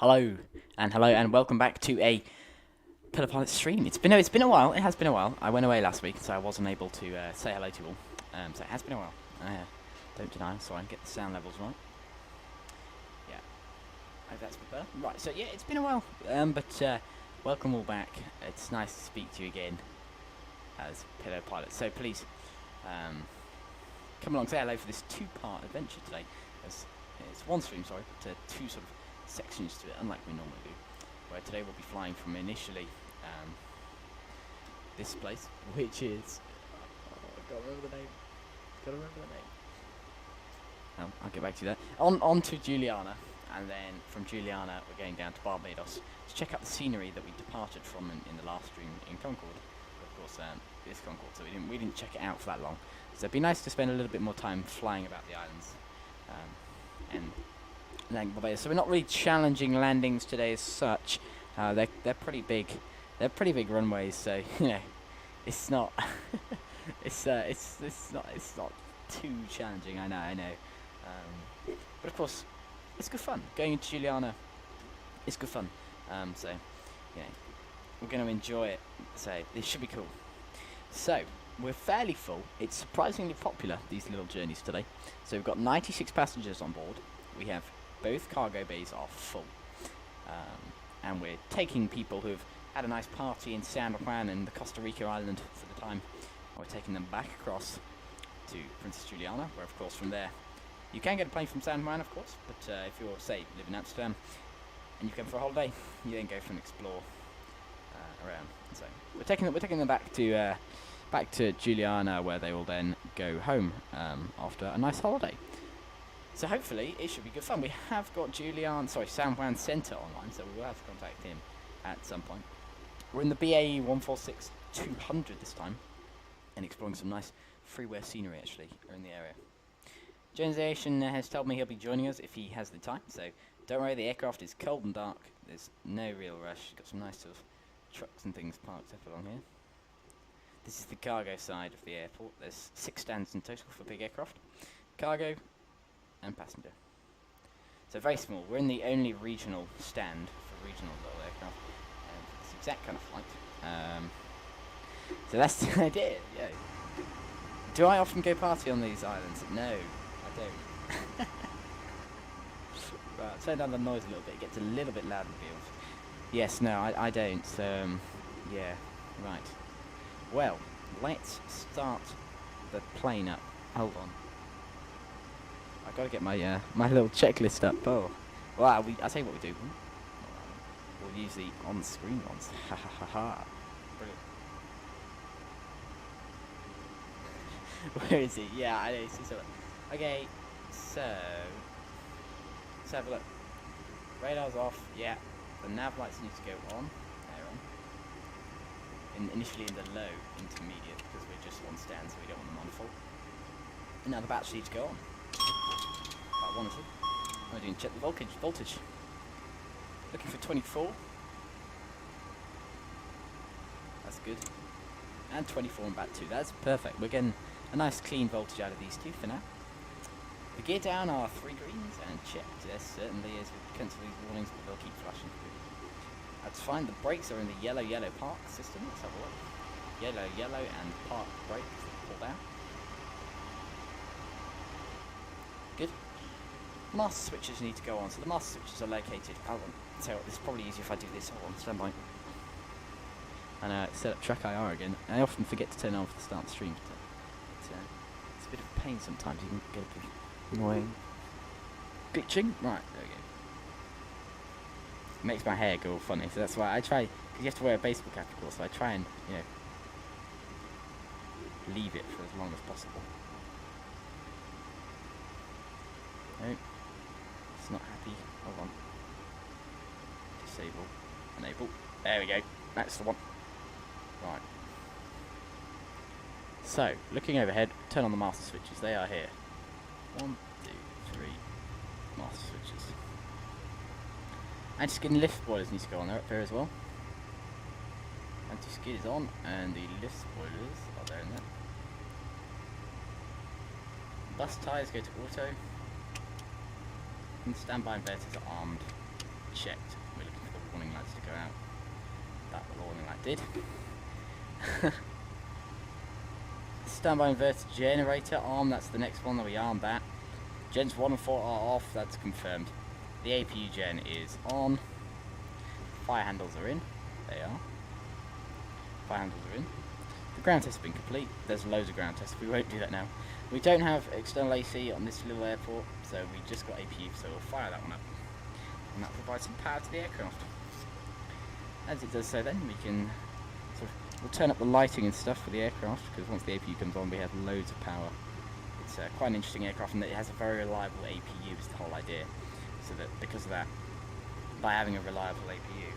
Hello and welcome back to a Pillar Pilot stream. It's been a while. It has been a while. I went away last week, so I wasn't able to say hello to you all. So it has been a while. Don't deny. So I can get the sound levels right. Yeah, I hope that's a bit better. Right. So yeah, it's been a while. But welcome all back. It's nice to speak to you again as Pillar Pilot. So please, come along, say hello for this two-part adventure today. It's one stream, sorry, but two sort of sections to it, unlike we normally do. Where today we'll be flying from initially this place, which is I can't remember the name. I'll get back to you there. On to Juliana, and then from Juliana we're going down to Barbados to check out the scenery that we departed from in the last stream in Concord. Of course, this Concord, so we didn't check it out for that long. So it'd be nice to spend a little bit more time flying about the islands. And Barbados. So we're not really challenging landings today as such. They're pretty big. They're pretty big runways. So it's not it's not too challenging. I know. But of course, it's good fun. Going into Juliana, it's good fun. So we're going to enjoy it. So it should be cool. So we're fairly full. It's surprisingly popular, these little journeys today. So we've got 96 passengers on board. We have both cargo bays are full. And we're taking people who've had a nice party in San Juan and the Costa Rica island for the time. And we're taking them back across to Princess Juliana, where of course from there you can get a plane from San Juan, of course, but if you're, say, live in Amsterdam and you come for a holiday, you then go for an explore around. So we're taking them back to Juliana, where they will then go home after a nice holiday. So hopefully it should be good fun. We have got San Juan Centre online, so we will have to contact him at some point. We're in the BAE 146-200 this time, and exploring some nice freeware scenery actually in the area. Jones Aviation has told me he'll be joining us if he has the time, so don't worry, the aircraft is cold and dark. There's no real rush. Got some nice sort of trucks and things parked up along here. This is the cargo side of the airport. There's 6 stands in total for big aircraft. Cargo and passenger. So very small. We're in the only regional stand for regional little aircraft for this exact kind of flight. So that's the idea. Yeah. Do I often go party on these islands? No, I don't. Right, turn down the noise a little bit. It gets a little bit loud in the field. Yes, no, I don't. Yeah, right. Well, let's start the plane up. Hold on. I've got to get my my little checklist up. Oh, well, I'll tell you what we do. We'll use the on-screen ones. Ha ha ha ha. Brilliant. Where is it? Yeah, I know. Okay, so let's have a look. Radar's off. Yeah, the nav lights need to go on. They're on. Initially in the low intermediate, because we're just on stand, so we don't want them on full. And now the batteries need to go on. About 1 or 2. I'm doing check the voltage. Looking for 24. That's good. And 24 and back 2. That's perfect. We're getting a nice clean voltage out of these two for now. The gear down are 3 greens and checked. There certainly is. We'll cancel these warnings, but they'll keep flashing. That's fine. The brakes are in the yellow park system. Let's have a look. Yellow and park brakes. Pull down. Good. Master switches need to go on. So the master switches are located. So this is probably easier if I do this. Hold on, stand by. And set up track IR again. I often forget to turn it on for the start of the stream. It's a bit of a pain sometimes. You can get a bit annoying. Glitching. Right, there we go. It makes my hair go all funny, so that's why I try. Because you have to wear a baseball cap, of course. So I try and leave it for as long as possible. No, it's not happy. Hold on. Disable. Enable. There we go. That's the one. Right. So, looking overhead, turn on the master switches. They are here. 1, 2, 3 master switches. Anti-skid and lift spoilers need to go on. They're up here as well. Anti-skid is on, and the lift spoilers are there in there. Bus tyres go to auto. And standby inverters are armed. checked. We're looking for the warning lights to go out. That warning light did. Standby inverter generator arm, that's the next one that we armed that. Gens 1 and 4 are off, that's confirmed. The APU gen is on. Fire handles are in. They are. Fire handles are in. The ground tests have been complete. There's loads of ground tests. We won't do that now. We don't have external AC on this little airport, so we just got APU, so we'll fire that one up. And that provides some power to the aircraft. As it does so then, we can we'll turn up the lighting and stuff for the aircraft, because once the APU comes on we have loads of power. It's quite an interesting aircraft in that it has a very reliable APU is the whole idea. So that because of that, by having a reliable APU,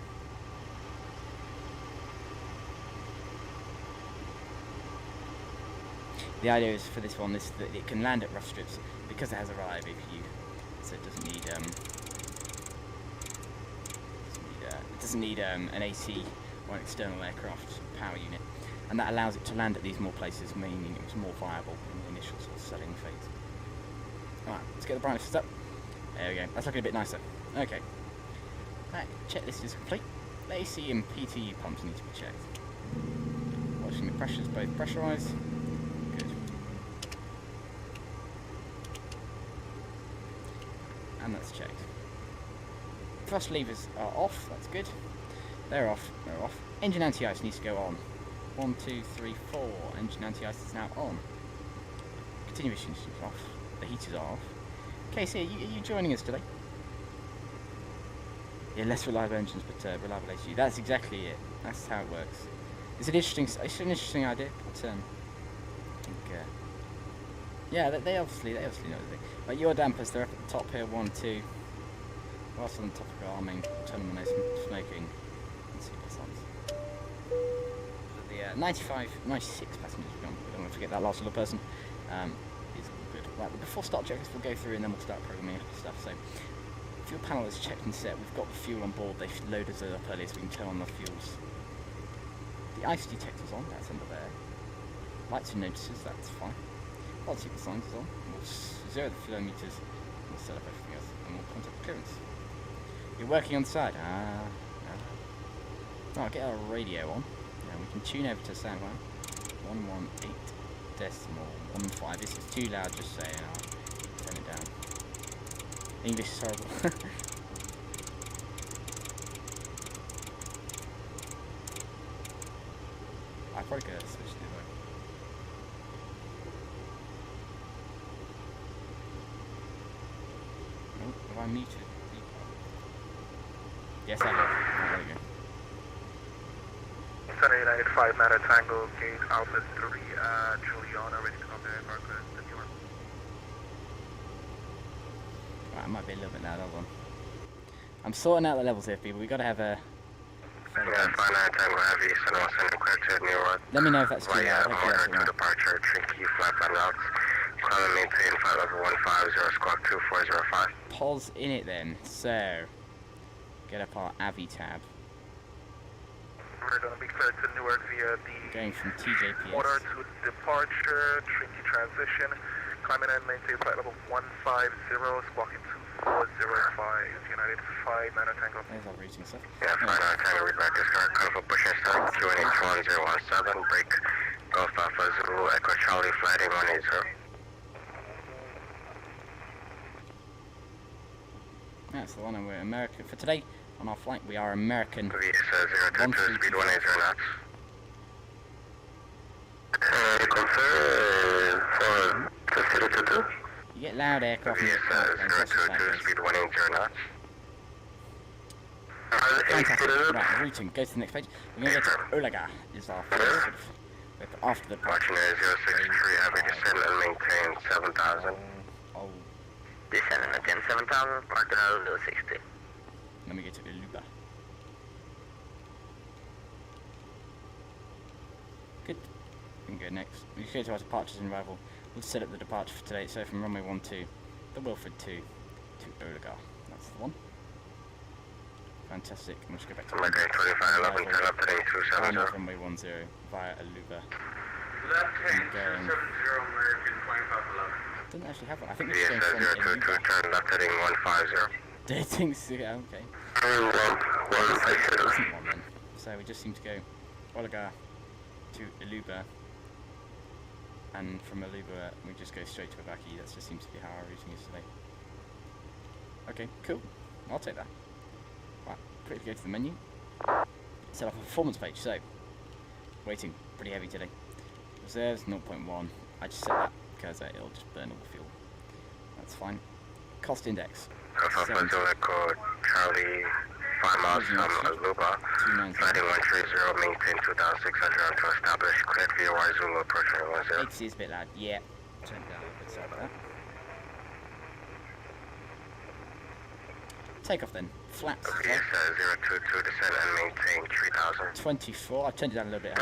the idea is for this one that it can land at rough strips because it has a reliable APU, so it doesn't need an AC or an external aircraft power unit, and that allows it to land at these more places, meaning it was more viable in the initial sort of selling phase. Alright, let's get the brightness up. There we go, that's looking a bit nicer. Okay, that checklist is complete. The AC and PTU pumps need to be checked. Watching the pressures both pressurised. Good. And that's checked. Thrust levers are off, that's good. They're off, they're off. Engine anti-ice needs to go on. 1, 2, 3, 4. Engine anti-ice is now on. Continuation is off. The heaters are off. Casey, are you joining us today? Yeah, less reliable engines, but reliable ACU. That's exactly it. That's how it works. It's an interesting idea, but I think, yeah, they obviously know the thing. But your dampers, they're up at the top here, 1, 2. Whilst on the topic of arming, turn on the smoking. Let's see what's on. The 96 passengers, we don't want to forget that last little person. Is all good. Right, but before start checklist, we'll go through and then we'll start programming stuff. So, fuel panel is checked and set. We've got the fuel on board. They loaded us up earlier so we can turn on the fuels. The ice detector's on. That's under there. Lights and notices. That's fine. Quality signs is on. We'll zero the flow meters. We'll set up everything else and we'll contact the clearance. You're working on the side. Right, I'll get our radio on. And we can tune over to sound line. 118.15. This is too loud, just saying. I'll turn it down. English is horrible. I probably could have switched it away. Oh, have I muted? Yes, I have. Oh, there we go. 7895 Matter Tango, gate Alpha 3, Juliana, ready to come there, Mark, the new one. Right, it might be a little bit loud, hold on. I'm sorting out the levels here, people. We've got to have a... Yeah, 59 Tango Heavy, send us an inquiry to New York. Let me know if that's too loud. Order to departure, Trinky, flight plan routes. Climb and maintain flight level 150, squawk 2405. Pause in it then. So, get up our AVI tab. We're going to be cleared to Newark via the Going from TJPS. order to departure, Trinky transition. Climbing and maintain flight level 150, squawking 2405, United 5, Nano Tango. There's our routing stuff. Yeah, 5 Nano Tango, read back this car, Alpha pushing start, QNH 1017, break, Golf Alpha Zulu, Echo Charlie, flight 8180. That's the one, and we're American. For today, on our flight, we are American. VS 022, speed 180 knots. Confirm for the You get loud aircraft. VS 022, speed 180 knots. Fantastic. Right, routing. Go to the next page. We're going to go to Olaga. Is our first sort of, after the Watching 063, heavy descend and maintain 7,000. Oh, Descend and maintain 7,000, parking out 060. let me go to Uluba. Good. We can go next. We can go to our departures and arrival. We'll set up the departure for today. So from runway 12, the Wilfred 2 to Olaga. That's the one. Fantastic. And we'll just go back to American 2511, turn up heading 270. runway 10 via Aluba. Left heading 270, American 2511. Doesn't actually have one. I think it's VS going from 022, Aluba. turn left heading 150. Dating, yeah, okay. isn't one then. So we just seem to go Olaga to Aluba, and from Aluba we just go straight to Abaki. That just seems to be how our routing is today. Okay, cool. I'll take that. Right, quickly go to the menu. Set up a performance page. So, waiting, pretty heavy today. Reserves 0.1. I just set that because it'll just burn all the fuel. That's fine. Cost index. Charlie, 5 miles from Aluba, flighting 130, maintain 2,600 to establish cleared via Y Zulu approaching 10. 80 is a bit loud. Yeah. Turn it down a little bit. Sorry about that. Take off then. Flaps. Yes, 022, descend and maintain 3,000. 24. I've turned it down a little bit.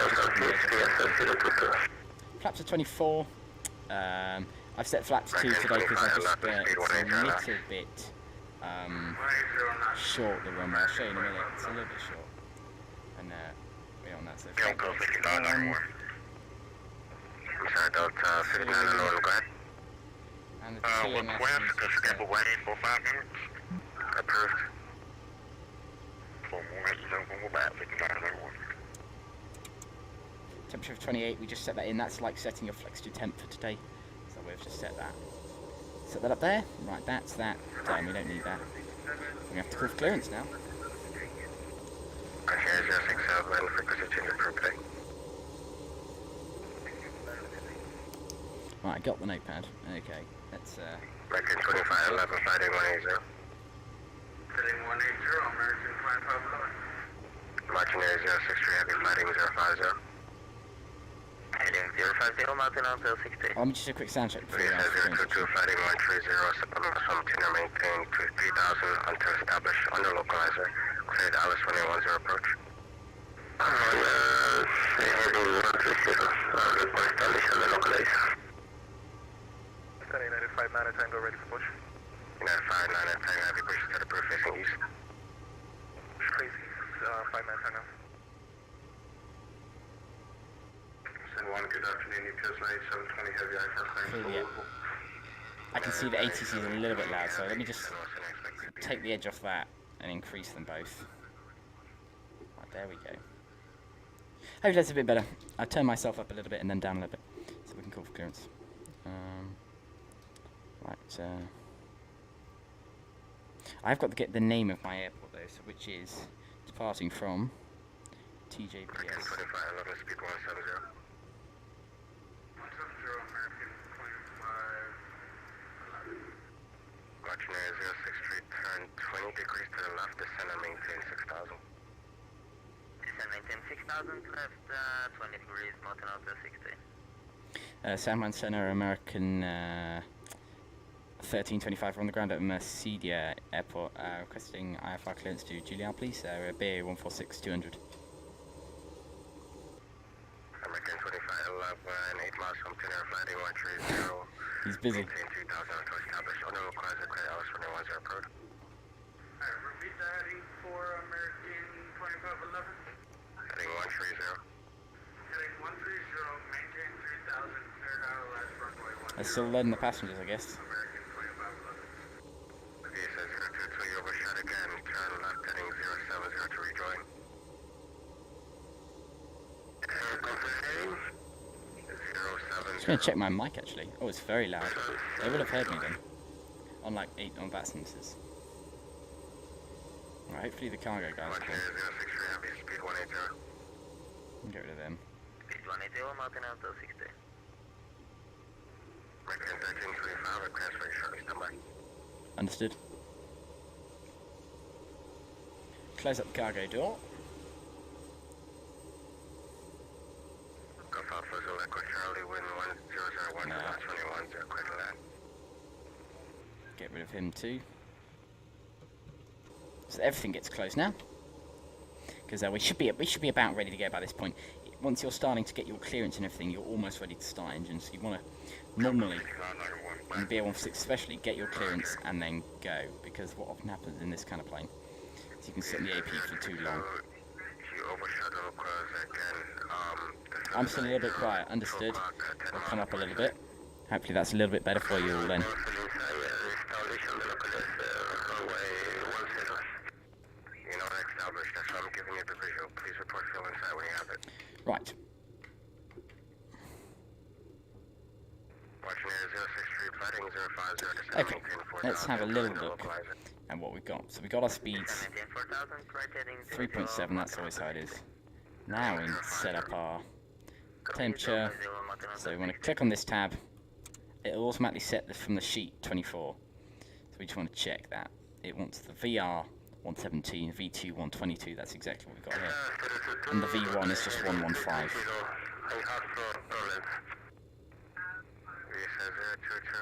Flaps are 24. I've set flaps 2 today because I just it's a little bit short, the runway. I'll show you in a minute. It's a little bit short. And we're on that. So I'm sorry, Delta 59 and go ahead. And the TMS is schedule waiting for 5 minutes. Approved. Temperature of 28, we just set that in. That's like setting your flex to temp for today. So we've just set that. Set that up there. Right, that's that. Done, we don't need that. We have to call for clearance now. Here 067, frequency change approved today. Right, I got the notepad. Okay, let's Record 2511, flighting 180. Heading 180, American 5511. Marching Air 063, heavy flighting 050. Heading 050, mountain on 060. let me just do a quick sound check before we Yes, ask 022, flighting 130, supplement from Tina, maintain 3,000 until established under localizer. Cleared Alice 2110 approach. Heading 130, established under localizer. United 59 Tango ready for push. United 59 Tango, heavy push to the proof facing east. Crazy, 59 Tango. One, good afternoon, UPS 9720 heavy Cool, yeah. I can see the ATC is a little bit loud, so let me just take the edge off that and increase them both. Right, there we go. Hopefully that's a bit better. I'll turn myself up a little bit and then down a little bit, so we can call for clearance. I've got to get the name of my airport though, so which is departing from TJPS. 2511, speed 170. 170, American 2511. Marching Air 063, turn 20 degrees to the left, descend and maintain 6,000. Descend maintain 6,000, left 20 degrees, mountain out 060. San Juan Center, American 1325, we're on the ground at Mercedita Airport, requesting IFR clearance to Juliana, please, BAE 146-200. American 2511, 8 miles from Tina, flighting 130. He's busy. Maintain 3,000 to establish under localizer, clear Alice 2110 approach. Alright, repeat the heading for American 2511. Heading 130. Heading 130, maintain 3000, cleared out of last runway 10. They're still loading the passengers, I guess. American 2511. VSA 022, you overshot again, turn left heading 070 to rejoin. Just going to check my mic actually. Oh, it's very loud. They would have heard me then. On like 8 on bat sensors. Alright, hopefully the cargo guys will Speed 180. get rid of them. Speed 180, mountain out 060. American 1325, transfer shortly, standby. Understood. Close up the cargo door. Golf Alpha Zulu Echo Charlie, wind 1001 to last 21, quick land. Get rid of him too. So everything gets closed now. Because we should be about ready to go by this point. Once you're starting to get your clearance and everything, you're almost ready to start engines. So you want to normally, in BA-146 especially, get your clearance and then go. Because what often happens in this kind of plane is you can sit in the AP for too long. I'm still a little bit quiet, understood. I'll come up a little bit. Hopefully that's a little bit better for you all then. Right. Okay, let's have a little look at what we've got. So we got our speeds 3.7, that's always how it is. Now we set up our temperature. So we want to click on this tab. It'll automatically set this from the sheet 24. So we just want to check that. It wants the VR 117, V2 122, that's exactly what we've got here. And the V1 is just 115.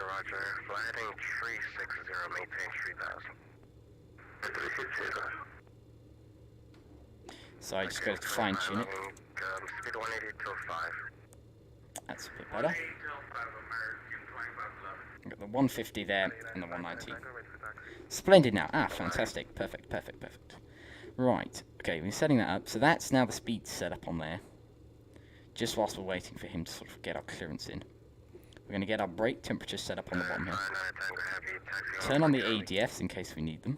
Roger, fly heading 360, maintain 3000. So I just go to fine tune it. Speed 180.5. That's a bit better. We've got the 150 there and the 190. Splendid now. Ah, fantastic. Perfect, perfect, perfect. Right. Okay, we're setting that up. So that's now the speed set up on there. Just whilst we're waiting for him to sort of get our clearance in. We're going to get our brake temperature set up on the bottom here. Turn on the ADFs in case we need them.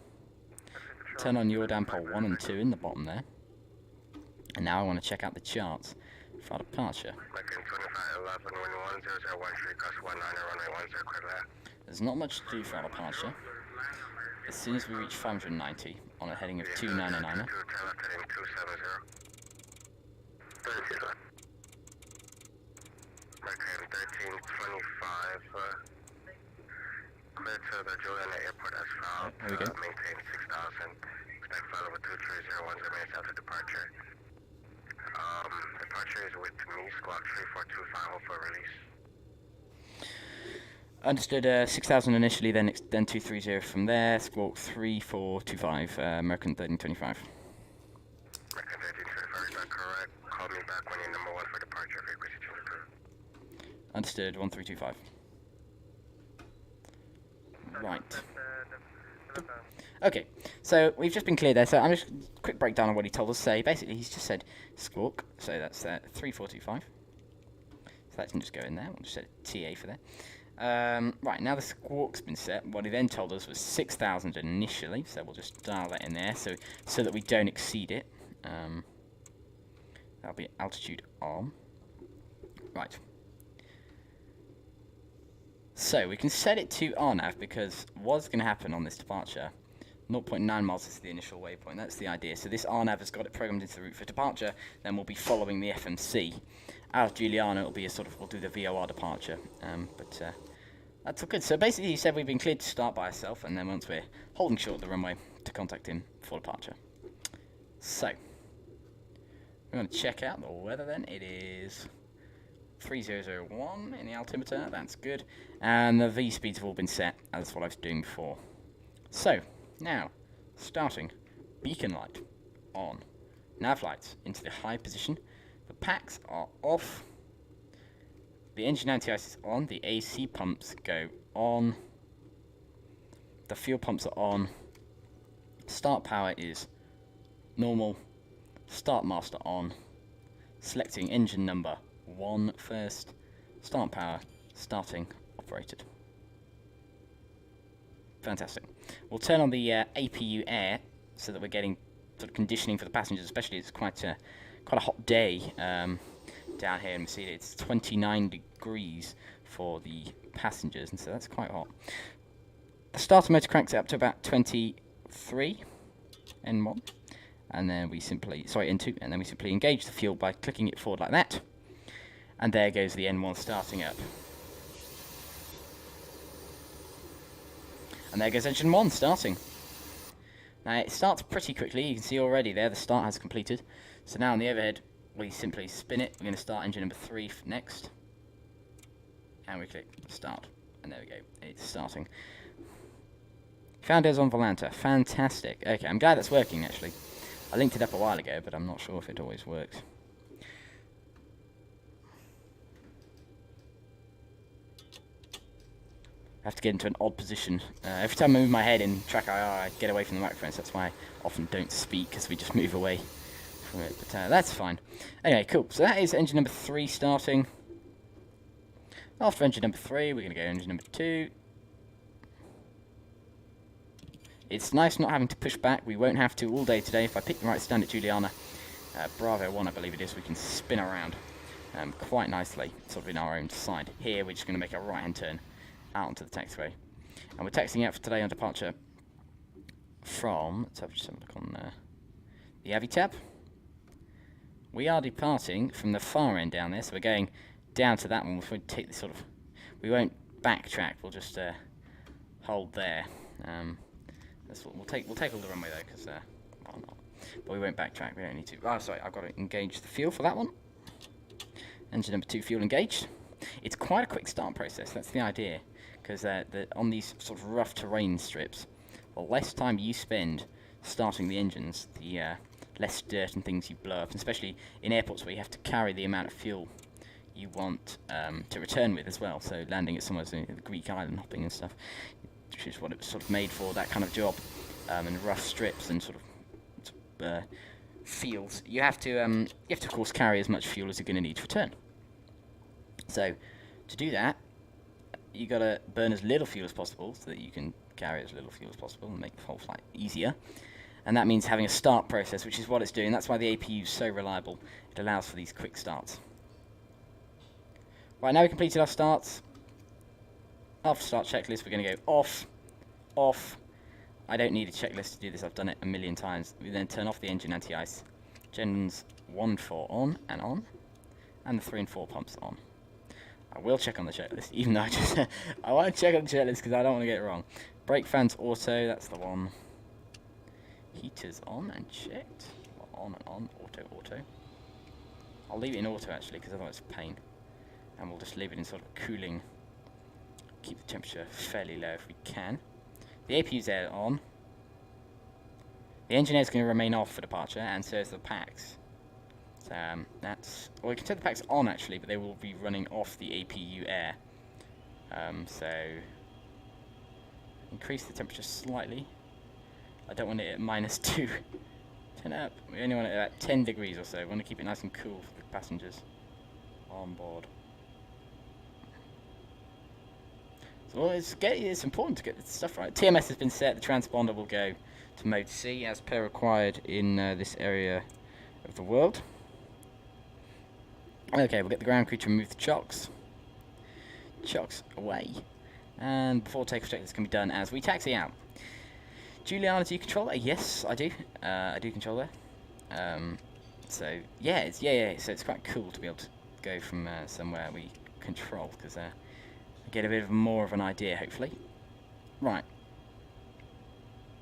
Turn on your damper 1 and 2 in the bottom there. And now I want to check out the charts for our departure. There's not much to do for our departure. As soon as we reach 590 on a heading of 299. American 1325, clear to the Juliana Airport as well. There we go. Maintain 6000. Expect flight over 2301 minutes after departure. Departure is with me, squawk 3425 for release. Understood. 6,000 initially, then 230 from there. Squawk 3425. American 1325. American 1325 is not correct. Call me back when you're number 1 for departure. Frequency change approved. Understood, 1325. Right. Okay, so we've just been cleared there, so I'm just quick breakdown of what he told us. So basically he's just said squawk, so that's 3425. So that can just go in there, we'll just set TA for that. Right, now the squawk's been set. What he then told us was 6,000 initially, so we'll just dial that in there so that we don't exceed it. That'll be altitude on. Right. So we can set it to RNAV because what's going to happen on this departure, 0.9 miles is the initial waypoint, that's the idea. So this RNAV has got it programmed into the route for departure, then we'll be following the FMC. Out of Juliana it'll be a sort of, we'll do the VOR departure, but that's all good. So basically he said we've been cleared to start by ourselves, and then once we're holding short of the runway, to contact him for departure. So, we're going to check out the weather then. It is 3001 in the altimeter, that's good. And the V speeds have all been set, as what I was doing before. So, now, starting, beacon light on, nav lights into the high position, the packs are off, the engine anti-ice is on, the AC pumps go on, the fuel pumps are on, start power is normal, start master on, selecting engine number 1 first, start power, starting, operated. Fantastic. We'll turn on the APU air so that we're getting sort of conditioning for the passengers, especially it's quite a hot day down here in Mercedes. It's 29 degrees for the passengers, and so that's quite hot. The starter motor cranks it up to about 23 N1, and then we simply, N2, and then we simply engage the fuel by clicking it forward like that. And there goes the N1 starting up. And there goes engine 1 starting. Now it starts pretty quickly, you can see already there the start has completed. So now on the overhead we simply spin it, we're going to start engine number 3 next. And we click start. And there we go, it's starting. Founders on Volanta, fantastic. Okay, I'm glad that's working actually. I linked it up a while ago, but I'm not sure if it always works. I have to get into an odd position. Every time I move my head in track IR, I get away from the microphone, so that's why I often don't speak, because we just move away from it. But that's fine. Anyway, cool. So that is engine number 3 starting. After engine number 3, we're going to go engine number 2. It's nice not having to push back. We won't have to all day today. If I pick the right stand at Juliana, Bravo 1, I believe it is, we can spin around quite nicely, sort of in our own side. Here, we're just going to make a right-hand turn out onto the taxiway. And we're taxiing out for today on departure from, let's have a look on the Avi tab. We are departing from the far end down there, so we're going down to that one. We'll take this sort of, we won't backtrack, we'll just hold there. We'll take all the runway though, because why not? But we won't backtrack, we don't need to. Oh, sorry, I've got to engage the fuel for that one. Engine number 2 fuel engaged. It's quite a quick start process, that's the idea, because on these sort of rough terrain strips, the less time you spend starting the engines, the less dirt and things you blow up, and especially in airports where you have to carry the amount of fuel you want to return with as well, so landing at somewhere, the Greek island hopping and stuff, which is what it was sort of made for, that kind of job, and rough strips and sort of fields. You have to of course carry as much fuel as you're going to need to return. So to do that, you got to burn as little fuel as possible so that you can carry as little fuel as possible and make the whole flight easier. And that means having a start process, which is what it's doing. That's why the APU is so reliable. It allows for these quick starts. Right, now we completed our starts. After start checklist, we're going to go off, off. I don't need a checklist to do this. I've done it a million times. We then turn off the engine anti-ice. Gens 1 and 4 on, and the 3 and 4 pumps on. I will check on the checklist, even though I want to check on the checklist because I don't want to get it wrong. Brake fans auto, that's the one. Heaters on and checked. On and on, auto. I'll leave it in auto actually because otherwise it's a pain. And we'll just leave it in sort of cooling. Keep the temperature fairly low if we can. The APU's there on. The engine air is going to remain off for departure, and so is the packs. So that's, well, we can set the packs on actually, but they will be running off the APU air. So increase the temperature slightly. I don't want it at -2. Turn it up. We only want it at 10 degrees or so. We want to keep it nice and cool for the passengers on board. So it's important to get this stuff right. TMS has been set. The transponder will go to mode C as per required in this area of the world. Okay, we'll get the ground crew to remove the chocks. Chocks away. And before takeoff checklist can be done as we taxi out. Juliana, do you control that? Yes, I do. I do control that. So yeah, so it's quite cool to be able to go from somewhere we control, because I get a bit more of an idea, hopefully. Right.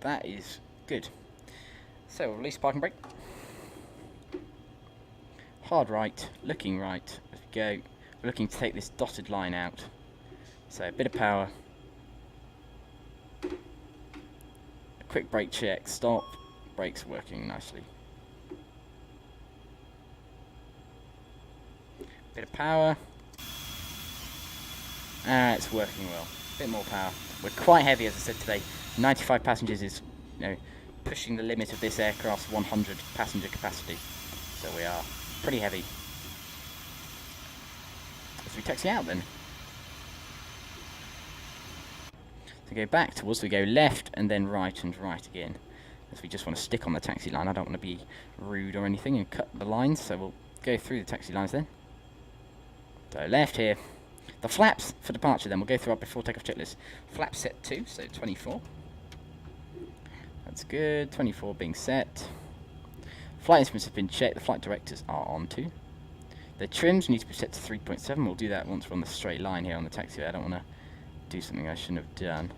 That is good. So we'll release parking brake. Hard right, looking right. As we go, we're looking to take this dotted line out. So a bit of power. A quick brake check. Stop. Brakes working nicely. Bit of power. It's working well. Bit more power. We're quite heavy, as I said today. 95 passengers is, pushing the limit of this aircraft's 100 passenger capacity. So we are pretty heavy. As we taxi out then. So go back towards, we go left and then right and right again. As we just want to stick on the taxi line. I don't want to be rude or anything and cut the lines, so we'll go through the taxi lines then. So left here. The flaps for departure then, we'll go through our before takeoff checklist. Flaps set 2, so 24. That's good, 24 being set. Flight instruments have been checked, the flight directors are on too. The trims need to be set to 3.7, we'll do that once we're on the straight line here on the taxiway. I don't want to do something I shouldn't have done.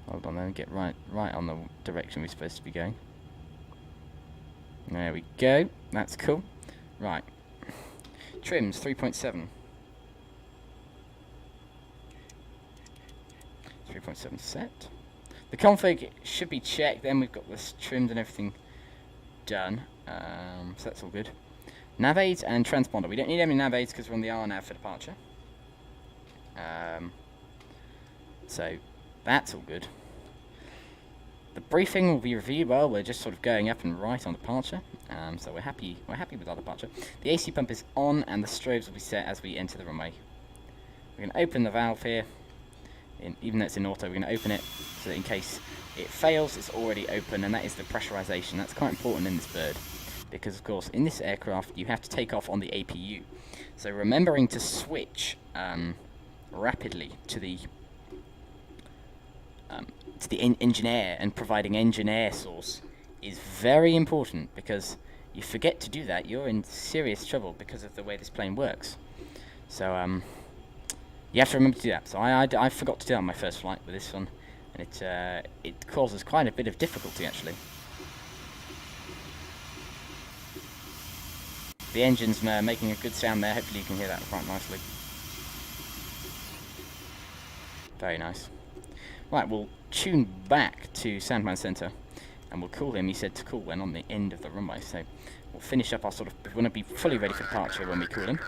Hold on then, get right on the direction we're supposed to be going. There we go, that's cool. Right. Trims 3.7. 3.7 set. The config should be checked, then we've got this trimmed and everything done. So that's all good. Nav aids and transponder. We don't need any nav aids because we're on the RNAV for departure. So that's all good. The briefing will be reviewed. Well, we're just sort of going up and right on departure. So we're happy with our departure. The AC pump is on and the strobes will be set as we enter the runway. We're going to open the valve here. Even though it's in auto, we're going to open it so that in case it fails, it's already open, and that is the pressurization. That's quite important in this bird, because of course in this aircraft you have to take off on the APU. So remembering to switch rapidly to the engine air and providing engine air source is very important, because you forget to do that, you're in serious trouble because of the way this plane works. So you have to remember to do that. So I forgot to do that on my first flight with this one, and it causes quite a bit of difficulty actually. The engine's making a good sound there. Hopefully you can hear that quite nicely. Very nice. Right, we'll tune back to Sandman Center, and we'll call him. He said to call when on the end of the runway, so we'll finish up our sort of. We want to be fully ready for departure when we call him.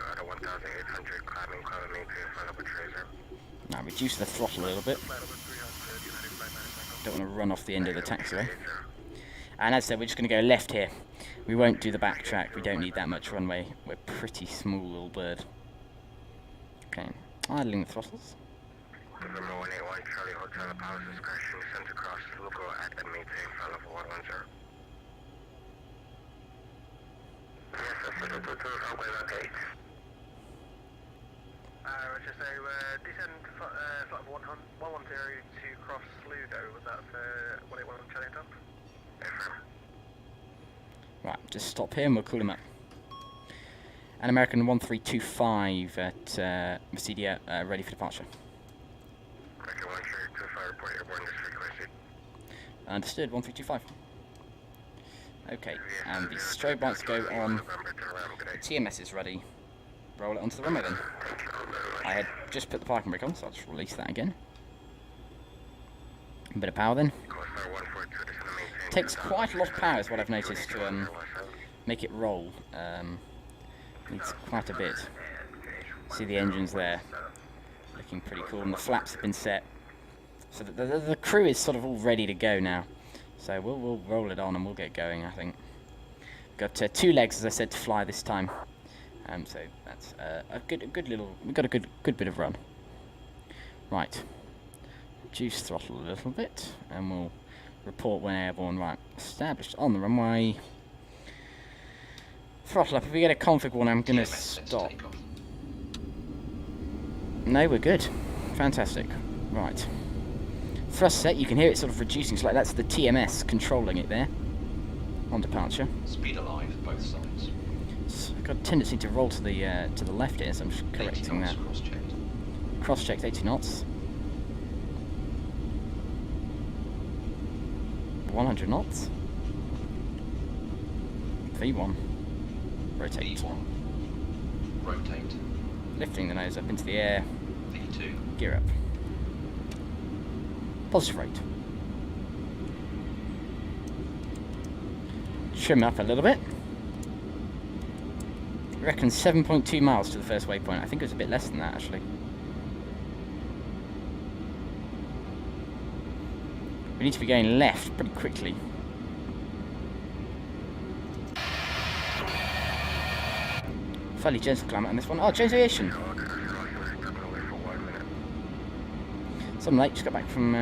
Now reduce the throttle a little bit. Don't want to run off the end of the taxiway. And as I said, we're just going to go left here. We won't do the backtrack. We don't need that much runway. We're a pretty small little bird. Okay, idling the throttles. November 181 Charlie Hotel, power discretion sent across local at and maintain flight level 110. Yes, that's the total runway okay. Roger, so descend flight 110 to cross Ludo, was that for 181 Charlie Hotel? Right, just stop here and we'll call him up. An American 1325 at Mercedia, ready for departure. Understood, 1325. Okay, and the strobe lights go on. The TMS is ready. Roll it onto the runway then. I had just put the parking brake on, so I'll just release that again. A bit of power then. Takes quite a lot of power is what I've noticed to make it roll. Needs quite a bit. See the engines there. Looking pretty cool, and the flaps have been set. So the crew is sort of all ready to go now. So we'll roll it on and we'll get going, I think. Got 2 legs, as I said, to fly this time. So that's a good little. We've got a good bit of run. Right. Reduce throttle a little bit, and we'll report when airborne. Right. Established on the runway. Throttle up. If we get a config warning, I'm gonna stop. No, we're good. Fantastic. Right. Thrust set, you can hear it sort of reducing slightly. That's the TMS controlling it there. On departure. Speed alive, both sides. So I've got a tendency to roll to the left here, so I'm just correcting that. Cross-checked. Cross-checked 80 knots. 100 knots. V1. Rotate. V1. Rotate. Lifting the nose up into the air. V2. Gear up. Positive rate. Trim up a little bit. I reckon 7.2 miles to the first waypoint. I think it was a bit less than that actually. We need to be going left pretty quickly. Fairly gentle climate on this one. Oh, Jones Aviation. So I'm late, just got back from,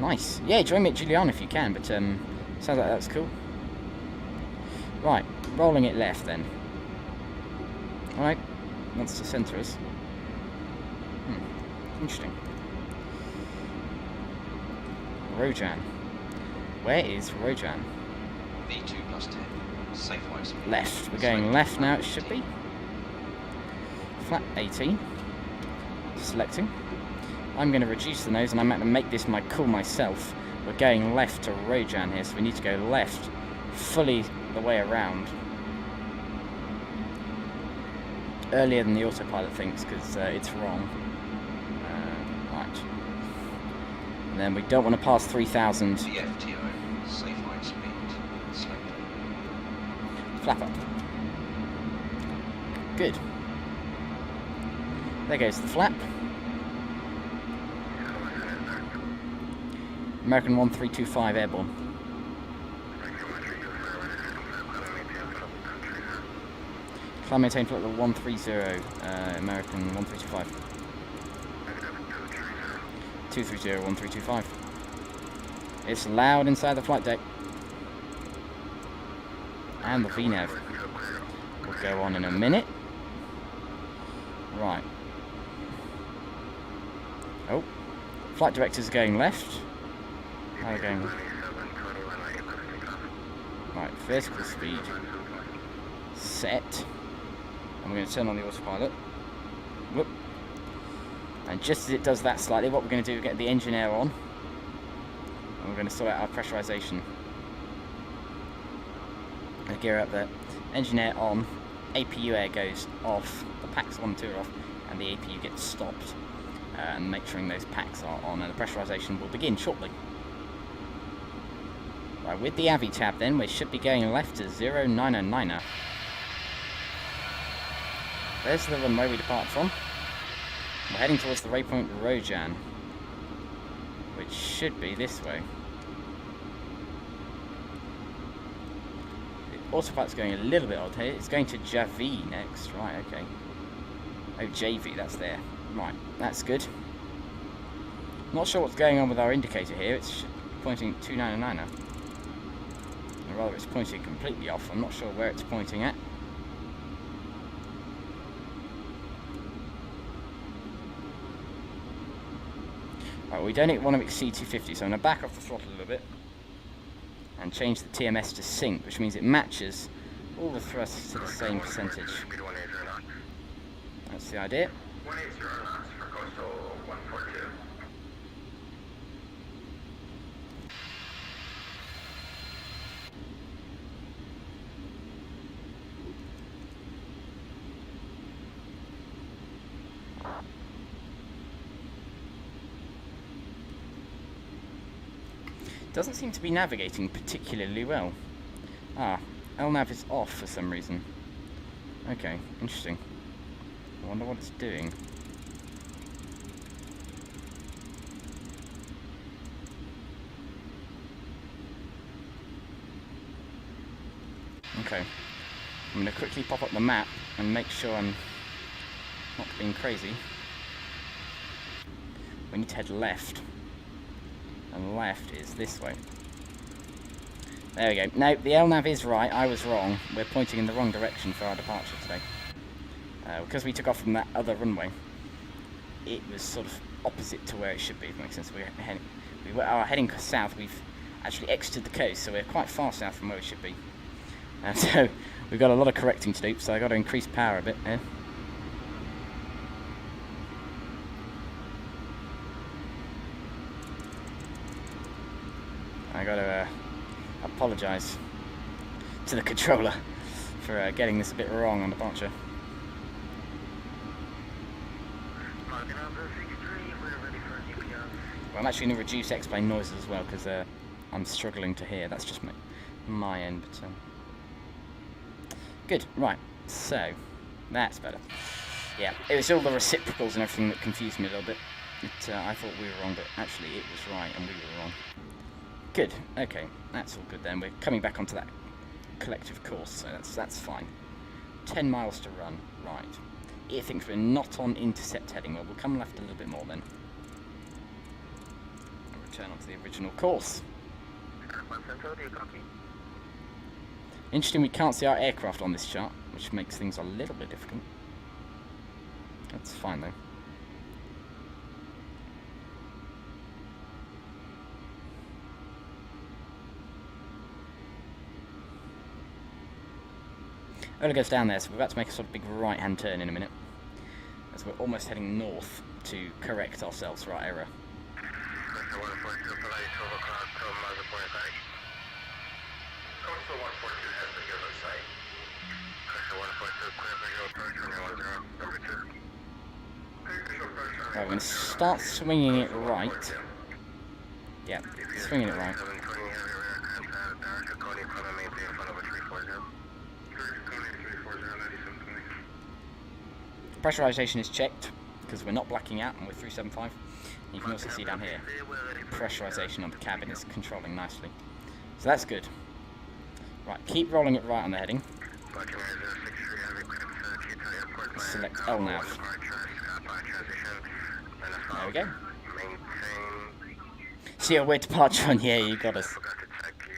nice. Yeah, join me at Juliana if you can, but sounds like that's cool. Right, rolling it left then. Alright, wants to centre us. Interesting. Rojan. Where is Rojan? V2 plus 10. Safe wide speed. Left. We're going left now, it should be. Flat 18. Selecting. I'm going to reduce the nose and I'm going to make this my call myself. We're going left to Rojan here, so we need to go left fully the way around. Earlier than the autopilot thinks, because it's wrong. Right. And then we don't want to pass 3,000. VFTO. Safe wide speed. Selected. Flap up. Good. There goes the flap. American 1325 airborne. Climb maintain flight level 130, American 1325. 230, 1325. It's loud inside the flight deck. And the VNAV will go on in a minute. Right. Oh. Flight directors are going left. How are they going? Right, vertical speed. Set. And we're going to turn on the autopilot. Whoop. And just as it does that slightly, what we're going to do is get the engine air on. And we're going to sort out our pressurization. And gear up there. Engine air on. APU air goes off. The packs 1 and 2 are off. And the APU gets stopped. And make sure those packs are on. And the pressurization will begin shortly. Right, with the AVI tab then, we should be going left to 0909er. There's the runway we depart from. We're heading towards the waypoint Rojan, which should be this way. The autopilot's going a little bit odd here. It's going to Javi next. Right, okay. Oh, JV, that's there. Right, that's good. Not sure what's going on with our indicator here. It's pointing 2909er. Or rather, it's pointing completely off. I'm not sure where it's pointing at. Right, we don't want to exceed 250, so I'm going to back off the throttle a little bit and change the TMS to sync, which means it matches all the thrusts to the same percentage. That's the idea. 180 knots for coastal 142. Doesn't seem to be navigating particularly well. Ah, LNAV is off for some reason. Okay, interesting. I wonder what it's doing. Okay, I'm going to quickly pop up the map and make sure I'm not being crazy. We need to head left. And left is this way. There we go. No, the LNAV is right. I was wrong. We're pointing in the wrong direction for our departure today. Because we took off from that other runway, it was sort of opposite to where it should be, if that makes sense. We are heading south. We've actually exited the coast, so we're quite far south from where we should be. And so we've got a lot of correcting to do, so I've got to increase power a bit here. I got to apologise to the controller for getting this a bit wrong on departure. Well, I'm actually going to reduce XPlane noises as well because I'm struggling to hear. That's just my end. But good. Right. So that's better. Yeah, it was all the reciprocals and everything that confused me a little bit. I thought we were wrong, but actually it was right and we were wrong. Good. Okay, that's all good then. We're coming back onto that collective course, so that's fine. 10 miles to run. Right. It thinks we're not on intercept heading. Well, we'll come left a little bit more then. And return onto the original course. Interesting, we can't see our aircraft on this chart, which makes things a little bit difficult. That's fine though. Only goes down there, so we're about to make a sort of big right-hand turn in a minute, as we're almost heading north to correct ourselves for our error. Right, we're going to start swinging it right. Yeah, swinging it right. Pressurization is checked because we're not blacking out and we're 375. And you can also see down here, pressurization on the cabin is controlling nicely. So that's good. Right, keep rolling it right on the heading. Select LNAV. There we go. See a weird departure on here, you got I us. forgot to check you.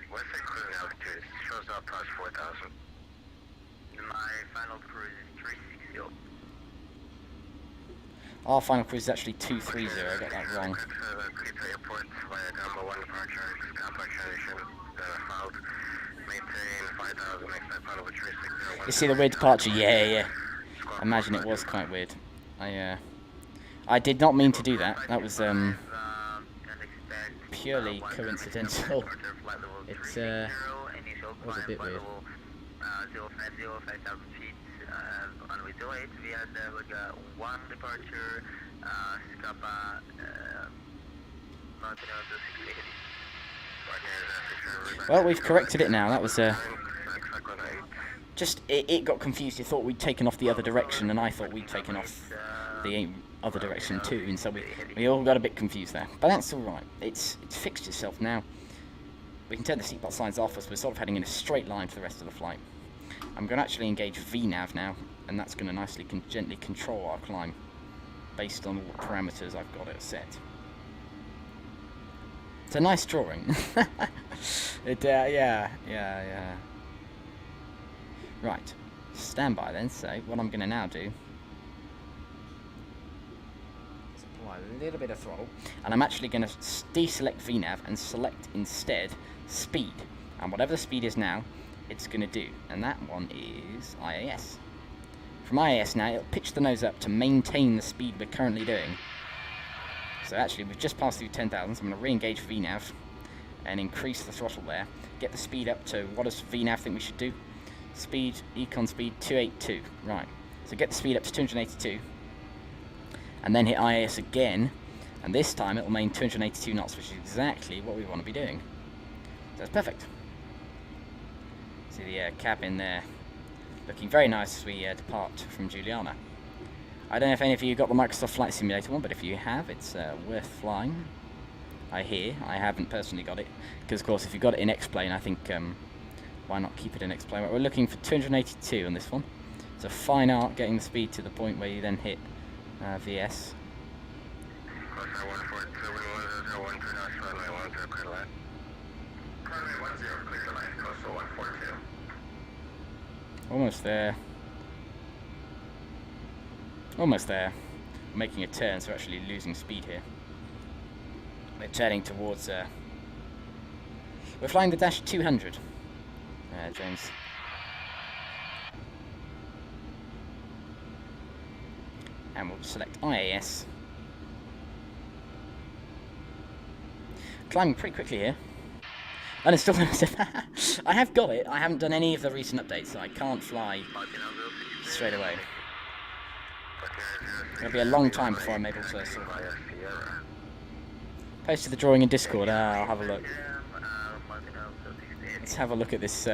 What's the cruising altitude? It shows up plus 4,000. My final cruise is 360. Our final cruise is actually 230, I got that wrong. XPlane Airport via Gamma 1 departure, complex transition, filed, maintain 5,000, expect final of 360. You see the weird departure? Yeah. I imagine it was quite weird. I did not mean to do that. That was purely coincidental. It was a bit weird. 5,000 feet on way to 8. We had like one departure, Scapa, Mountain of the 680. Well, we've corrected it now. That was just it got confused. It thought we'd taken off the other direction, and I thought we'd taken off the other direction too, and so we all got a bit confused there. But that's all right. It's fixed itself now. We can turn the seatbelt signs off as we're sort of heading in a straight line for the rest of the flight. I'm going to actually engage VNAV now, and that's going to nicely gently control our climb based on all the parameters I've got it set. It's a nice drawing. Yeah. Right, stand by then. So what I'm going to now do is apply a little bit of throttle, and I'm actually going to deselect VNAV and select instead speed, and whatever the speed is now, it's going to do, and that one is IAS. From IAS now, it'll pitch the nose up to maintain the speed we're currently doing. So actually, we've just passed through 10,000, so I'm going to re-engage VNAV and increase the throttle there. Get the speed up to, what does VNAV think we should do? Speed, econ speed, 282. Right, so get the speed up to 282, and then hit IAS again, and this time it'll maintain 282 knots, which is exactly what we want to be doing. So that's perfect. See the cabin there, looking very nice as we depart from Juliana. I don't know if any of you got the Microsoft Flight Simulator one, but if you have, it's worth flying. I hear. I haven't personally got it, because of course if you've got it in XPlane, I think why not keep it in XPlane? Right, we're looking for 282 on this one. It's a fine art getting the speed to the point where you then hit VS. Almost there. Almost there. We're making a turn, so we're actually losing speed here. We're turning towards... we're flying the Dash 200. James. And we'll select IAS. Climbing pretty quickly here. Uninstall MSFS. I have got it. I haven't done any of the recent updates, so I can't fly straight away. It'll be a long time before I'm able to sort of posted the drawing in Discord. I'll have a look. Let's have a look at this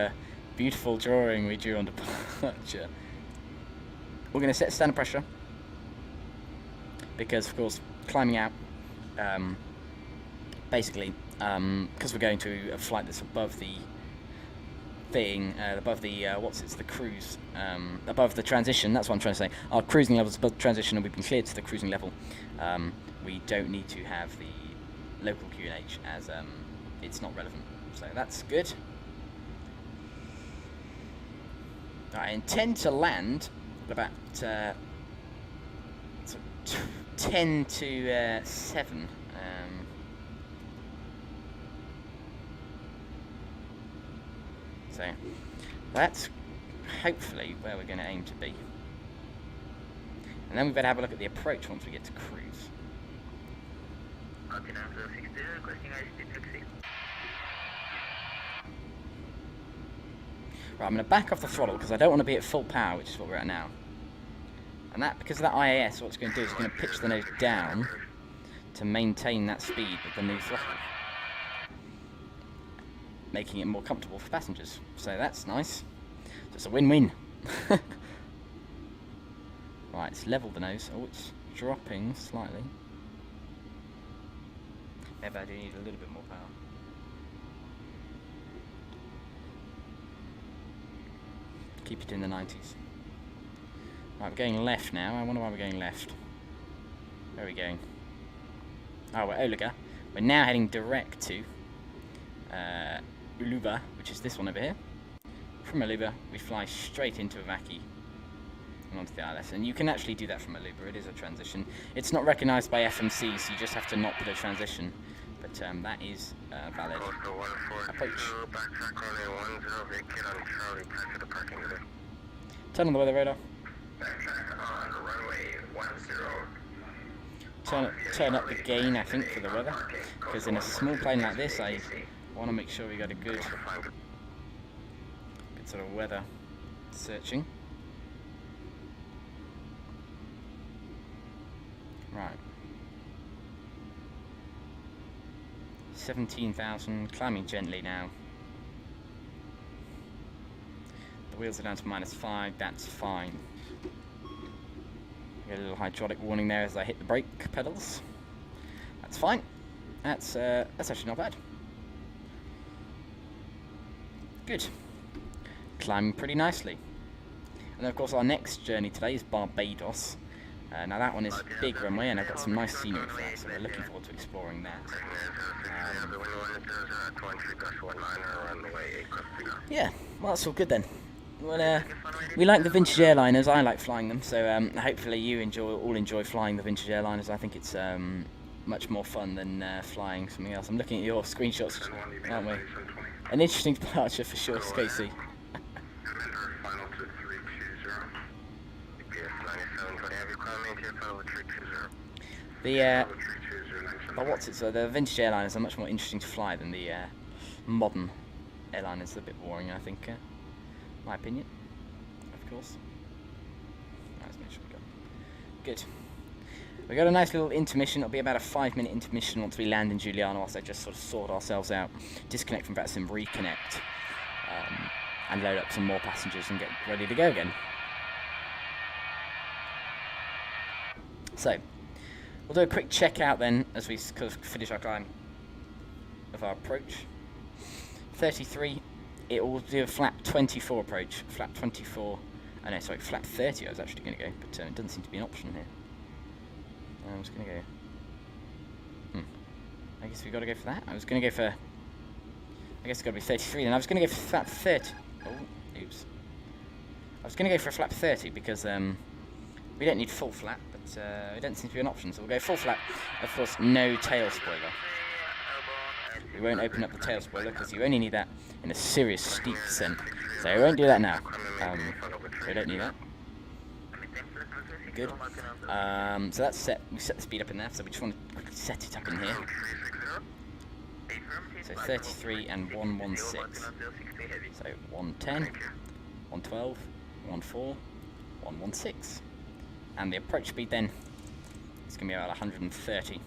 beautiful drawing we drew on departure. We're going to set standard pressure because, of course, climbing out, basically, because we're going to a flight that's above the thing, above the the cruise, above the transition. That's what I'm trying to say. Our cruising level is above the transition, and we've been cleared to the cruising level. We don't need to have the local QNH as it's not relevant. So that's good. I intend to land about 10 to 7. So that's hopefully where we're going to aim to be. And then we better have a look at the approach once we get to cruise. Right, I'm going to back off the throttle because I don't want to be at full power, which is what we're at now. And that, because of that IAS, what it's going to do is it's going to pitch the nose down to maintain that speed with the new throttle, making it more comfortable for passengers. So that's nice. So it's a win-win. Right, it's leveled the nose. Oh, it's dropping slightly. Maybe I do need a little bit more power. Keep it in the 90s. Right, we're going left now. I wonder why we're going left. Where are we going? Oh, we're Oliga. We're now heading direct to Uluba, which is this one over here. From Uluba, we fly straight into Avaki and onto the ILS. And you can actually do that from Uluba. It is a transition. It's not recognised by FMC, so you just have to not put a transition. But that is valid approach. Turn on the weather radar. Turn up the gain, I think, for the weather, because in a small plane like this, I want to make sure we got a good sort of weather searching. Right. 17,000, climbing gently now. The wheels are down to -5, that's fine. Get a little hydraulic warning there as I hit the brake pedals. That's fine. That's actually not bad. Good. Climbing pretty nicely. And then of course our next journey today is Barbados. Now that one is a big runway and I've got some nice scenery for that, so we're looking forward to exploring that. Yeah, well that's all good then. Well, we like the vintage airliners, I like flying them, so hopefully you all enjoy flying the vintage airliners. I think it's much more fun than flying something else. I'm looking at your screenshots, aren't we? An interesting departure for sure, Scasey. The vintage airliners are much more interesting to fly than the modern airliners. They're a bit boring, I think. My opinion, of course. Let's make sure we got good. We got a nice little intermission. It'll be about a 5-minute intermission once we land in Juliana, whilst I just sort of sort ourselves out, disconnect from vatsim, reconnect, and load up some more passengers and get ready to go again. So, we'll do a quick check out then as we finish our climb of our approach. 33. It will do a flap 24 approach. Flap 24. Oh no, sorry, flap 30 I was actually going to go, but it doesn't seem to be an option here. I was going to go... I guess we got to go for that. I was going to go for... I guess it's got to be 33 then. I was going to go for flap 30. Oh, oops. I was going to go for a flap 30 because we don't need full flap, but it doesn't seem to be an option, so we'll go full flap. Of course, no tail spoiler. We won't open up the tail spoiler because you only need that in a serious steep descent. So we won't do that now. We don't need that. Good. So that's set. We set the speed up in there, so we just want to quickly set it up in here. So 33 and 116. So 110, 112, 14, 116. And the approach speed then is going to be about 130. And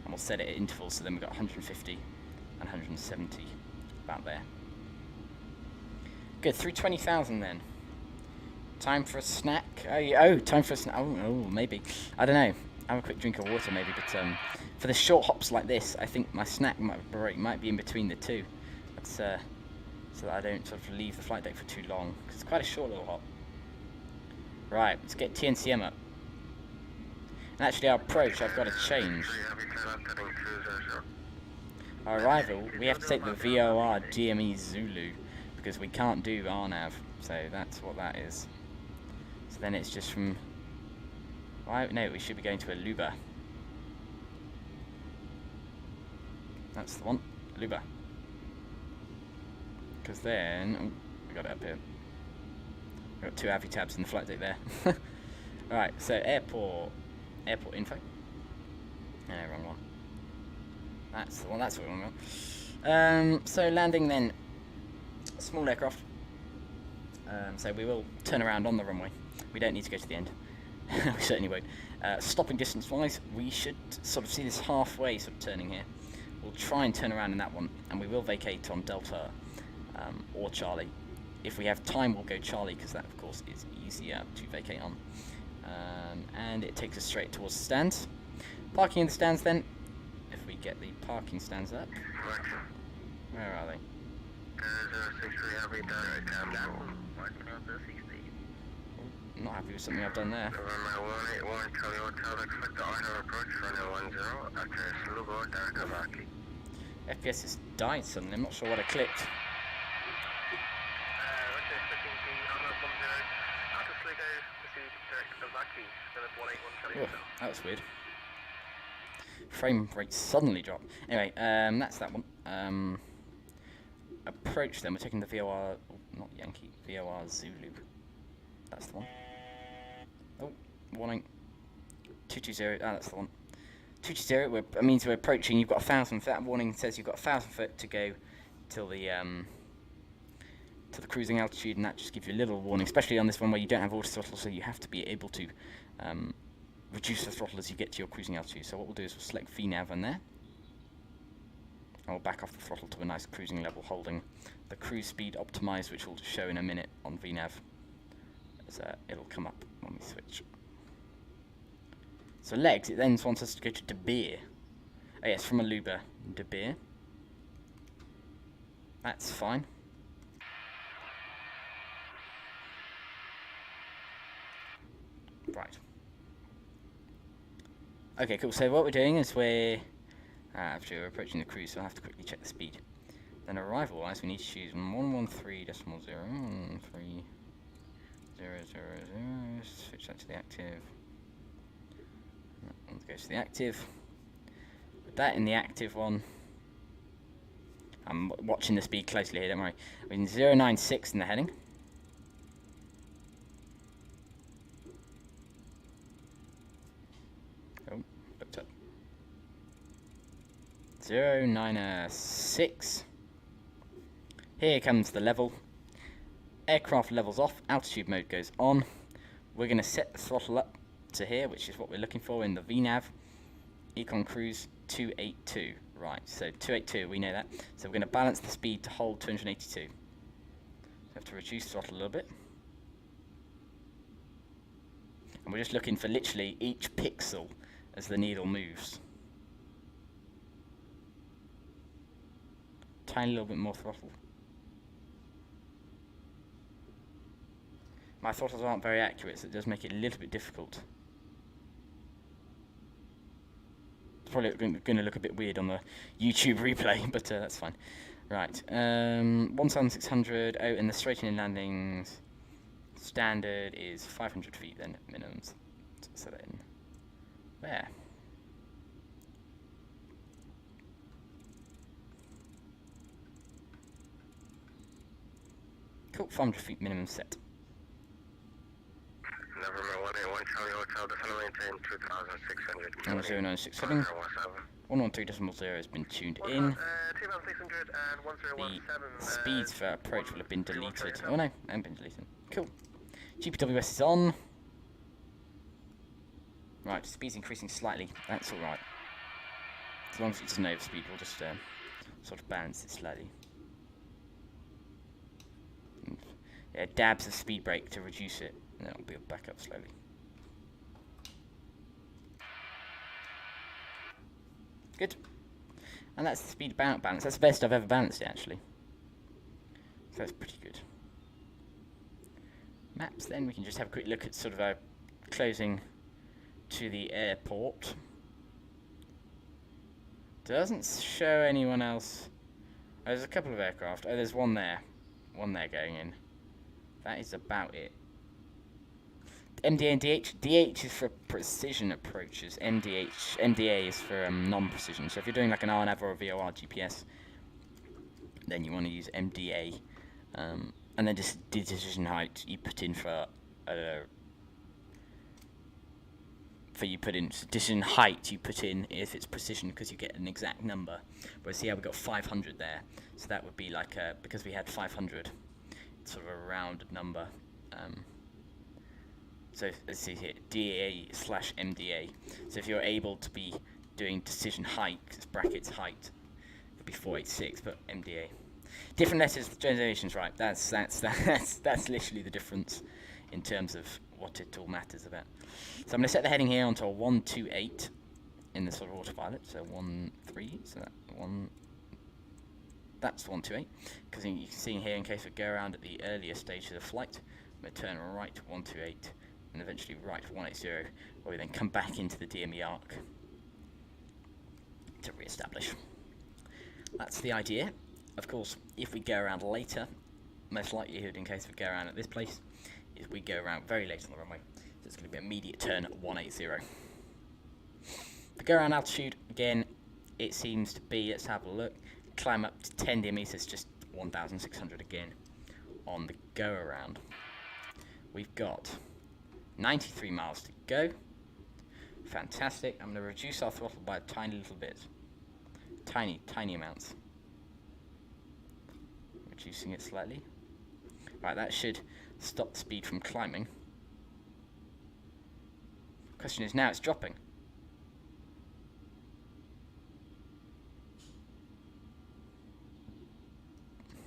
we'll set it at intervals, so then we've got 150 and 170 about there. Good, through 20,000 then. Time for a snack. Oh, time for a snack. Oh, maybe. I don't know. Have a quick drink of water maybe, but for the short hops like this, I think my snack might be in between the two. That's, so that I don't sort of leave the flight deck for too long, because it's quite a short little hop. Right, let's get TNCM up. And actually our approach, I've got to change. Our arrival, we have to take the VOR GME Zulu, because we can't do RNAV, so that's what that is. So then it's just from... No, we should be going to Aluba. That's the one, Aluba. Because then... Oh, we got it up here. We've got two AVI tabs in the flight deck there. Alright, so airport info. No, wrong one. That's the one, that's what we want. So landing then, small aircraft. So we will turn around on the runway. We don't need to go to the end. We certainly won't. Stopping distance wise, we should sort of see this halfway sort of turning here. We'll try and turn around in that one, and we will vacate on Delta or Charlie. If we have time, we'll go Charlie, because that, of course, is easier to vacate on. And it takes us straight towards the stands. Parking in the stands, then. If we get the parking stands up. Where are they? not happy with something I've done there. November 181 Charlie Hotel, expect the order approach runway 10 after Slugo, Darakavaki. FPS has died suddenly, I'm not sure what I clicked. Roger, expecting the honor 10 after Sligo, proceed Darakavaki, November 181 Charlie Oh, Hotel. that was weird. Frame rate suddenly dropped. Anyway, that's that one. Approach them. We're taking the VOR, not Yankee, VOR Zulu. That's the one. Oh, warning. 220. Ah, that's the one. 220. That means we're approaching. You've got 1,000. That warning says you've got 1,000 foot to go till the cruising altitude, and that just gives you a little warning, especially on this one where you don't have auto throttle, so you have to be able to reduce the throttle as you get to your cruising altitude. So what we'll do is we'll select VNAV on there. I'll back off the throttle to a nice cruising level, holding the cruise speed optimized, which will show in a minute on VNAV. As it'll come up when we switch. So legs, it then wants us to go to De Beer. Oh yes, from Aluba, De Beer. That's fine. Right. Okay, cool. So what we're doing is after we're approaching the cruise, so I'll have to quickly check the speed. Then arrival-wise, we need to choose 113.0, 130.000, switch that to the active. That one goes to the active. Put that in the active one. I'm watching the speed closely here, don't worry. We're in 096 in the heading. Oh, looked up. 096. Here comes the level. Aircraft levels off, altitude mode goes on. We're going to set the throttle up to here, which is what we're looking for in the VNAV. Econ Cruise 282. Right, so 282, we know that. So we're going to balance the speed to hold 282. So we have to reduce throttle a little bit. And we're just looking for literally each pixel as the needle moves. Tiny little bit more throttle. My throttles aren't very accurate, so it does make it a little bit difficult. It's probably going to look a bit weird on the YouTube replay, but that's fine. Right, 1,600. Oh, and the straight-in landings standard is 500 feet then, minimums. So set that in there. Cool, 500 feet minimum set. November 181 Charlie Hotel, definitely maintain 2,600. 096 113.0 has been tuned in. 2,600 and 1017. The speeds for approach will have been deleted. Oh no, they haven't been deleted. Cool. GPWS is on. Right, speed's increasing slightly. That's alright. As long as it doesn't overspeed, we'll just sort of balance it slightly. And, yeah, dabs of speed brake to reduce it, and then it'll build back up slowly. Good. And that's the speed balance. That's the best I've ever balanced it, actually. So that's pretty good. Maps, then we can just have a quick look at sort of our closing to the airport. Doesn't show anyone else. Oh, there's a couple of aircraft. Oh, there's one there. One there going in. That is about it. MDA and DH. DH is for precision approaches. MDA is for non-precision. So if you're doing like an RNAV or a VOR GPS, then you want to use MDA. And then just the decision height you put in for decision height you put in if it's precision, because you get an exact number. Whereas here we got 500 there, so that would be like because we had 500, it's sort of a rounded number. So let's see here, DA/MDA. So if you're able to be doing decision height, because brackets height, it would be 486, but MDA. Different letters, translations, right? That's literally the difference in terms of what it all matters about. So I'm going to set the heading here onto a 128 in the sort of autopilot. So 13. So that's 128. Because you can see here, in case we go around at the earlier stage of the flight, I'm going to turn right to 128 and eventually right for 180, where we then come back into the DME arc to re-establish. That's the idea. Of course, if we go around later, most likelihood in case we go around at this place is we go around very late on the runway, so it's going to be an immediate turn at 180. If we go around altitude, again, it seems to be, let's have a look, climb up to 10 DME, so it's just 1,600 again on the go around. We've got 93 miles to go. Fantastic. I'm going to reduce our throttle by a tiny little bit. Tiny amounts. Reducing it slightly. Right, that should stop the speed from climbing. Question is now it's dropping.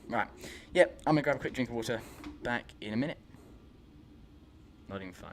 Right, yep, I'm going to grab a quick drink of water. Back in a minute. Not even 5.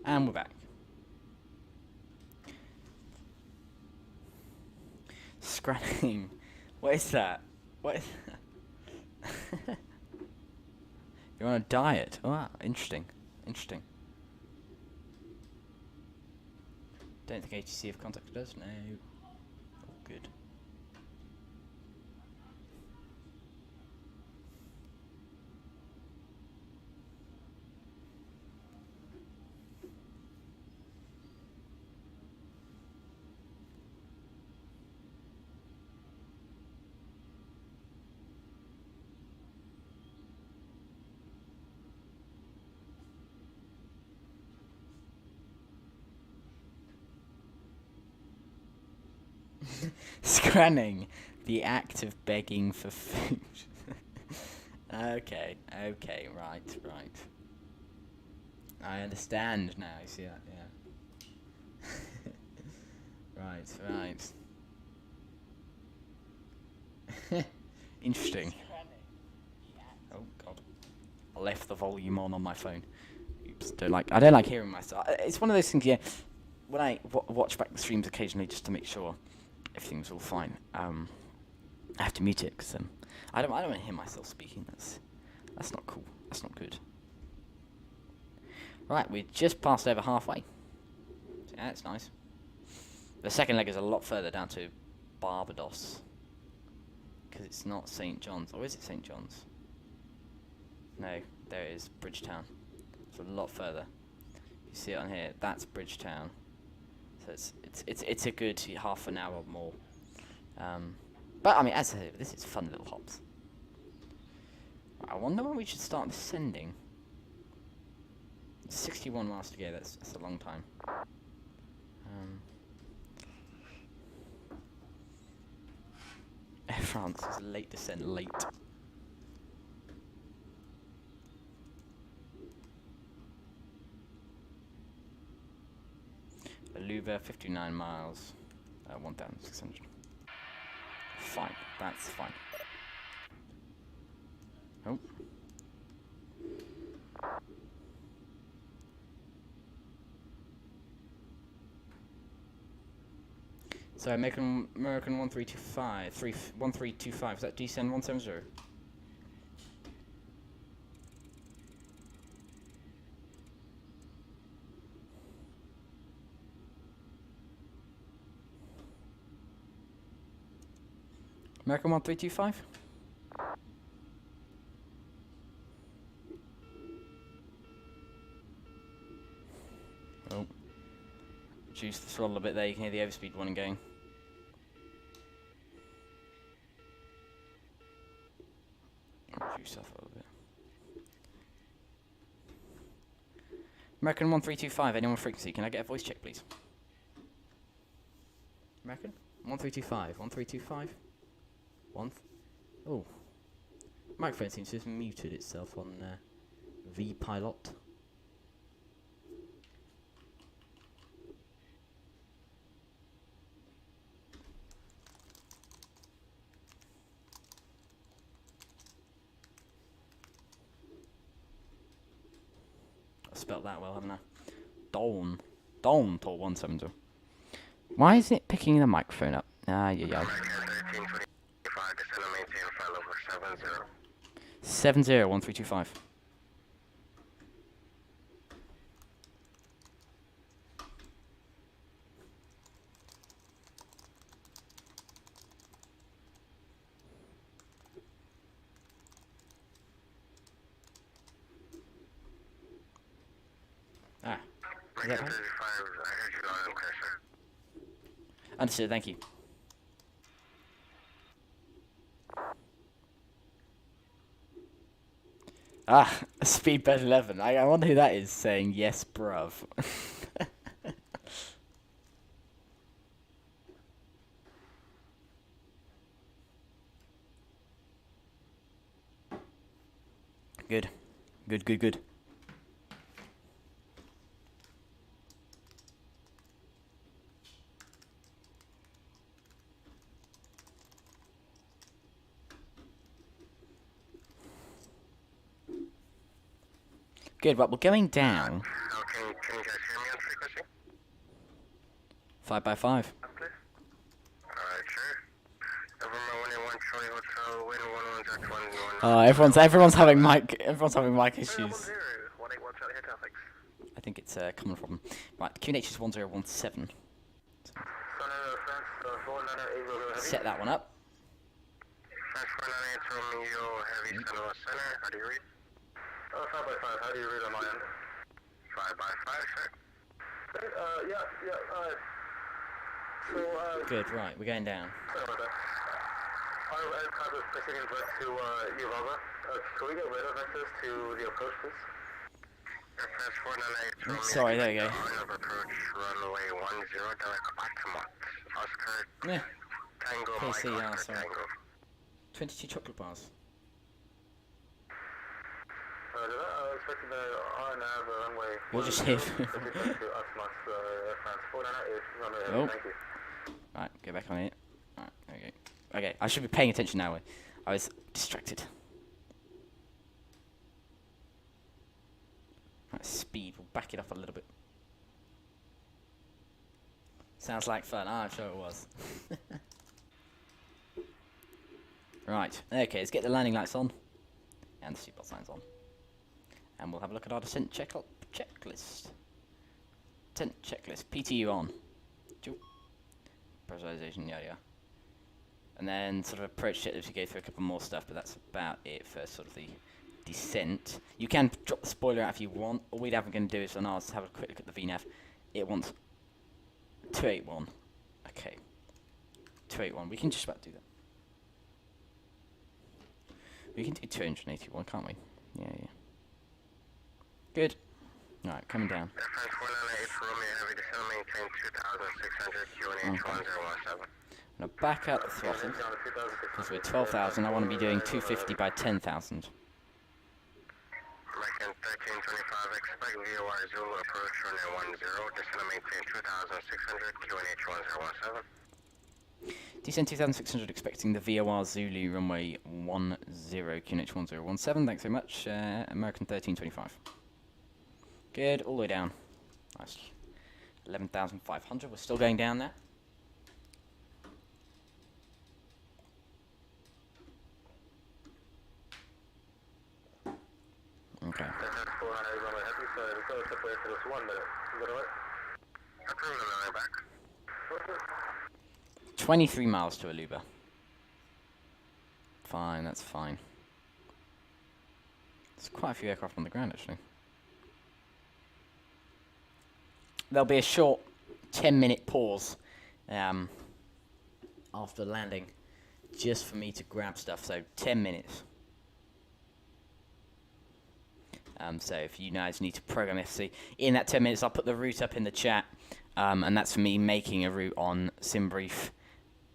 And we're back. Scratching. What is that? What is that? You're on a diet. Oh, wow, interesting. Interesting. Don't think ATC have contacted us. No. Oh, good. Scranning, the act of begging for food. Okay, right. I understand now, you see that, yeah. Right. Interesting. Oh god. I left the volume on my phone. Oops, I don't like hearing myself. It's one of those things, yeah, when I watch back the streams occasionally just to make sure everything's all fine, I have to mute it because I don't want to hear myself speaking. That's not cool. That's not good. Right, we just passed over halfway. So yeah, that's nice. The second leg is a lot further down to Barbados because it's not St. John's, or is it St. John's? No, there it is, Bridgetown. It's a lot further. You see it on here. That's Bridgetown. So it's a good half an hour or more. But I mean, as I said, this is fun little hops. I wonder when we should start descending. 61 miles to go. That's a long time. Air France is late descent, late. Aluva, 59 miles, 1,600. Fine, that's fine. Oh. So American 1325, 1325, is that descend 170? American 1325? Oh. Reduce the throttle a bit there, you can hear the overspeed warning going. Reduce that a little bit. American 1325, anyone frequency, can I get a voice check please? American? 1325, 1325? Oh. Microphone seems to have muted itself on V-Pilot. I spelt that well, haven't I? Dawn Tall 170. Why is it picking the microphone up? Ah, yeah. American 1325, descend and maintain flight level 70. 70 1325. Ah. Is that American right? 35, I heard you loud and clear, sir. Understood, thank you. Ah, Speedbird 11. I wonder who that is saying yes, bruv. Good. Good. Good, right, we're going down. Oh, can you guys hear me on frequency? 5x5. Alright, sure. November 181 Charlie Hotel, wind 11 Jack 1 Oh, everyone's having mic issues. 181 Charlie Hotel, thanks. I think it's a common problem. Right, QNH is 1017. Set that one up. France 498 Romeo Heavy Center Center, how do you read? 5x5, how do you read on my end? 5x5, sir. So, Good, right, we're going down. sorry about that. Our aircraft is pitching in direct to Uvalda. Can we get rid of access to the approach, please? France 498 Romeo. Sorry, there you go. Line of approach, runway 10, direct Altamont. Oscar, Yeah, Tango, KC, Mike, yeah, Oscar, sorry. Tango. 22 chocolate bars. Expecting the RNAV runway. We'll just hit. To Altamont, Air France 498 runway. Oh. Thank you. Right, go back on it. Right, okay. Okay, I should be paying attention now. I was distracted. Right, speed, we'll back it up a little bit. Sounds like fun. Ah, I'm sure it was. Right, okay, let's get the landing lights on. And the seatbelt signs on. And we'll have a look at our descent checklist. Descent checklist, PTU on. Pressurization, yeah. And then sort of approach checklist, we go through a couple more stuff, but that's about it for sort of the descent. You can drop the spoiler out if you want. All we're going to do is on ours have a quick look at the VNAV. It wants 281. Okay. 281. We can just about do that. We can do 281, can't we? Yeah. Good. Alright, coming down. Air France 498 for Romeo Heavy, descend maintain 2,600, QNH 1017. Now back out the throttle, because we're 12,000, I want to be doing 250 by 10,000. American 1325, expect VOR Zulu approach runway 10, descend maintain 2,600, QNH 1017. Descend 2,600, expecting the VOR Zulu runway 10, QNH 1017. Thanks so much, American 1325. Good, all the way down. Nice. 11,500, we're still going down there. Okay. 23 miles to Aruba. Fine, that's fine. There's quite a few aircraft on the ground, actually. There'll be a short 10-minute pause after landing, just for me to grab stuff, so 10 minutes. So if you guys need to program FC, in that 10 minutes I'll put the route up in the chat, and that's for me making a route on SimBrief.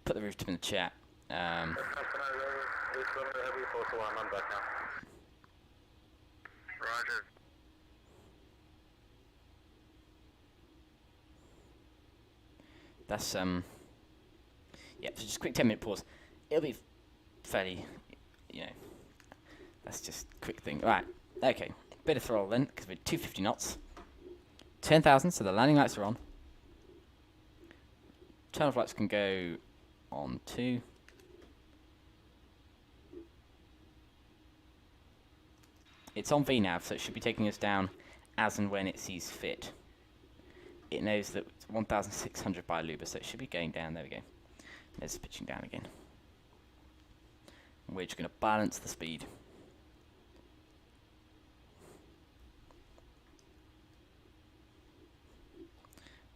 Put the route up in the chat. Roger. That's yeah, so just a quick 10-minute pause. It'll be fairly, you know, that's just a quick thing. Right, okay, bit of throttle then, because we're 250 knots. 10,000, so the landing lights are on. Turn off lights can go on 2. It's on VNAV, so it should be taking us down as and when it sees fit. It knows that it's 1,600 by Aruba, so it should be going down. There we go. There's pitching down again. We're just going to balance the speed.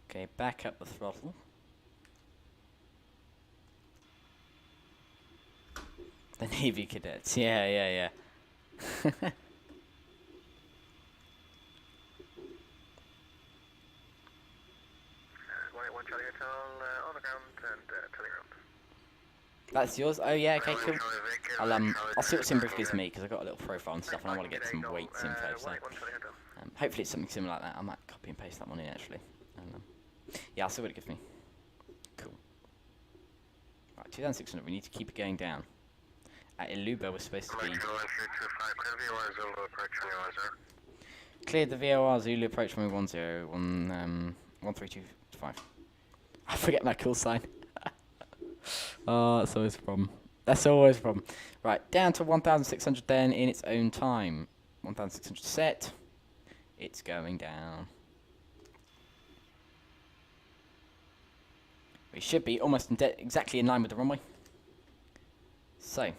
Okay, back up the throttle. The Navy cadets. Yeah. One Charlie Hotel on the ground and telegram. That's yours? Oh yeah, okay, cool. I'll see what SimBrief gives me, because I've got a little profile and stuff, and I want to get some weights info, so hopefully it's something similar like that. I might copy and paste that one in, actually. Yeah, I'll see what it gives me. Cool. Right, 2,600, we need to keep it going down. At Aruba, we're supposed to be... Cleared the VOR Zulu approach runway 1325. I forget my call sign. Oh, that's always a problem. That's always a problem. Right, down to 1,600 then in its own time. 1,600 set. It's going down. We should be almost exactly in line with the runway. So,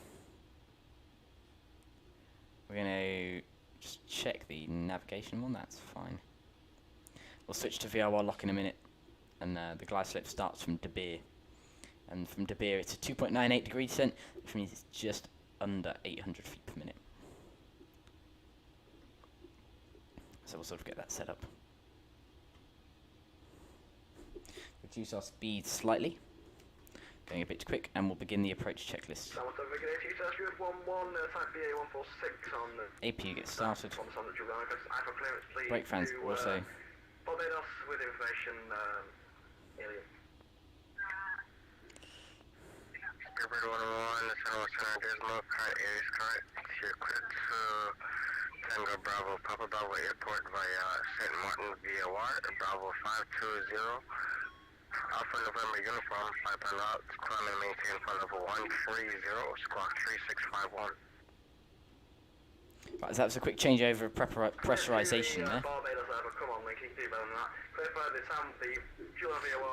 we're going to just check the navigation one. That's fine. We'll switch to VRR lock in a minute, and the glide slope starts from De Beer. And from De Beer, it's a 2.98 degree descent, which means it's just under 800 feet per minute. So we'll sort of get that set up. Reduce our speed slightly, going a bit too quick, and we'll begin the approach checklist. APU gets started. Brake fans also. Barbados with information, alien. Airport 101, this is San Gizmo, current area is correct. You're cleared to Tango Bravo, Papa Bravo Airport via St. Martin VOR, Bravo 520. Alpha November uniform, 5 pilots, climb and maintain flight level 130, squawk 3651. Right, so that was a quick changeover of pressurization there.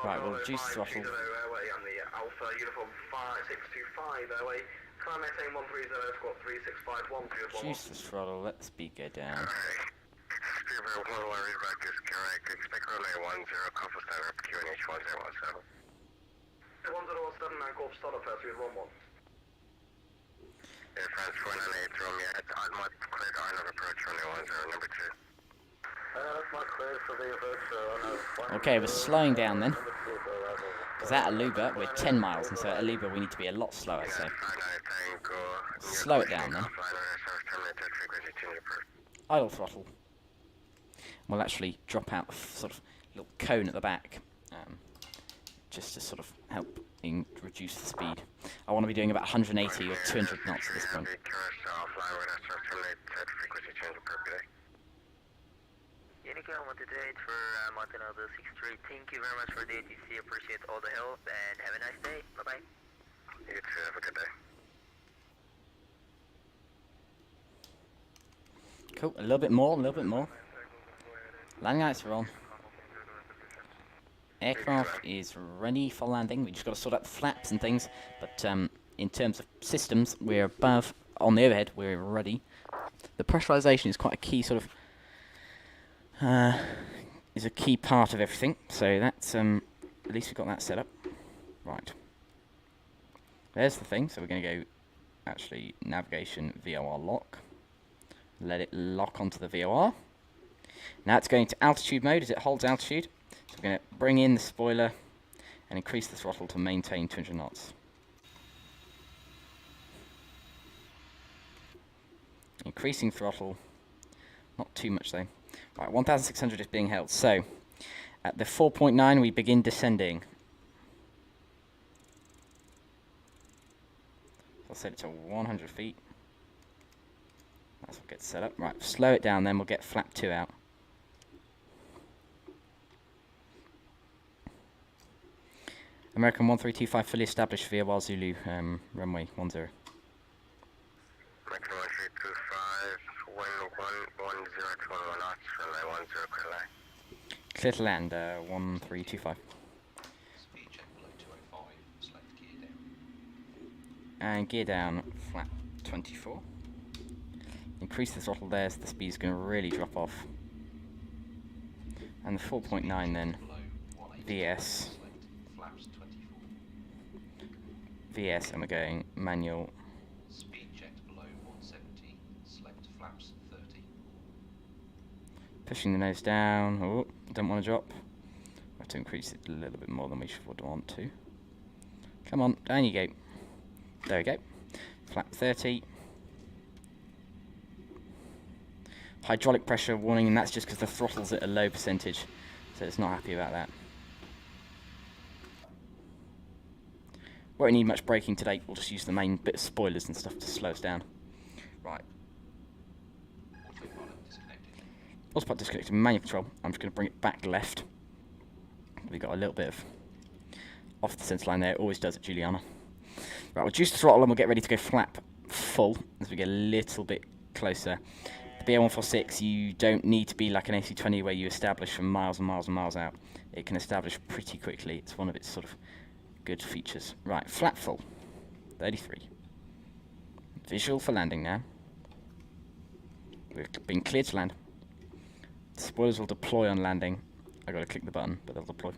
Right, we'll reduce the throttle. Reduce the throttle, let the speed go down. Speedbird 101 readback is correct. Expect runway 10, Alpha Center up QNH 1017. 1017, and Golf startup first with 11. Air France 498 Romeo, at Oddmont, cleared Arnold approach runway 10, number 2. Okay, we're slowing down then. Because at Aluba, we're 10 miles, and so at Aluba we need to be a lot slower, so slow it down then. Idle throttle. We'll actually drop out a sort of little cone at the back, just to sort of help reduce the speed. I want to be doing about 180 or 200 knots at this point. Unicom 128 for Mountain Elbow 63. Thank you very much for the ATC. Appreciate all the help and have a nice day. Bye bye. You too, have a good day. Cool, a little bit more, a little bit more. Landing lights are on. Aircraft is ready for landing. We just got to sort out the flaps and things, but in terms of systems, we're above. On the overhead, we're ready. The pressurization is quite a key sort of is a key part of everything. So that's at least we've got that set up. Right. There's the thing. So we're going to go actually navigation VOR lock. Let it lock onto the VOR. Now it's going to altitude mode as it holds altitude. So we're going to bring in the spoiler and increase the throttle to maintain 200 knots. Increasing throttle, not too much though. Right, 1,600 is being held. So at the 4.9 we begin descending. I'll set it to 100 feet. That's what gets set up. Right, slow it down then we'll get flap 2 out. American 1325 fully established via Wild Zulu, runway 10. American 1325, wind 110 knots, runway 10, Clear to land, 1325. Speed check below 205, select gear down. And gear down, flap 24. Increase the throttle there so the speed's going to really drop off. And the 4.9 then, VS. Flaps 24. VS, and we're going manual. Speed checked below 170, select flaps 30. Pushing the nose down. Oh, don't want to drop. I have to increase it a little bit more than we would want to. Come on, down you go. There we go. Flap 30. Hydraulic pressure warning, and that's just because the throttle's at a low percentage, so it's not happy about that. Won't need much braking today, we'll just use the main bit of spoilers and stuff to slow us down. Right. Autopilot disconnected. Autopilot disconnected, manual control. I'm just going to bring it back left. We got a little bit of off the centre line there, it always does at Juliana. Right, we'll reduce the throttle and we'll get ready to go flap full as we get a little bit closer. The BA146, you don't need to be like an AC-20 where you establish from miles and miles and miles out. It can establish pretty quickly. It's one of its sort of good features. Right, flap full, 33. Visual for landing now. We've been cleared to land. The spoilers will deploy on landing. I've got to click the button, but they'll deploy.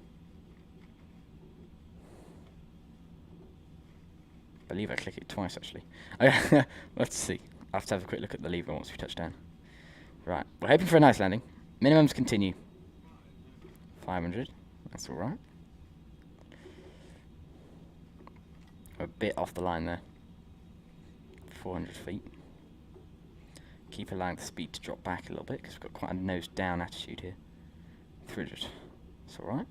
I believe I click it twice actually. Let's see. I'll have to have a quick look at the lever once we touch down. Right, we're hoping for a nice landing. Minimums continue. 500, that's alright. We're a bit off the line there. 400 feet. Keep allowing the speed to drop back a little bit because we've got quite a nose down attitude here. 300, that's alright.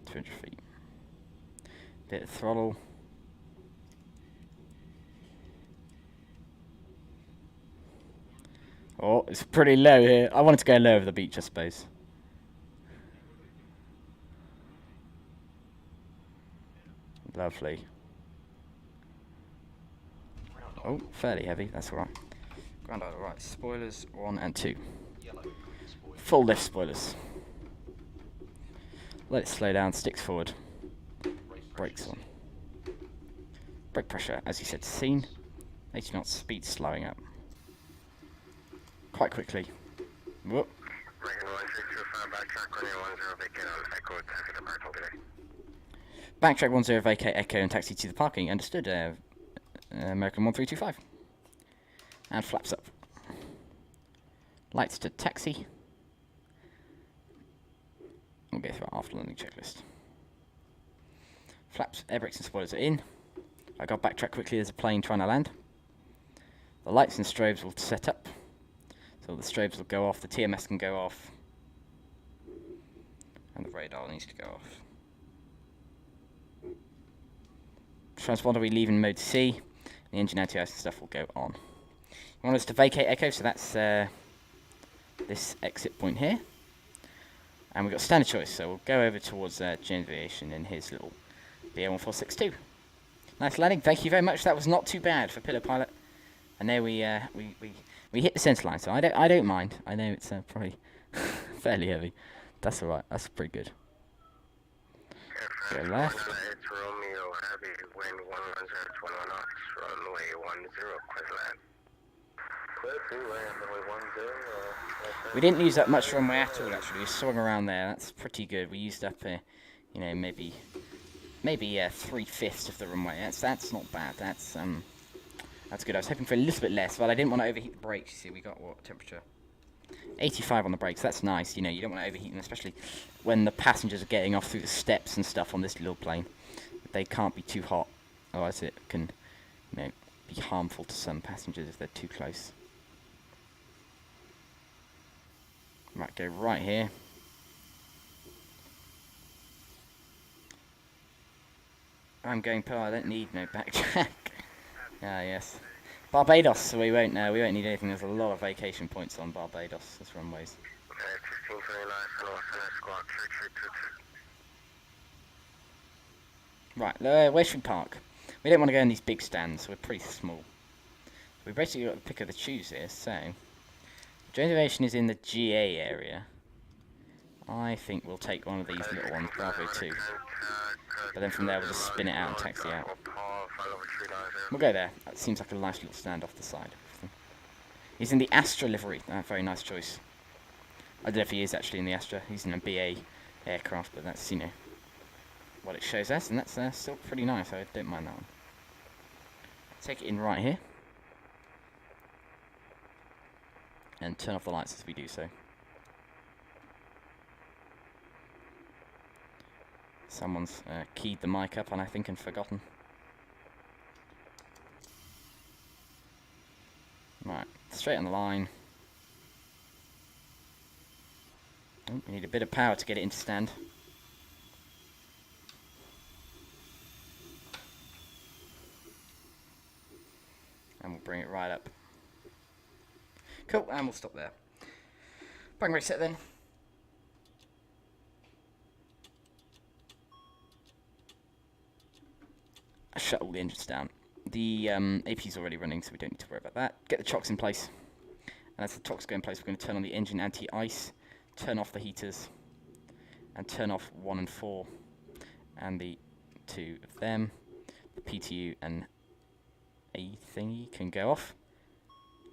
200 feet. Bit of throttle. Oh, it's pretty low here. I wanted to go low over the beach, I suppose. Lovely. Oh, fairly heavy. That's all right. Ground idle, right. Spoilers 1 and 2. Yellow. Spoiler. Full lift spoilers. Let it slow down. Sticks forward. Brakes on. Brake pressure, as you said, seen. 80 knots. Speed slowing up. Quite quickly. Whoop. American 1625, backtrack runway 10, vacate on Echo, taxi to parking today. Backtrack 10 vacate Echo and taxi to the parking. Understood. American 1325. And flaps up. Lights to taxi. We'll go through our after landing checklist. Flaps, air brakes and spoilers are in. I got backtrack quickly, there's a plane trying to land. The lights and strobes will set up. So the strobes will go off, the TMS can go off. And the radar needs to go off. Transponder will be leaving mode C. The engine anti-ice and stuff will go on. You want us to vacate Echo, so that's this exit point here. And we've got standard choice, so we'll go over towards James Aviation in his little BA1462. Nice landing, thank you very much. That was not too bad for Pilot Pilot. And there we hit the centre line, so I don't mind. I know it's probably fairly heavy. That's alright, that's pretty good. Go left. It's Romeo Heavy, wind 110, 21 knots, runway 10, clear land. Clear to land, runway 10. We didn't use that much runway at all, actually. We swung around there. That's pretty good. We used up, you know, maybe 3/5 of the runway. That's not bad. That's good. I was hoping for a little bit less, but I didn't want to overheat the brakes. You see, we got what temperature? 85 on the brakes. That's nice. You know, you don't want to overheat them, especially when the passengers are getting off through the steps and stuff on this little plane. They can't be too hot, otherwise it can, you know, be harmful to some passengers if they're too close. Right, go right here. I'm going per. I don't need no backtrack. Ah, yes. Barbados, so we won't need anything. There's a lot of vacation points on Barbados as runways. Right, where should we park? We don't want to go in these big stands, we're pretty small. So we basically got the pick of the choose here, so James Aviation is in the GA area. I think we'll take one of these little ones, Bravo 2. But then from there we'll just spin it out and taxi out. We'll go there. That seems like a nice little stand off the side. He's in the Astra livery. Very nice choice. I don't know if he is actually in the Astra. He's in a BA aircraft, but that's, you know, what it shows us, and that's still pretty nice. I don't mind that one. Take it in right here. And turn off the lights as we do so. Someone's keyed the mic up, and I think and forgotten. Right, straight on the line. Oh, we need a bit of power to get it into stand. And we'll bring it right up. Cool, and we'll stop there. Bang reset then. Shut all the engines down. The AP's already running, so we don't need to worry about that. Get the chocks in place. And as the chocks go in place, we're going to turn on the engine anti-ice, turn off the heaters, and turn off 1 and 4. And the 2 of them. The PTU and A thingy can go off.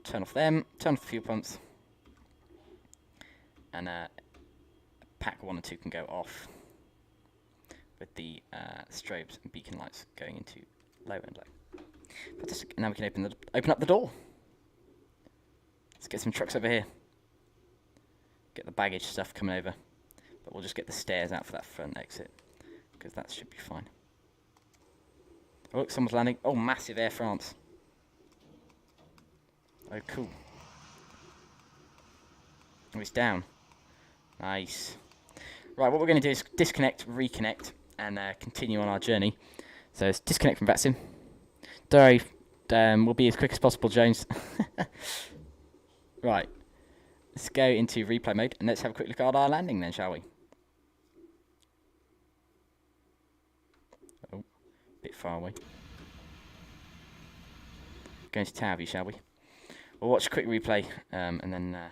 Turn off them, turn off the fuel pumps. And pack 1 and 2 can go off. With the strobes and beacon lights going into low and low. Fantastic. Now we can open up the door. Let's get some trucks over here. Get the baggage stuff coming over. But we'll just get the stairs out for that front exit, because that should be fine. Oh, look, someone's landing. Oh, massive Air France. Oh, cool. Oh, it's down. Nice. Right, what we're going to do is disconnect, reconnect, and continue on our journey. So let's disconnect from vatsim. Don't worry, we'll be as quick as possible, Jones. Right, let's go into replay mode, and let's have a quick look at our landing then, shall we? Oh, a bit far away. Going to Tower View, shall we? We'll watch a quick replay, and then we'll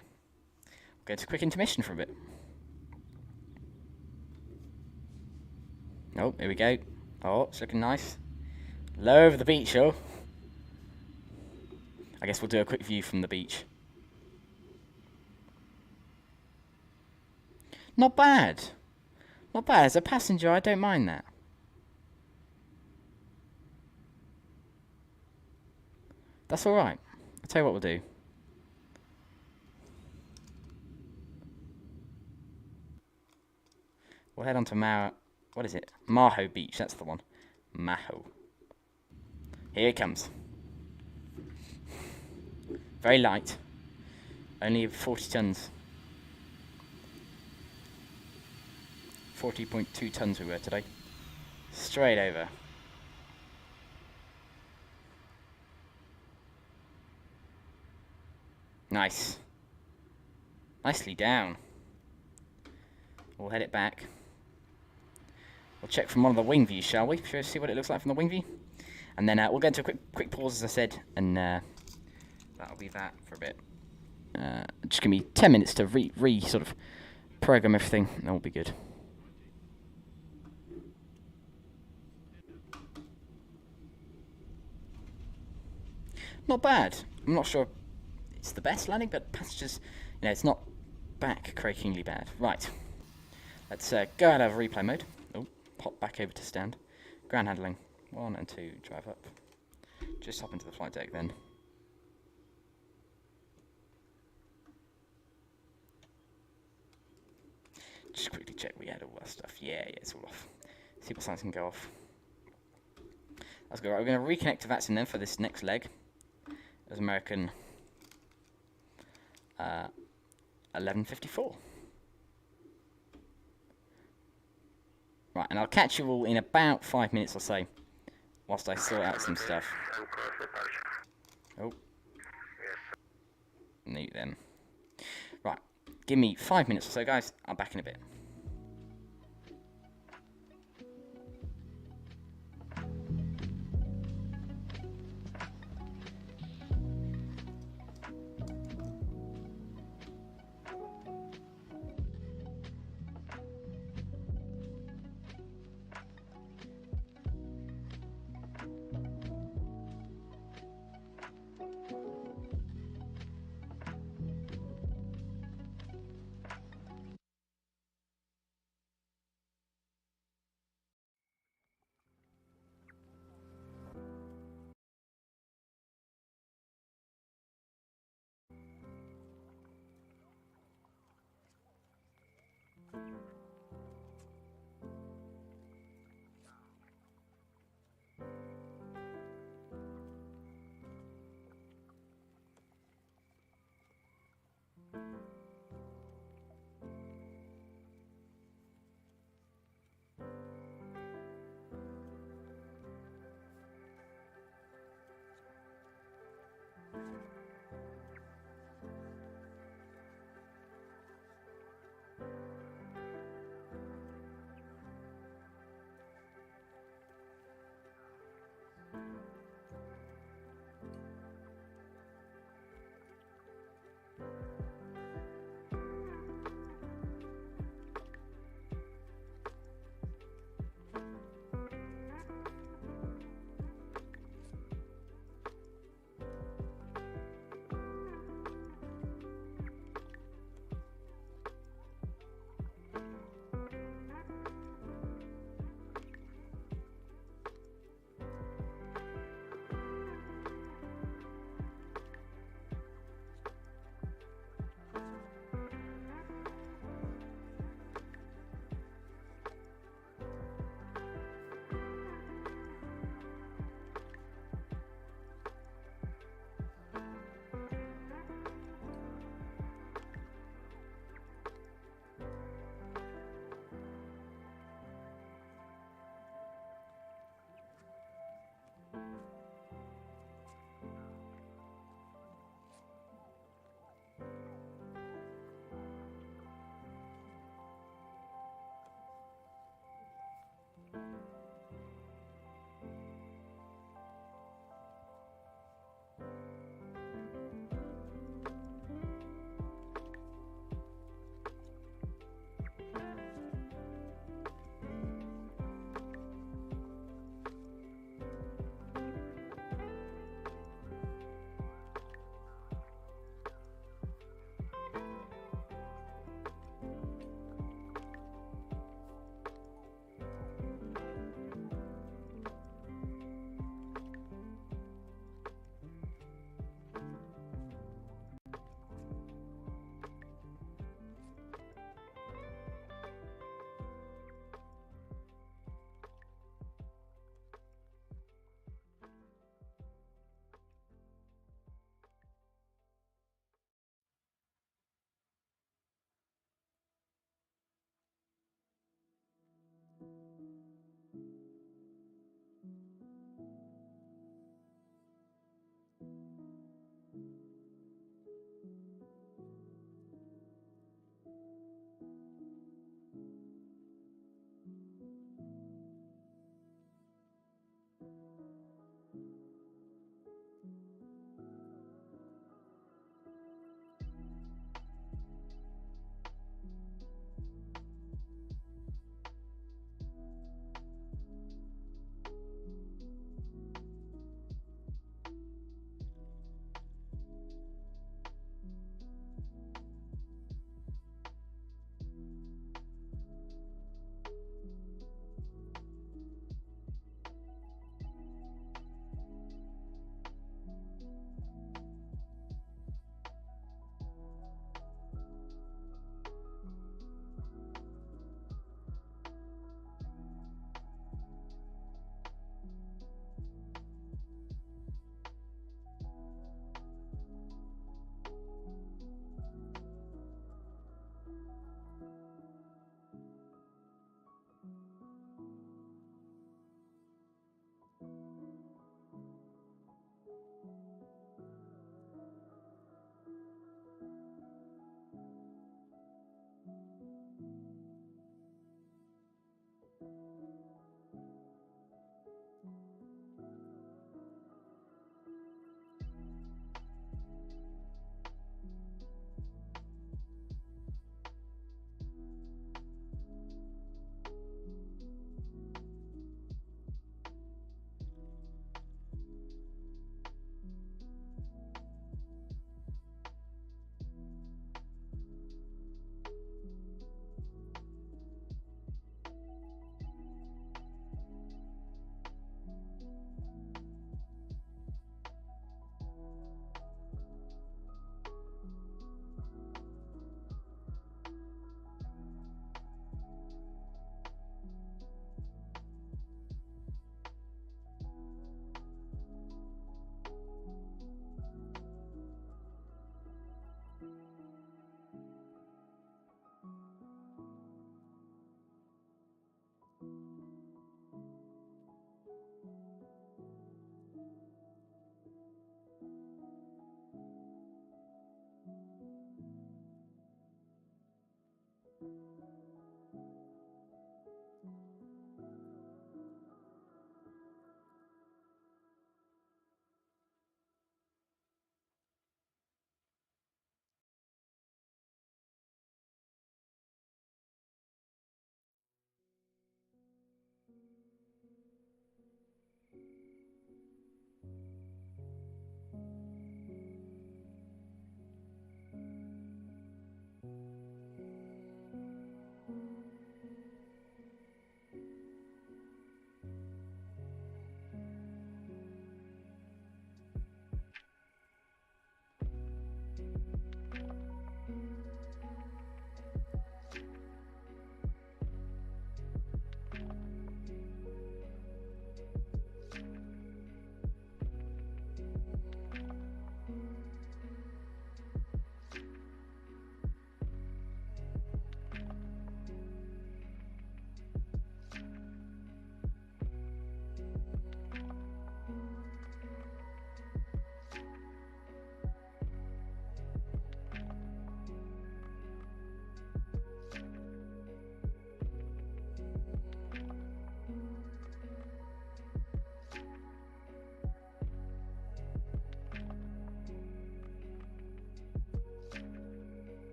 go into a quick intermission for a bit. Oh, here we go. Oh, it's looking nice. Low over the beach, oh. I guess we'll do a quick view from the beach. Not bad. Not bad. As a passenger, I don't mind that. That's alright. I'll tell you what we'll do. We'll head on to what is it? Maho Beach, that's the one. Maho. Here it comes. Very light. Only 40 tons. 40.2 tons we were today. Straight over. Nice. Nicely down. We'll head it back. We'll check from one of the wing views, shall we? Shall we see what it looks like from the wing view? And then we'll go into a quick pause, as I said, and that'll be that for a bit. Just give me 10 minutes to sort of program everything, and we'll be good. Not bad. I'm not sure it's the best landing, but passengers, it's not back-crakingly bad. Right. Let's go out of replay mode. Oh, pop back over to stand. Ground handling. 1 and 2, drive up. Just hop into the flight deck then. Just quickly check we had all that stuff. Yeah, it's all off. See what signs can go off. That's good. Right, we're going to reconnect to vatsim then for this next leg. As American 11:54. Right, and I'll catch you all in about 5 minutes or so, whilst I sort out some stuff. Oh. Mute them. Right, give me 5 minutes or so, guys. I'm back in a bit.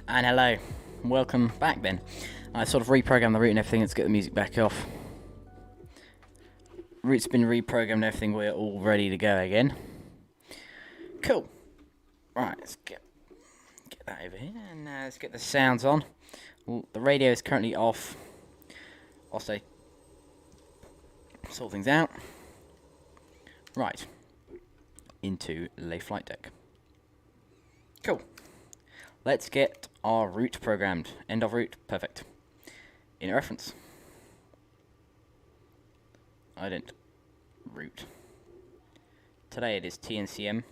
And hello, welcome back then. I sort of reprogrammed the route and everything. Let's get the music back off. Route's been reprogrammed and everything. We're all ready to go again. Cool. Right, let's get that over here and let's get the sounds on. Well, the radio is currently off. I'll say sort things out. Right, into lay flight deck. Cool. Let's get our route programmed. End of route, perfect. Inner reference. Ident route. Today it is TNCM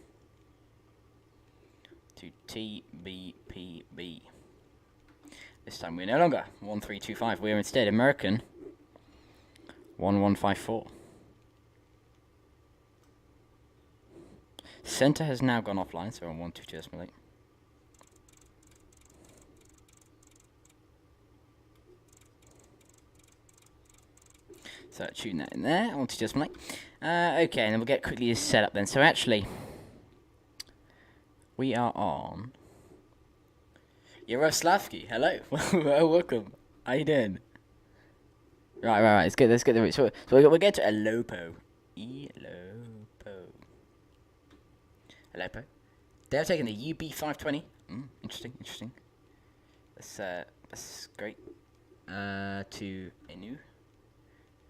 to TBPB. This time we're no longer 1325. We are instead American 1154. Center has now gone offline, so we're on 122.8. So tune that in there, 122.8. Okay, and then we'll get quickly set up then. So actually, we are on Yaroslavsky. Hello, welcome. How you doing? Right. Let's get the route. So we'll get to Alopo. Alopo. They're taking the UB520. Interesting. That's great. To Anu.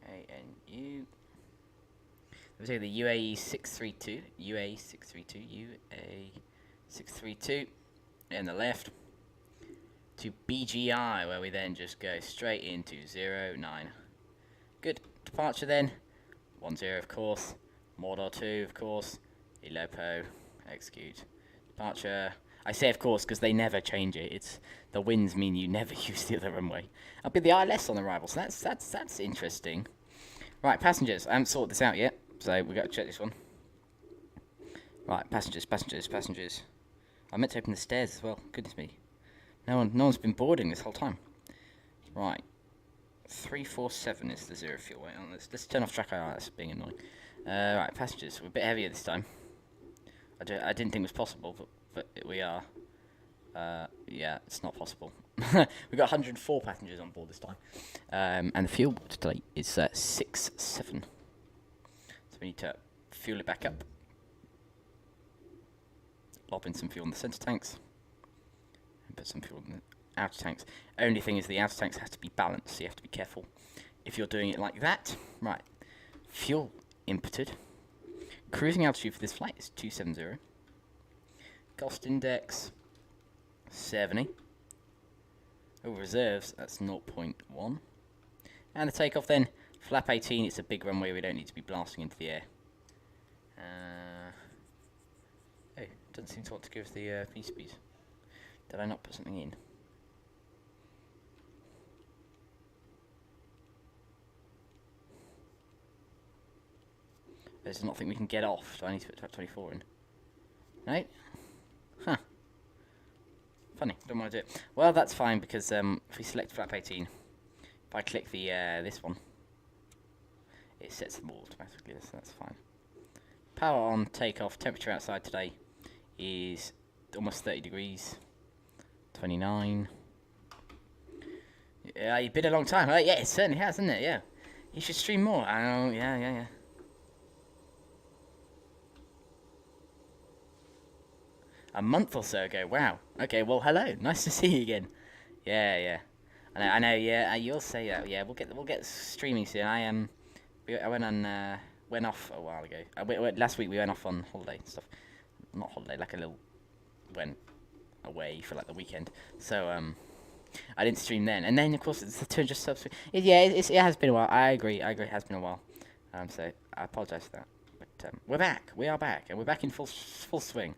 ANU. We're taking the UAE 632. UAE 632. In the left. To BGI, where we then just go straight into 09. Good. Departure then. 10, of course. Mordor 2, of course. Elopo. Execute. Departure. I say of course because they never change it. It's the winds mean you never use the other runway. I'll be the ILS on arrival, so that's interesting. Right, passengers. I haven't sorted this out yet, so we've got to check this one. Right, passengers. I meant to open the stairs as well. Goodness me. No one's been boarding this whole time. Right. 347 is the zero fuel weight on this. Let's turn off track IR, that's being annoying. Right, passengers. We're a bit heavier this time. I didn't think it was possible, but we are. Yeah, it's not possible. We've got 104 passengers on board this time. And the fuel today is 6.7. So we need to fuel it back up. Lob in some fuel in the centre tanks. And put some fuel in the outer tanks. Only thing is the outer tanks have to be balanced, so you have to be careful if you're doing it like that. Right. Fuel inputted. Cruising altitude for this flight is 270. Cost index 70. Oh, reserves, that's 0.1. And the takeoff then, flap 18, it's a big runway, we don't need to be blasting into the air. Oh, doesn't seem to want to give us the PCBs. Did I not put something in? There's nothing we can get off, so I need to put flap 24 in. No? Huh. Funny, don't want to do it. Well, that's fine, because if we select flap 18, if I click the this one, it sets them all automatically, so that's fine. Power on, takeoff, temperature outside today is almost 30 degrees, 29. Yeah, you've been a long time. Yeah, it certainly has, hasn't it? Yeah. You should stream more. Oh, yeah. A month or so ago. Wow. Okay. Well, hello. Nice to see you again. Yeah. I know. Yeah. You'll say that. Yeah. We'll get streaming soon. I went off a while ago. Last week we went off on holiday and stuff. Not holiday, like a little went away for like the weekend. So I didn't stream then. And then of course it's the 200 subs. It has been a while. I agree. It has been a while. So I apologise for that. But we're back. We are back, and we're back in full swing.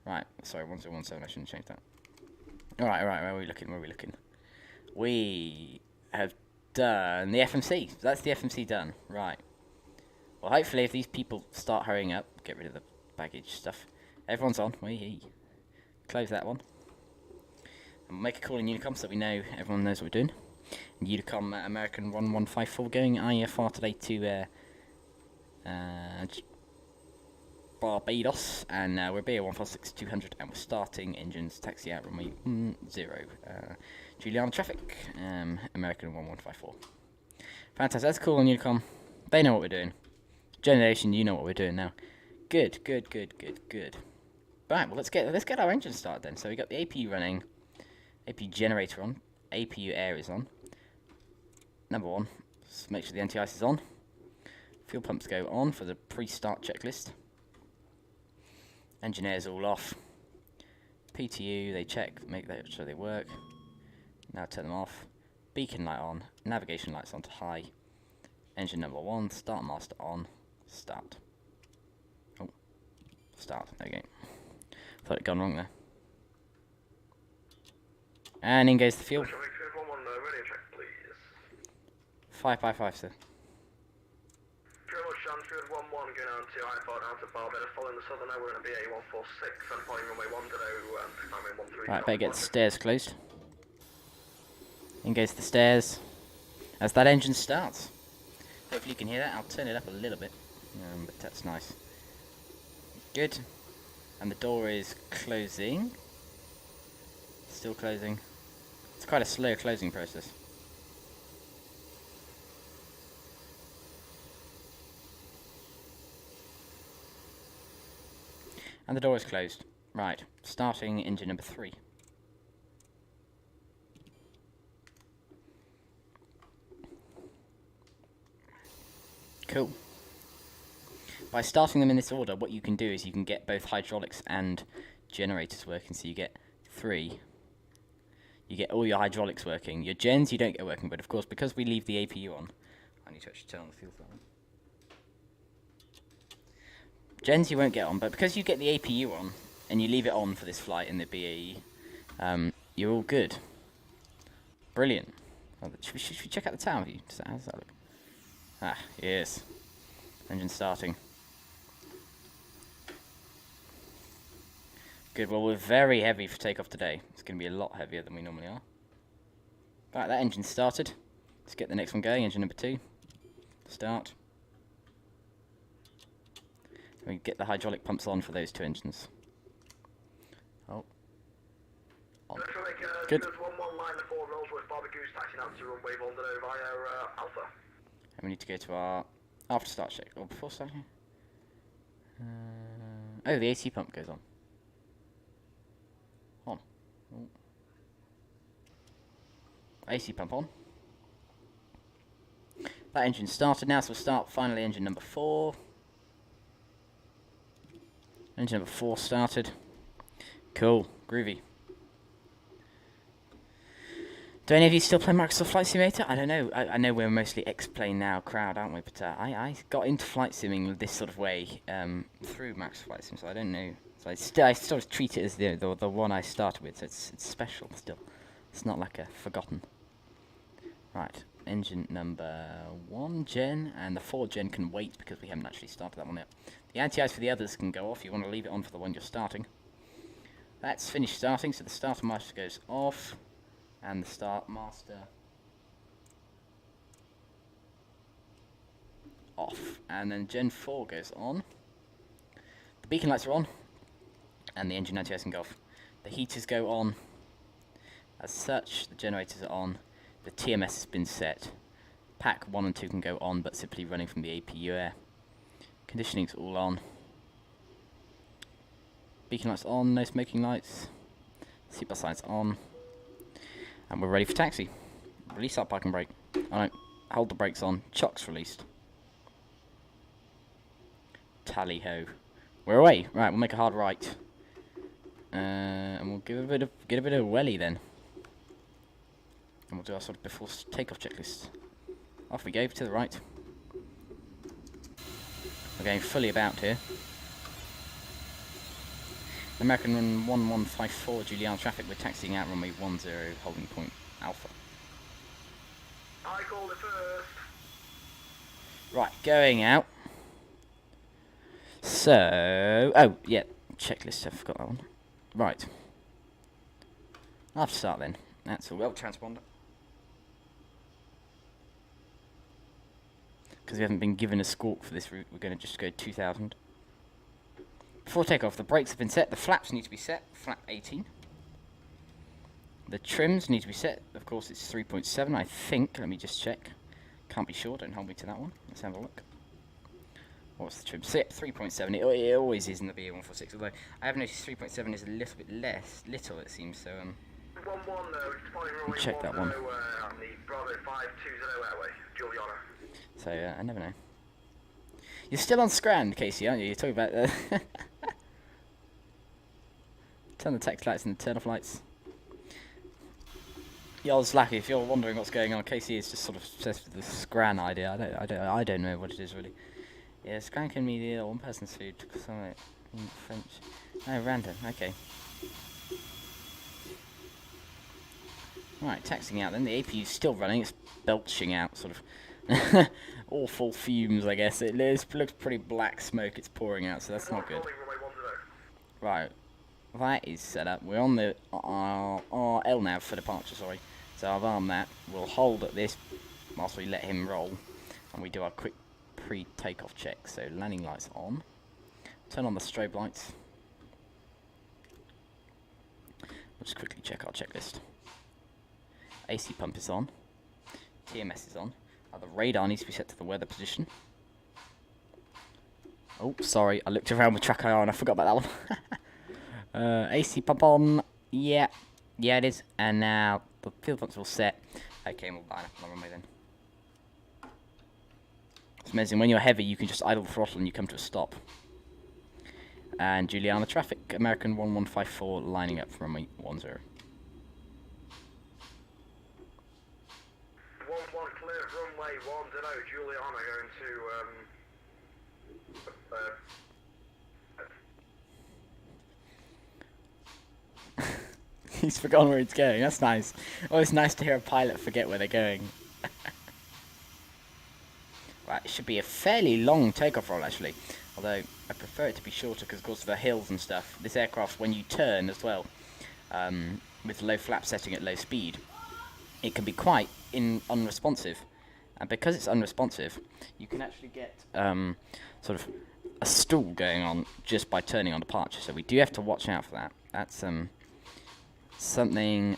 Right, sorry, 1017, I shouldn't change that. Alright, where are we looking? We have done the FMC. So that's the FMC done. Right. Well, hopefully if these people start hurrying up, get rid of the baggage stuff. Everyone's on. Close that one. And we'll make a call in Unicom so we know, everyone knows what we're doing. And Unicom American 1154 going IFR today to Barbados, and we're BA 146-200, and we're starting engines, taxi out runway 0. Juliana traffic, American 1154. Fantastic, that's cool on Unicom. They know what we're doing. Generation, you know what we're doing now. Good. Right, well let's get our engine started then. So we got the APU running, APU generator on, APU air is on. Number 1, just make sure the anti-ice is on. Fuel pumps go on for the pre-start checklist. Engineers all off. PTU, they check, make sure they work. Now turn them off. Beacon light on. Navigation lights on to high. Engine number 1, start master on. Start. Oh, start. There we go. Thought it'd gone wrong there. And in goes the fuel. 555, sir. Goes 1-1 going on to I-4 down to Barbados, following the southern we're in a BA 146 and following runway 10, climbing 13. Right, better get the stairs closed. In goes the stairs. As that engine starts. Hopefully you can hear that. I'll turn it up a little bit. But that's nice. Good. And the door is closing. Still closing. It's quite a slow closing process. And the door is closed. Right, starting engine number 3. Cool. By starting them in this order, what you can do is you can get both hydraulics and generators working. So you get 3. You get all your hydraulics working. Your gens you don't get working, but of course, because we leave the APU on, I need to actually turn on the fuel for that one. Gens you won't get on, but because you get the APU on, and you leave it on for this flight in the BAE, you're all good. Brilliant. Oh, should we check out the tower view? How does that look? Ah, yes. Engine starting. Good, well we're very heavy for takeoff today. It's going to be a lot heavier than we normally are. Right, that engine's started. Let's get the next one going, engine number 2. Start. We get the hydraulic pumps on for those 2 engines. Oh. On. Good. And we need to go to our after start check, or before starting. Oh, the AC pump goes on. On. Oh. AC pump on. That engine started now, so we'll start finally engine number 4. Engine number 4 started. Cool, groovy. Do any of you still play Microsoft Flight Simulator? I don't know. I know we're mostly XPlane now crowd, aren't we? But I got into flight simming this sort of way through Microsoft Flight Sim, so I don't know. So I sort of treat it as the one I started with, so it's special still. It's not like a forgotten. Right, engine number 1 gen, and the 4 gen can wait because we haven't actually started that one yet. The anti-ice for the others can go off. You want to leave it on for the one you're starting. That's finished starting, so the starter master goes off. And the start master off, and then Gen 4 goes on. The beacon lights are on, and the engine anti-ice can go off. The heaters go on. As such, the generators are on. The TMS has been set. Pack 1 and 2 can go on, but simply running from the APU air. Conditioning's all on. Beacon lights on, no smoking lights. Seatbelt signs on. And we're ready for taxi. Release that parking brake. Alright, hold the brakes on. Chocks released. Tally ho. We're away. Right, we'll make a hard right. And we'll get a bit of a welly then. And we'll do our sort of before takeoff checklist. Off we go to the right. We're going fully about here. American run 1154, Juliana traffic, we're taxiing out runway 10, holding point Alpha. I called it first. Right, going out. So, oh, yeah, checklist, I forgot that one. Right. I'll have to start then. That's all. Well, transponder. Because we haven't been given a squawk for this route, we're going to just go 2000. Before takeoff, the brakes have been set, the flaps need to be set, flap 18. The trims need to be set, of course it's 3.7, I think, let me just check. Can't be sure, don't hold me to that one, let's have a look. What's the trim? Set 3.7, it always is in the BA 146, although I have noticed 3.7 is a little bit little it seems, so check that one. Bravo 520 airway, Juliana. So, I never know. You're still on Scran, Casey, aren't you? You're talking about turn the text lights and the turn off lights. Y'all slacky if you're wondering what's going on. Casey is just sort of obsessed with the Scran idea. I don't know what it is really. Yeah, Scran can be the one person's food. Something in French. Oh, random. Okay. Right, taxiing out then. The APU's still running. It's belching out sort of Awful fumes, I guess. It looks pretty black smoke it's pouring out, so that's not good. Right, that is set up. We're on the LNAV for departure, sorry. So I've armed that. We'll hold at this whilst we let him roll, and we do our quick pre-takeoff check. So landing lights on. Turn on the strobe lights. We'll just quickly check our checklist. AC pump is on. TMS is on. The radar needs to be set to the weather position. Oh, sorry, I looked around with track IR and I forgot about that one. AC pump on. Yeah, it is. And now the fuel pumps all set. Okay, we'll line up on the runway then. It's amazing, when you're heavy you can just idle the throttle and you come to a stop. And Juliana traffic, American 1154 lining up for runway 10. 1-1 clear runway 10, Juliana going to He's forgotten where he's going, that's nice. Oh, it's nice to hear a pilot forget where they're going. Right, it should be a fairly long takeoff roll actually. Although, I prefer it to be shorter because of course of the hills and stuff. This aircraft, when you turn as well, with low flap setting at low speed, it can be quite unresponsive. And because it's unresponsive, you can actually get sort of a stall going on just by turning on departure. So we do have to watch out for that. That's something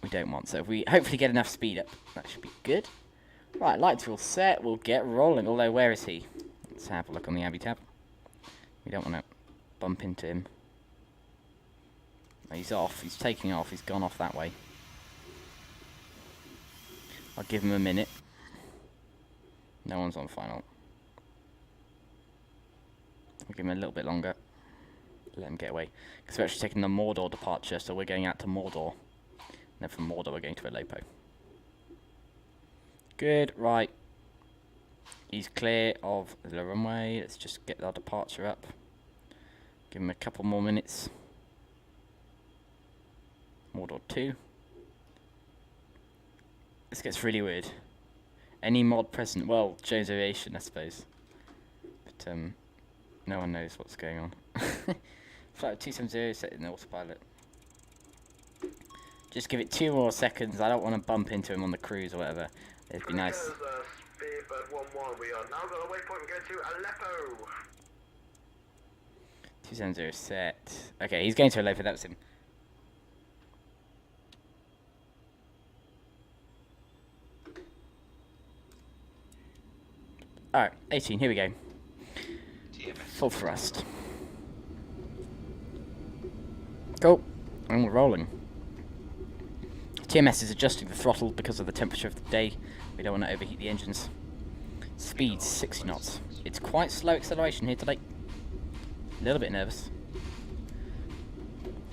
we don't want. So if we hopefully get enough speed up, that should be good. Right, lights are all set. We'll get rolling. Although, where is he? Let's have a look on the Abby tab. We don't want to bump into him. He's off. He's taking off. He's gone off that way. I'll give him a minute. No one's on final. I'll give him a little bit longer. Let him get away. Because we're actually taking the Mordor departure, so we're going out to Mordor. And then from Mordor we're going to Alopo. Good, right. He's clear of the runway. Let's just get our departure up. Give him a couple more minutes. Mordor 2. This gets really weird. Any mod present? Well, Jones Aviation, I suppose. But no one knows what's going on. Flight 270 set in the autopilot. Just give it 2 more seconds. I don't want to bump into him on the cruise or whatever. It'd be nice. Speedbird 11, we are now got a waypoint, we're going to Aleppo. 270 set. Okay, he's going to Aleppo, that was him. Alright, 18, here we go. TMS. Full thrust. Go. And we're rolling. TMS is adjusting the throttle because of the temperature of the day. We don't want to overheat the engines. Speed 60 knots. It's quite slow acceleration here today. A little bit nervous.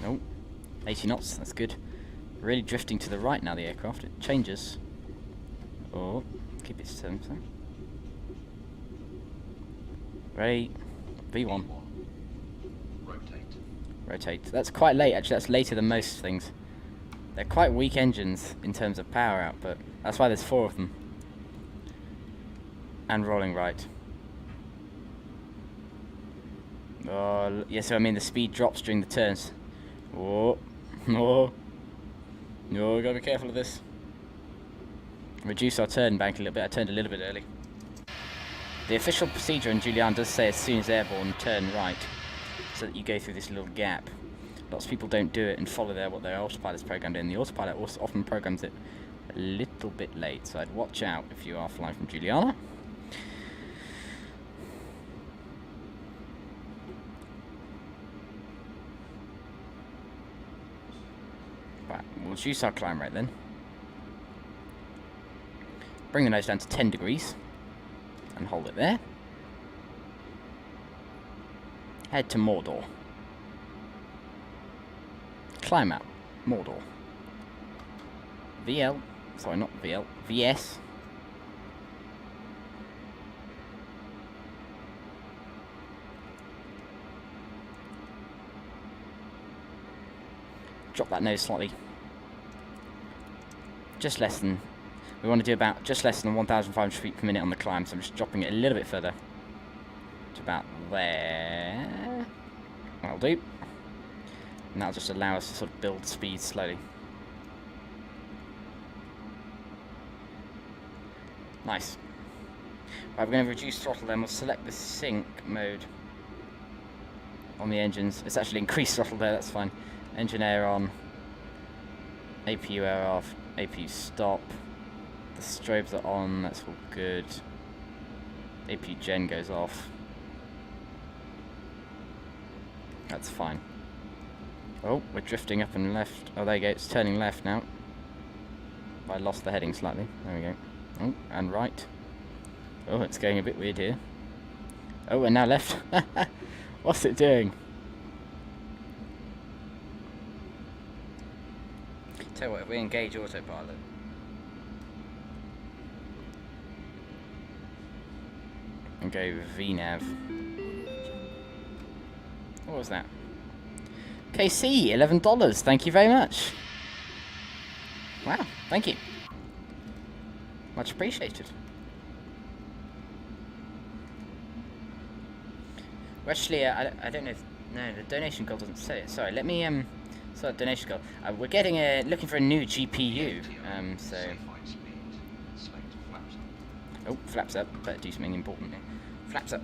No. 80 knots, that's good. Really drifting to the right now, the aircraft. It changes. Oh, keep it still. Ready? V1. Rotate. Rotate. That's quite late, actually. That's later than most things. They're quite weak engines in terms of power output. That's why there's 4 of them. And rolling right. Oh, yeah, so I mean the speed drops during the turns. Oh, no. No, gotta be careful of this. Reduce our turn bank a little bit. I turned a little bit early. The official procedure in Juliana does say as soon as airborne, turn right. So that you go through this little gap. Lots of people don't do it and follow what their autopilot's programmed in. The autopilot also often programs it a little bit late, so I'd watch out if you are flying from Juliana. Right, we'll reduce our climb rate then. Bring the nose down to 10 degrees and hold it there. Head to Mordor. Climb out. Mordor. VL. Sorry, not VL. VS. Drop that nose slightly. Just less than... We want to do about just less than 1,500 feet per minute on the climb, so I'm just dropping it a little bit further to about there. That'll do. And that'll just allow us to sort of build speed slowly. Nice. Right, we're going to reduce throttle then. We'll select the sync mode on the engines. It's actually increased throttle there, that's fine. Engine air on. APU air off. APU stop. The strobes are on, that's all good. APU gen goes off. That's fine. Oh, we're drifting up and left. Oh, there you go, it's turning left now. I lost the heading slightly. There we go. Oh, and right. Oh, it's going a bit weird here. Oh, and now left. What's it doing? Tell you what, if we engage autopilot. And go VNav. What was that? KC, $11. Thank you very much. Wow, thank you. Much appreciated. Well, actually, I don't know if... No, the donation goal doesn't say it. Sorry, let me... Sorry, donation goal. We're getting looking for a new GPU. So... Oh, flaps up. Better do something important here. Flaps up.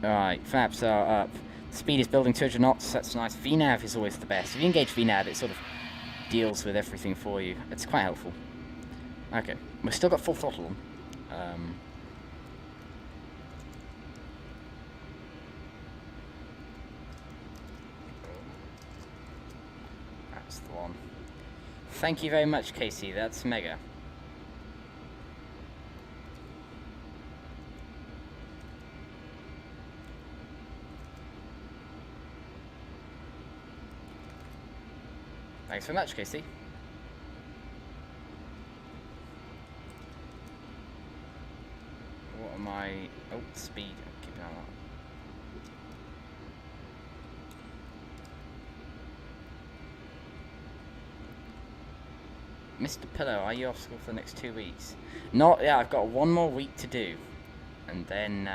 Alright, flaps are up. Speed is building 200 knots. That's nice. VNav is always the best. If you engage VNav, it sort of deals with everything for you. It's quite helpful. Okay, we've still got full throttle on. That's the one. Thank you very much, Casey. That's mega. Thanks very much, Casey. What am I... Oh, speed. Keep an eye on that. Mr. Pillow, are you off school for the next 2 weeks? Not, yeah, I've got 1 more week to do. And then,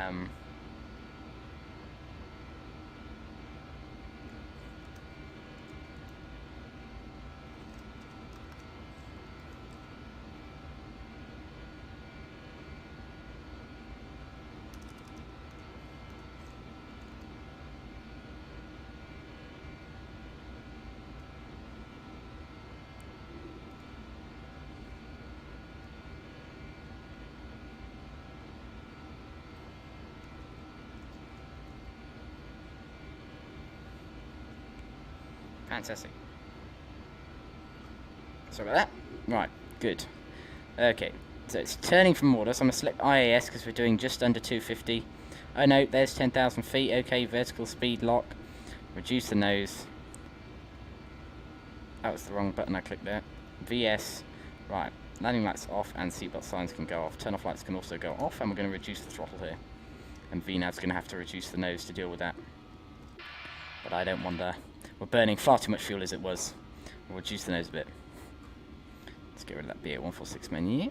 fantastic. Sorry about that. Right, good. Okay, so it's turning from order, so I'm going to select IAS because we're doing just under 250. Oh no, there's 10,000 feet. Okay, vertical speed lock. Reduce the nose. That was the wrong button I clicked there. VS. Right, landing lights off and seatbelt signs can go off. Turn off lights can also go off, and we're going to reduce the throttle here. And VNav's going to have to reduce the nose to deal with that. But I don't wonder. We're burning far too much fuel as it was. We'll reduce the nose a bit. Let's get rid of that BA 146 menu.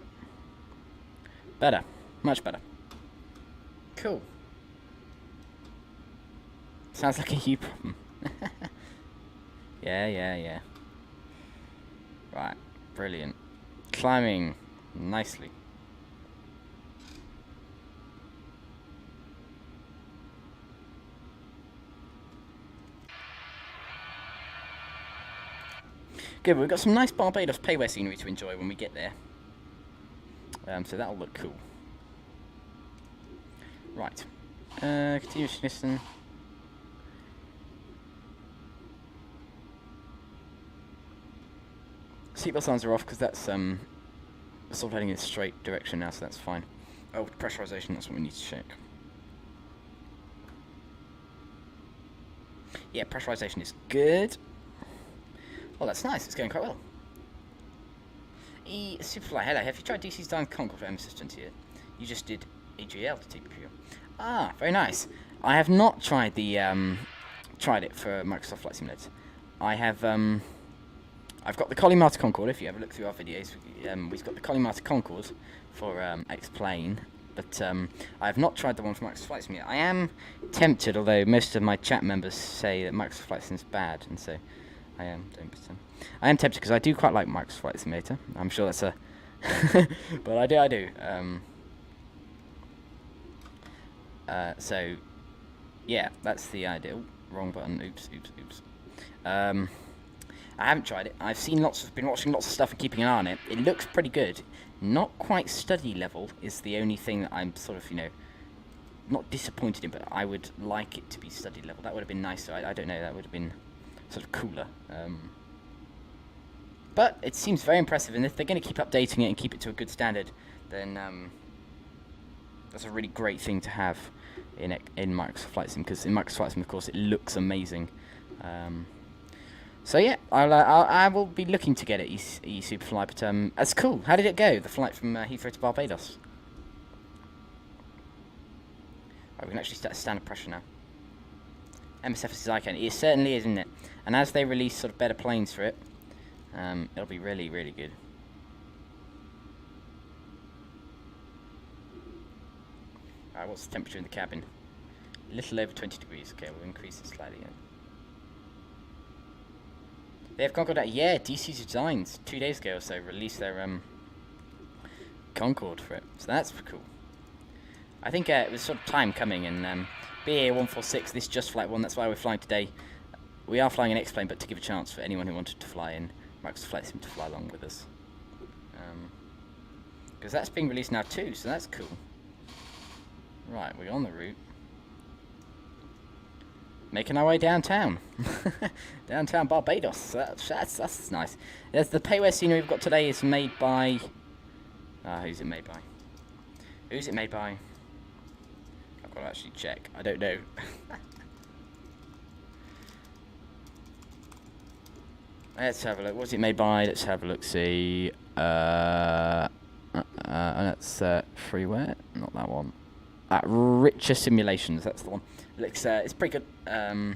Better. Much better. Cool. Sounds like a you problem. Yeah. Right. Brilliant. Climbing nicely. Good, we've got some nice Barbados payware scenery to enjoy when we get there. So that'll look cool. Right. Continue to listen. Seatbelt signs are off because that's sort of heading in a straight direction now, so that's fine. Oh, pressurization, that's what we need to check. Yeah, pressurization is good. Oh, that's nice. It's going quite well. Superfly, hello. Have you tried DC's Dynamic Concord for MSFS here? You just did AGL to TBPB. Ah, very nice. I have not tried the tried it for Microsoft Flight Simulator. I have I've got the Collimata Concorde. If you have a look through our videos, we've got the Collimata Concorde for XPlane, but I have not tried the one from Microsoft Flight Sim yet. I am tempted, although most of my chat members say that Microsoft Flight Sim is bad, and so I am tempted because I do quite like Microsoft Flight Simulator. I'm sure that's a, but I do. So yeah, that's the idea. Ooh, wrong button. Oops. I haven't tried it. I've been watching lots of stuff and keeping an eye on it. It looks pretty good. Not quite study level is the only thing that I'm sort of, not disappointed in, but I would like it to be study level. That would have been nicer. I don't know, that would have been sort of cooler. But it seems very impressive, and if they're going to keep updating it and keep it to a good standard, then that's a really great thing to have in Microsoft Flight Sim, because in Microsoft Flight Sim, of course, it looks amazing. So yeah, I will be looking to get it, Superfly, but that's cool. How did it go, the flight from Heathrow to Barbados? Right, we can actually start standard pressure now. MSFS is icon. It certainly is, isn't it? And as they release sort of better planes for it, it'll be really, really good. Alright, what's the temperature in the cabin? A little over 20 degrees. Okay, we'll increase it slightly. Yeah. They have Concorde out. Yeah, DC Designs 2 days ago or so released their Concorde for it, so that's cool. I think it was sort of time coming, and BAE 146, this just flight one. That's why we're flying today. We are flying an XPlane, but to give a chance for anyone who wanted to fly in Microsoft Flight Sim to fly along with us, because that's being released now too, so that's cool. Right, we're on the route. Making our way downtown. Downtown Barbados. So that's nice. There's the payware scenery we've got today is made by... who's it made by? Who's it made by? I've got to actually check. I don't know. Let's have a look. What's it made by? Let's have a look. See. That's freeware. Not that one. Richer Simulations. That's the one. Looks, it's pretty good. I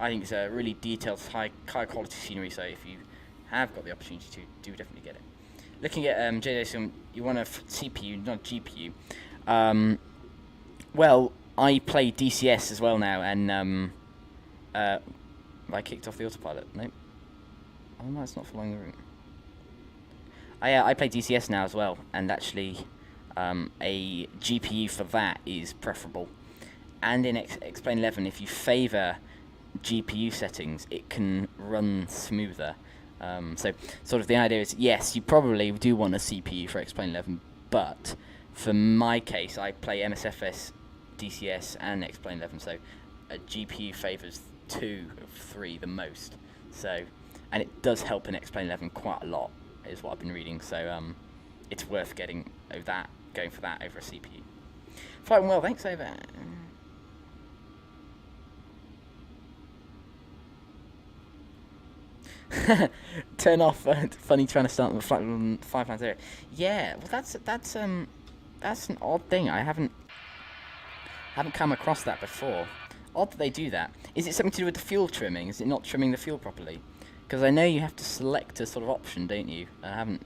think it's a really detailed, high quality scenery. So if you have got the opportunity to, do definitely get it. Looking at JJ, you want a CPU, not GPU. Well, I play DCS as well now, and I kicked off the autopilot. Nope. Oh no, it's not following the route. I play DCS now as well, and actually, a GPU for that is preferable. And in XPlane 11, if you favour GPU settings, it can run smoother. So, sort of the idea is, yes, you probably do want a CPU for XPlane 11, but for my case, I play MSFS, DCS, and XPlane 11, so a GPU favours 2 of 3 the most. So, and it does help in XPlane 11 quite a lot, is what I've been reading. So, it's worth going for that over a CPU. Flying well, thanks. Over. Turn off. Funny trying to start with flight 590. Yeah, well that's an odd thing. I haven't come across that before. Odd that they do that. Is it something to do with the fuel trimming? Is it not trimming the fuel properly? Because I know you have to select a sort of option, don't you? I haven't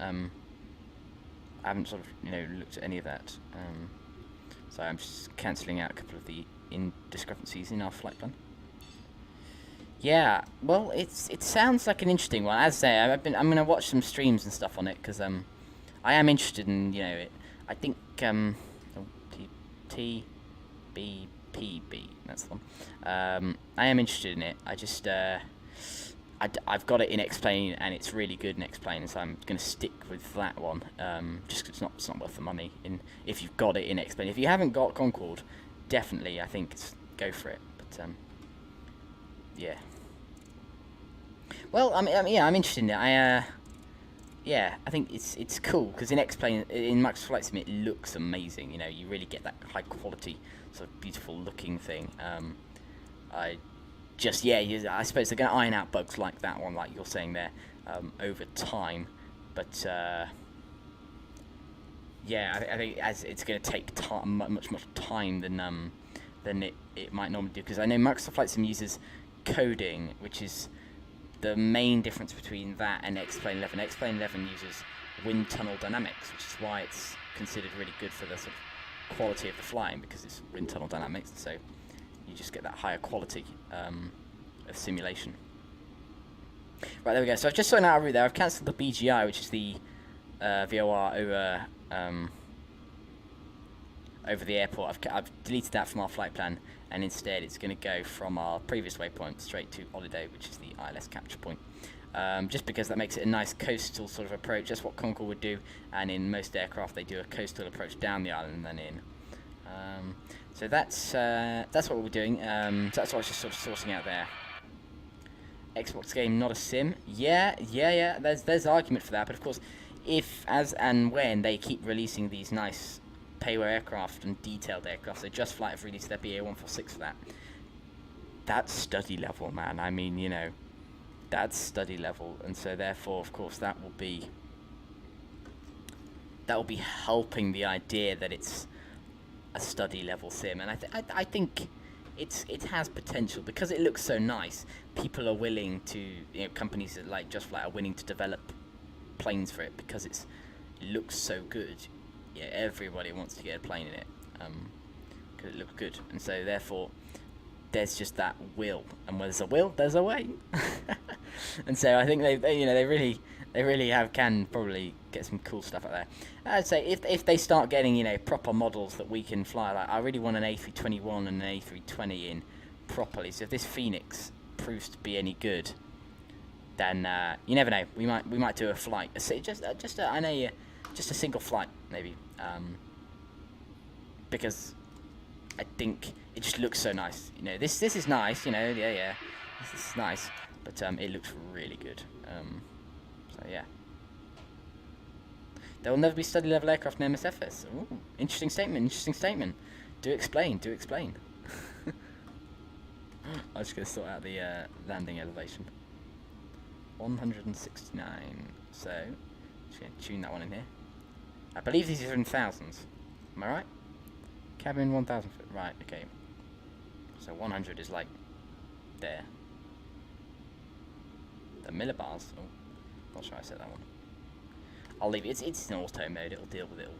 sort of looked at any of that. So I'm just cancelling out a couple of the indiscrepancies in our flight plan. Yeah, well, it sounds like an interesting one. As I say, I'm going to watch some streams and stuff on it, because I am interested in it. I think TBPB, that's the one. I am interested in it. I just I've got it in XPlane, and it's really good in XPlane, so I'm going to stick with that one. Just 'cause it's not worth the money. If you've got it in XPlane, if you haven't got Concorde, definitely I think go for it. But yeah. Well, yeah, I'm interested in it. Yeah, I think it's cool, because in XPlane, in Microsoft Flight Sim, it looks amazing. You really get that high quality, sort of beautiful looking thing. I suppose they're going to iron out bugs like that one, like you're saying there, over time. But yeah, I think as it's going to take much time than it might normally do, because I know Microsoft Flight Sim uses coding, which is the main difference between that and XPlane 11. XPlane 11 uses wind tunnel dynamics, which is why it's considered really good for the sort of quality of the flying, because it's wind tunnel dynamics, so you just get that higher quality of simulation. Right, there we go. So I've just sorted out a route there. I've cancelled the BGI, which is the VOR over the airport. I've deleted that from our flight plan, and instead it's going to go from our previous waypoint straight to Holiday, which is the ILS capture point. Just because that makes it a nice coastal sort of approach. That's what Concorde would do, and in most aircraft they do a coastal approach down the island and then in. So that's what we're doing. So that's what I was just sort of sourcing out there. Xbox game, not a sim. Yeah. There's argument for that, but of course, if, as and when they keep releasing these nice payware aircraft and detailed aircraft, so Just Flight have released their BA 146 for that. That's study level, man. I mean, you know, that's study level, and so therefore, of course, that will be helping the idea that it's a study level sim, and I think it has potential because it looks so nice. People are willing to, you know, companies that like Just Flight are willing to develop planes for it because it looks so good. Yeah, everybody wants to get a plane in it because it looks good, and so therefore there's just that will, and where there's a will, there's a way. And so I think they really can probably get some cool stuff out there. I'd say if they start getting, you know, proper models that we can fly, like I really want an A321 and an A320 in properly. So if this Phoenix proves to be any good, then you never know. We might do a flight, just a single flight maybe, because I think it just looks so nice. You know, this is nice. You know, yeah, this is nice, but it looks really good. So yeah. There will never be study level aircraft in MSFS. Ooh, interesting statement. Do explain. I'm just going to sort out the landing elevation. 169. So, just going to tune that one in here. I believe these are in thousands. Am I right? Cabin 1,000 foot. Right, okay. So 100 is like there. The millibars. Oh, not sure I said that one. I'll leave it. It's in auto mode. It'll deal with it all.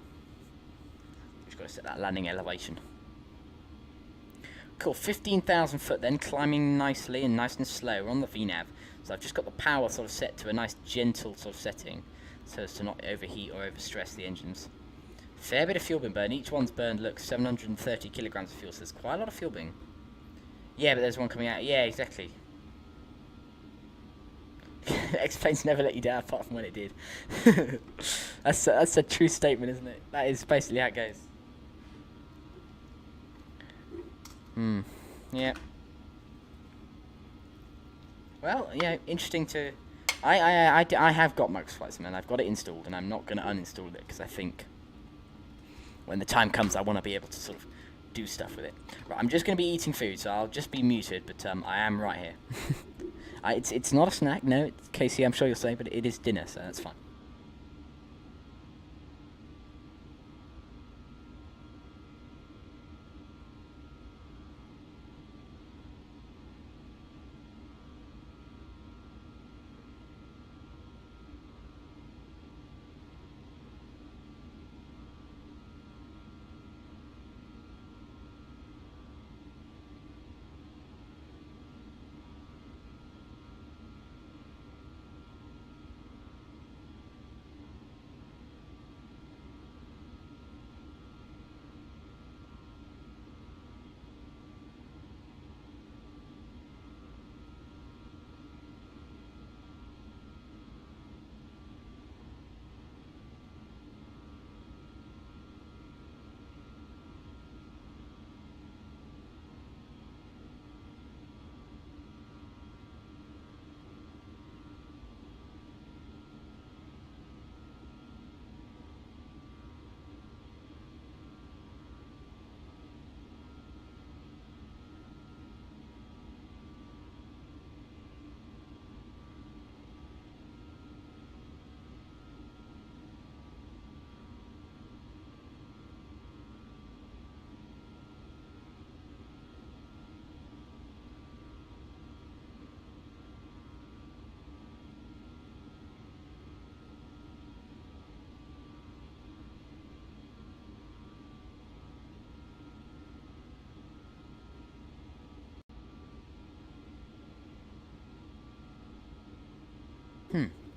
Just got to set that landing elevation. Cool. 15,000 foot then, climbing nicely and nice and slow. We're on the VNAV, so I've just got the power sort of set to a nice gentle sort of setting, so as to not overheat or overstress the engines. Fair bit of fuel being burned. Each one's burned, look, 730 kilograms of fuel. So there's quite a lot of fuel being. Yeah, but there's one coming out. Yeah, exactly. X-Plane's never let you down apart from when it did. That's a true statement, isn't it? That is basically how it goes. Yeah. Well, yeah, interesting to... I have got Microsoft Flight Sim, and I've got it installed, and I'm not going to uninstall it, because I think when the time comes, I want to be able to sort of do stuff with it. Right, I'm just going to be eating food, so I'll just be muted, but I am right here. It's not a snack, no, it's Casey, I'm sure you'll say, but it is dinner, so that's fine.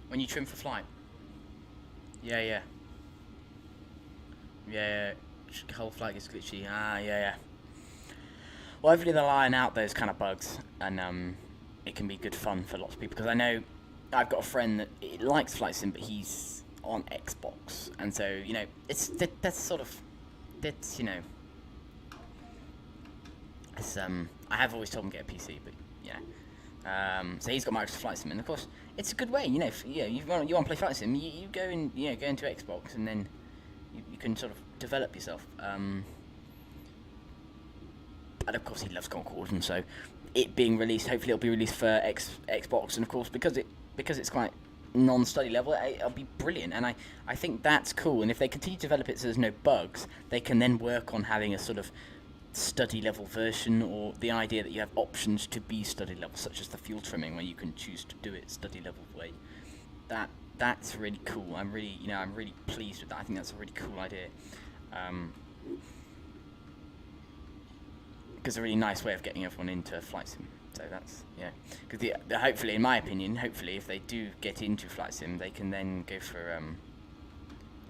When you trim for flight. Yeah, yeah. Yeah, whole flight gets glitchy. Ah, yeah. Well, hopefully they'll iron out those kind of bugs, and it can be good fun for lots of people. Because I know I've got a friend that likes flight sim, but he's on Xbox, and so you know, that's sort of you know, it's I have always told him to get a PC, but you know, so he's got Microsoft Flight Sim, and of course it's a good way. You know, you want to play flight sim, you go in, you know, go into Xbox, and then you can sort of develop yourself. And of course he loves Concorde, and so it being released, hopefully it'll be released for Xbox, and of course because it's quite non-study level, it'll be brilliant, and I think that's cool. And if they continue to develop it so there's no bugs, they can then work on having a sort of study level version, or the idea that you have options to be study level, such as the fuel trimming, where you can choose to do it study level way. That's really cool. I'm really pleased with that. I think that's a really cool idea. Because a really nice way of getting everyone into flight sim. So that's, yeah. Because hopefully, in my opinion, if they do get into flight sim, they can then go for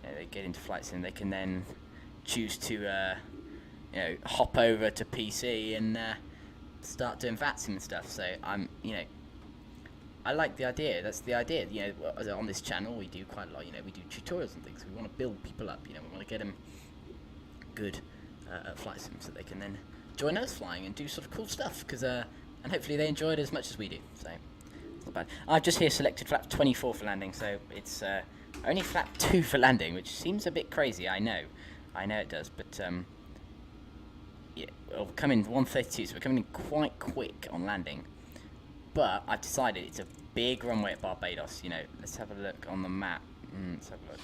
they get into flight sim. They can then choose to hop over to PC and start doing vatsim and stuff. So I like the idea. That's the idea. You know, on this channel we do quite a lot. You know, we do tutorials and things. We want to build people up. You know, we want to get them good at flight sim, so they can then join us flying and do sort of cool stuff. Because and hopefully they enjoy it as much as we do. So it's not bad. I've just here selected flap 24 for landing. So it's only flap 2 for landing, which seems a bit crazy. I know it does, but yeah, we'll come in 132, so we're coming in quite quick on landing. But I've decided it's a big runway at Barbados. You know, let's have a look on the map. Let's have a look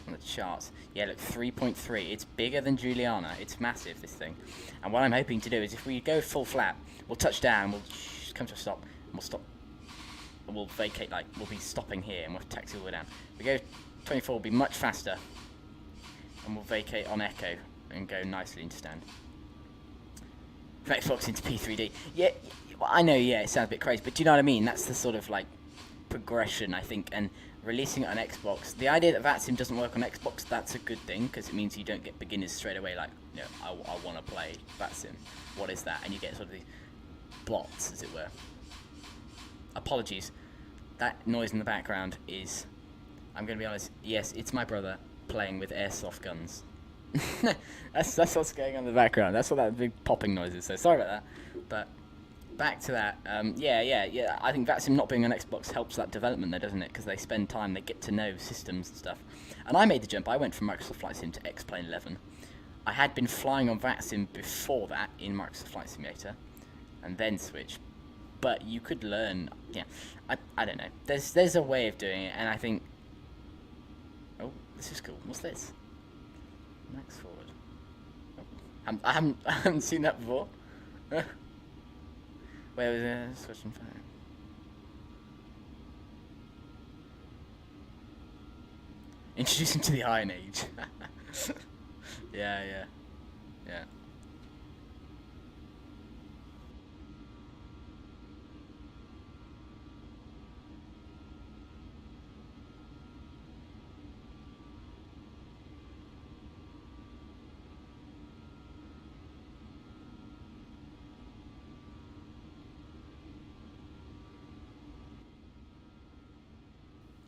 on the charts. Yeah, look, 3.3. It's bigger than Juliana. It's massive, this thing. And what I'm hoping to do is, if we go full flap, we'll touch down, we'll come to a stop, and we'll stop. And we'll vacate, like, we'll be stopping here, and we'll taxi all the way down. If we go 24, we'll be much faster, and we'll vacate on Echo and go nicely into stand. Xbox into P3D. Yeah, well, I know, yeah, it sounds a bit crazy, but do you know what I mean? That's the sort of, like, progression, I think, and releasing it on Xbox. The idea that vatsim doesn't work on Xbox, that's a good thing, because it means you don't get beginners straight away, like, you know, I want to play vatsim. What is that? And you get sort of these blots, as it were. Apologies. That noise in the background is, I'm going to be honest, yes, it's my brother playing with airsoft guns. that's what's going on in the background. That's what that big popping noise is. So sorry about that. But back to that. Yeah. I think vatsim not being on Xbox helps that development there, doesn't it? Because they spend time, they get to know systems and stuff. And I made the jump. I went from Microsoft Flight Sim to XPlane 11. I had been flying on vatsim before that in Microsoft Flight Simulator, and then switched. But you could learn. Yeah, I don't know. There's a way of doing it, and I think. Oh, this is cool. What's this? Max forward. Oh. I haven't seen that before. Where was it? Switching phone. Introduce him to the Iron Age. Yeah.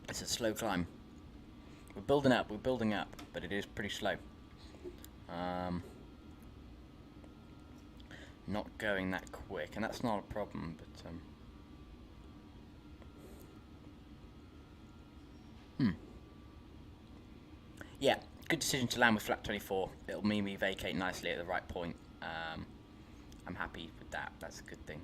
It's a slow climb. We're building up, but it is pretty slow. Not going that quick, and that's not a problem, but yeah, good decision to land with flap 24. It'll mean we vacate nicely at the right point. I'm happy with that. That's a good thing.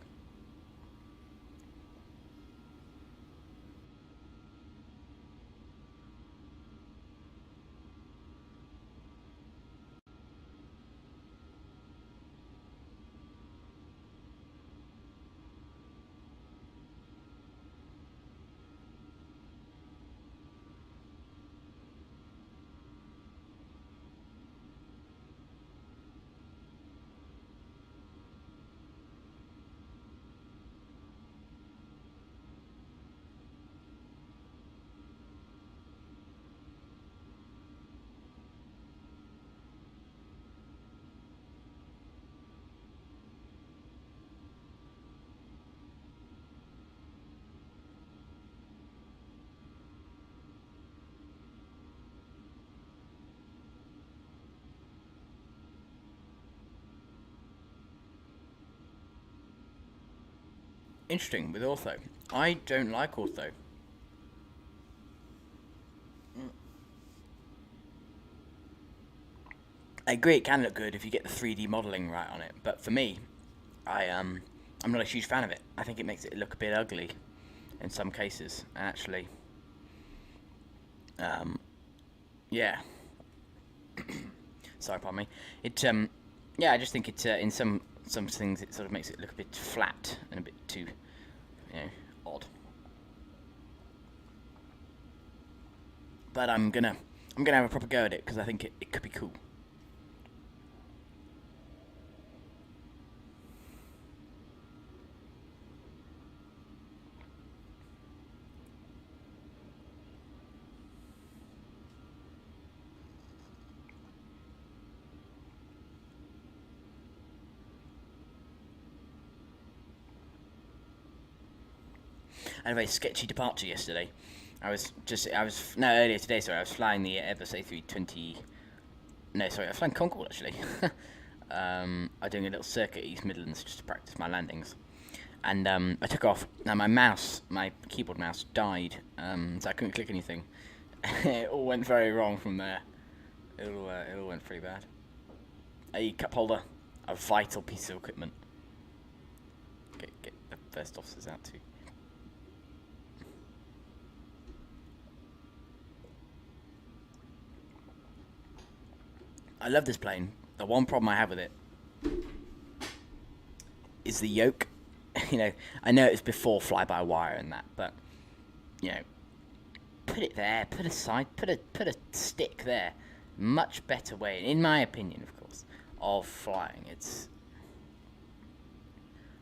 Interesting with ortho. I don't like ortho. I agree it can look good if you get the 3D modelling right on it, but for me, I'm not a huge fan of it. I think it makes it look a bit ugly in some cases, and actually, yeah. Sorry, pardon me. It, yeah, I just think it, in some things, it sort of makes it look a bit flat and a bit too, odd. But I'm gonna have a proper go at it because I think it could be cool. I had a very sketchy departure yesterday. Earlier today, sorry, I was flying the Airbus A320, I was flying Concorde, actually. I'm doing a little circuit East Midlands just to practice my landings. And, I took off. Now my keyboard mouse died, so I couldn't click anything. It all went very wrong from there. It all went pretty bad. A cup holder, a vital piece of equipment. Get the first officers out too. I love this plane. The one problem I have with it is the yoke. I know it's before fly-by-wire and that, but put it there, put a stick there. Much better way, in my opinion, of course, of flying. It's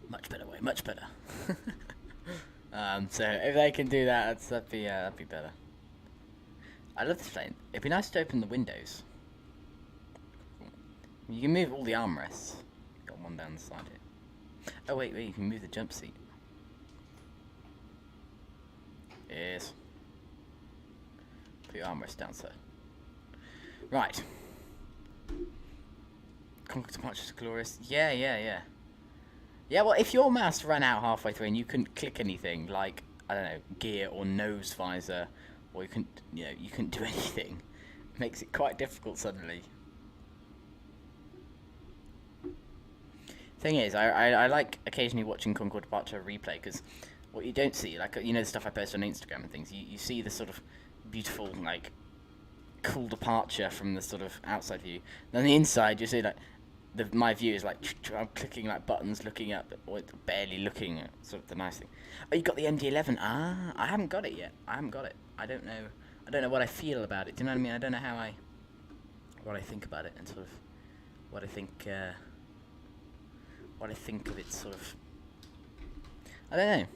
much better way, much better. So if they can do that, that'd be better. I love this plane. It'd be nice to open the windows. You can move all the armrests. Got one down the side here. Oh wait, you can move the jump seat. Yes. Put your armrest down, sir. Right. Conquer departure's glorious. Yeah. Yeah, well, if your mouse ran out halfway through and you couldn't click anything, like, I don't know, gear or nose visor, or you couldn't do anything, it makes it quite difficult suddenly. Thing is, I like occasionally watching Concorde Departure replay, because what you don't see, like, the stuff I post on Instagram and things, you see the sort of beautiful, like, cool departure from the sort of outside view. Then the inside, you see, like, my view is like, I'm clicking like buttons, looking up, or barely looking at sort of the nice thing. Oh, you got the MD-11? Ah, I haven't got it yet. I don't know what I feel about it. Do you know what I mean? I don't know what I think about it, and sort of what I think of it, sort of. I don't know.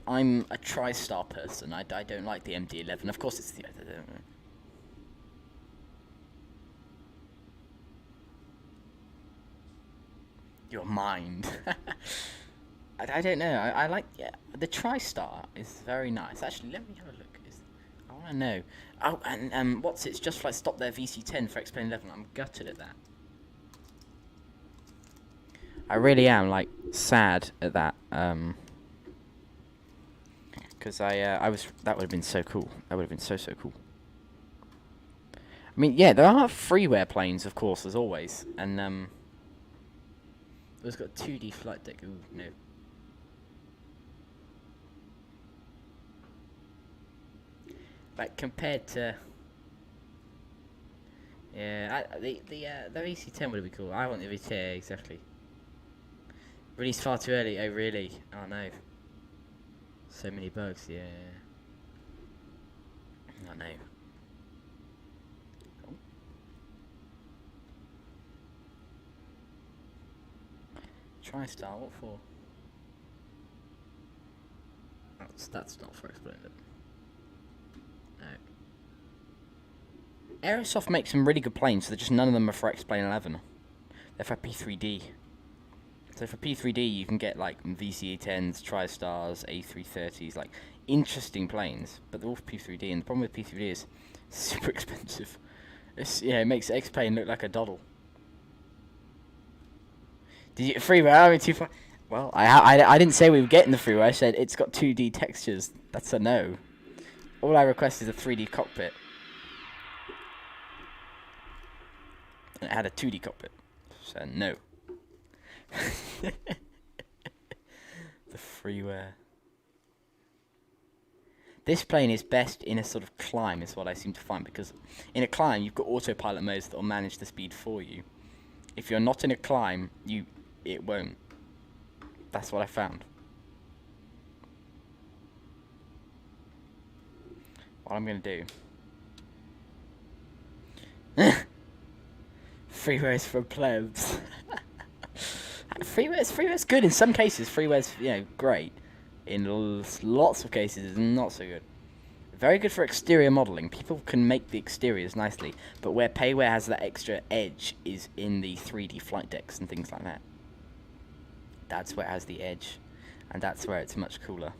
I'm a TriStar person. I don't like the MD-11. Of course, it's the. I don't know. Your mind. I don't know. I like the TriStar is very nice. Actually, let me have a look. I want to know. Oh, and what's it's just like stop there VC10 for XPlane 11. I'm gutted at that. I really am like sad at that. Because I was that would have been so cool. That would have been so cool. I mean, yeah, there are freeware planes, of course, as always, and it's got 2D flight deck. Ooh, no. Like compared to, yeah, the VC10 would be cool. I want the VC10 exactly. Released far too early. Oh really? Oh no. So many bugs. Yeah. Oh no. TriStar, what for? That's not for XPlane. No. Aerosoft makes some really good planes, so just none of them are for XPlane 11. They're for P3D. So for P3D, you can get like VC-10s, TriStars, A330s, like interesting planes, but they're all for P3D. And the problem with P3D is it's super expensive. It makes XPlane look like a doddle. Did you freeware? I mean, too far. Well, I didn't say we were getting the freeway. I said it's got 2D textures. That's a no. All I request is a 3D cockpit. And it had a 2D cockpit. So no. The freeware. This plane is best in a sort of climb, is what I seem to find, because in a climb you've got autopilot modes that will manage the speed for you. If you're not in a climb, it won't. That's what I found. What I'm gonna do. Freeways for plebs. Freeware's good in some cases. Freeware's great. In lots of cases, it's not so good. Very good for exterior modelling. People can make the exteriors nicely, but where Payware has that extra edge is in the 3D flight decks and things like that. That's where it has the edge, and that's where it's much cooler.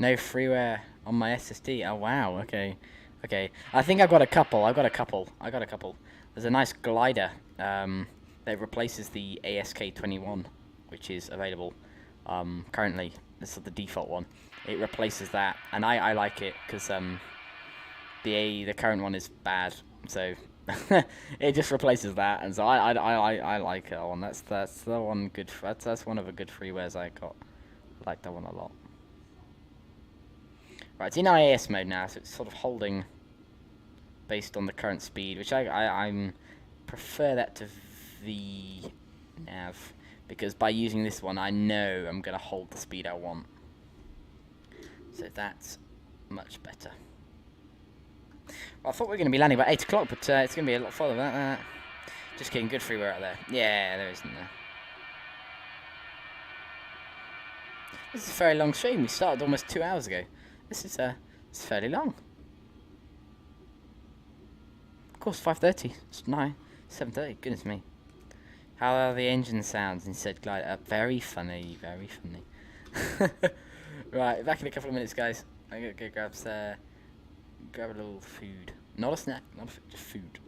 No freeware on my SSD. Oh wow. Okay. Okay. I think I've got a couple. There's a nice glider that replaces the ASK21, which is available currently. This is the default one. It replaces that, and I like it because the current one is bad. So it just replaces that, and so I like that one. That's the one good. That's one of the good freewares I got. I like that one a lot. Right, it's in IAS mode now, so it's sort of holding based on the current speed, which I prefer that to VNav, because by using this one, I know I'm going to hold the speed I want. So that's much better. Well, I thought we were going to be landing about 8 o'clock, but it's going to be a lot further than that. Just kidding, good freeware out there. Yeah, there isn't there. This is a very long stream. We started almost 2 hours ago. This is it's fairly long. Of course, 5:30. It's 7:30. Goodness me. How are the engine sounds? And said glider. Very funny. Very funny. Right, back in a couple of minutes, guys. I'm gonna go grab a little food. Not a snack. Not a food. Just food.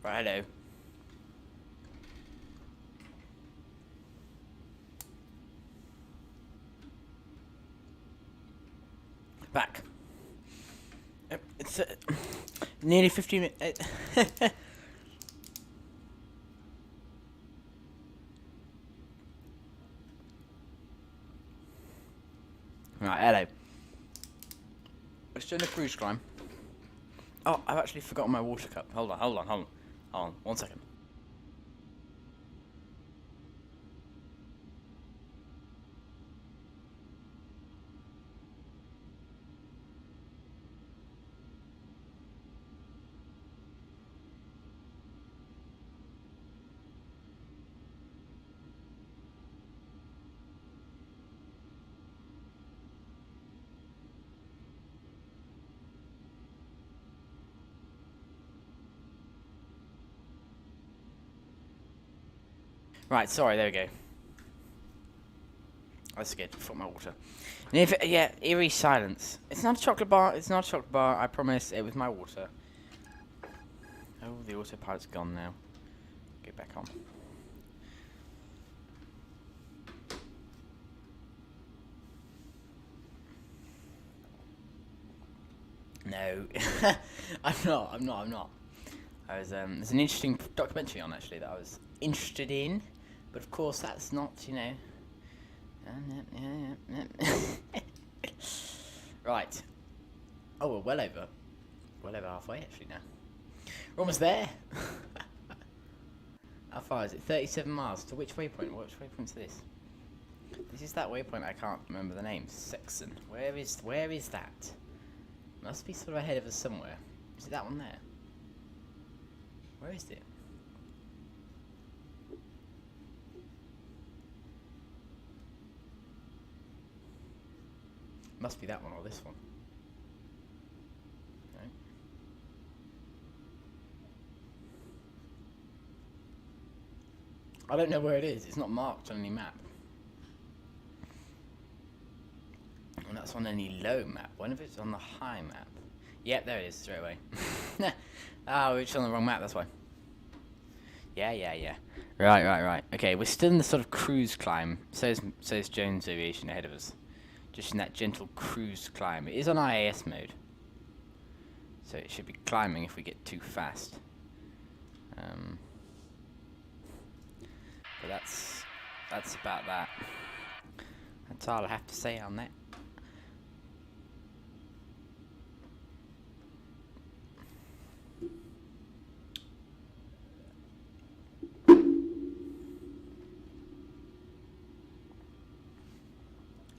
Right, hello. Back. It's nearly 15 minutes. Right, hello. We're still in a cruise climb. Oh, I've actually forgotten my water cup. Hold on. 1 second. Right, sorry, there we go. That's good. Fuck my water. And if yeah, eerie silence. It's not a chocolate bar. It's not a chocolate bar. I promise. It was my water. Oh, the autopilot's gone now. Get back on. No, I'm not. I was there's an interesting documentary on actually that I was interested in, but of course that's not, you know. Right. Oh, we're well over halfway actually now. We're almost there. How far is it? 37 miles. To which waypoint? Which waypoint's this? This is that waypoint. I can't remember the name. Sexton. Where is that? Must be sort of ahead of us somewhere. Is it that one there? Where is it? Must be that one or this one. No. I don't know where it is. It's not marked on any map. And that's on any low map. What if it's on the high map? Yep, there it is, straight away. Oh, we're just on the wrong map, that's why. Yeah. Right. Okay, we're still in the sort of cruise climb. So is Jones Aviation ahead of us. Just in that gentle cruise climb. It is on IAS mode. So it should be climbing if we get too fast. But that's about that. That's all I have to say on that.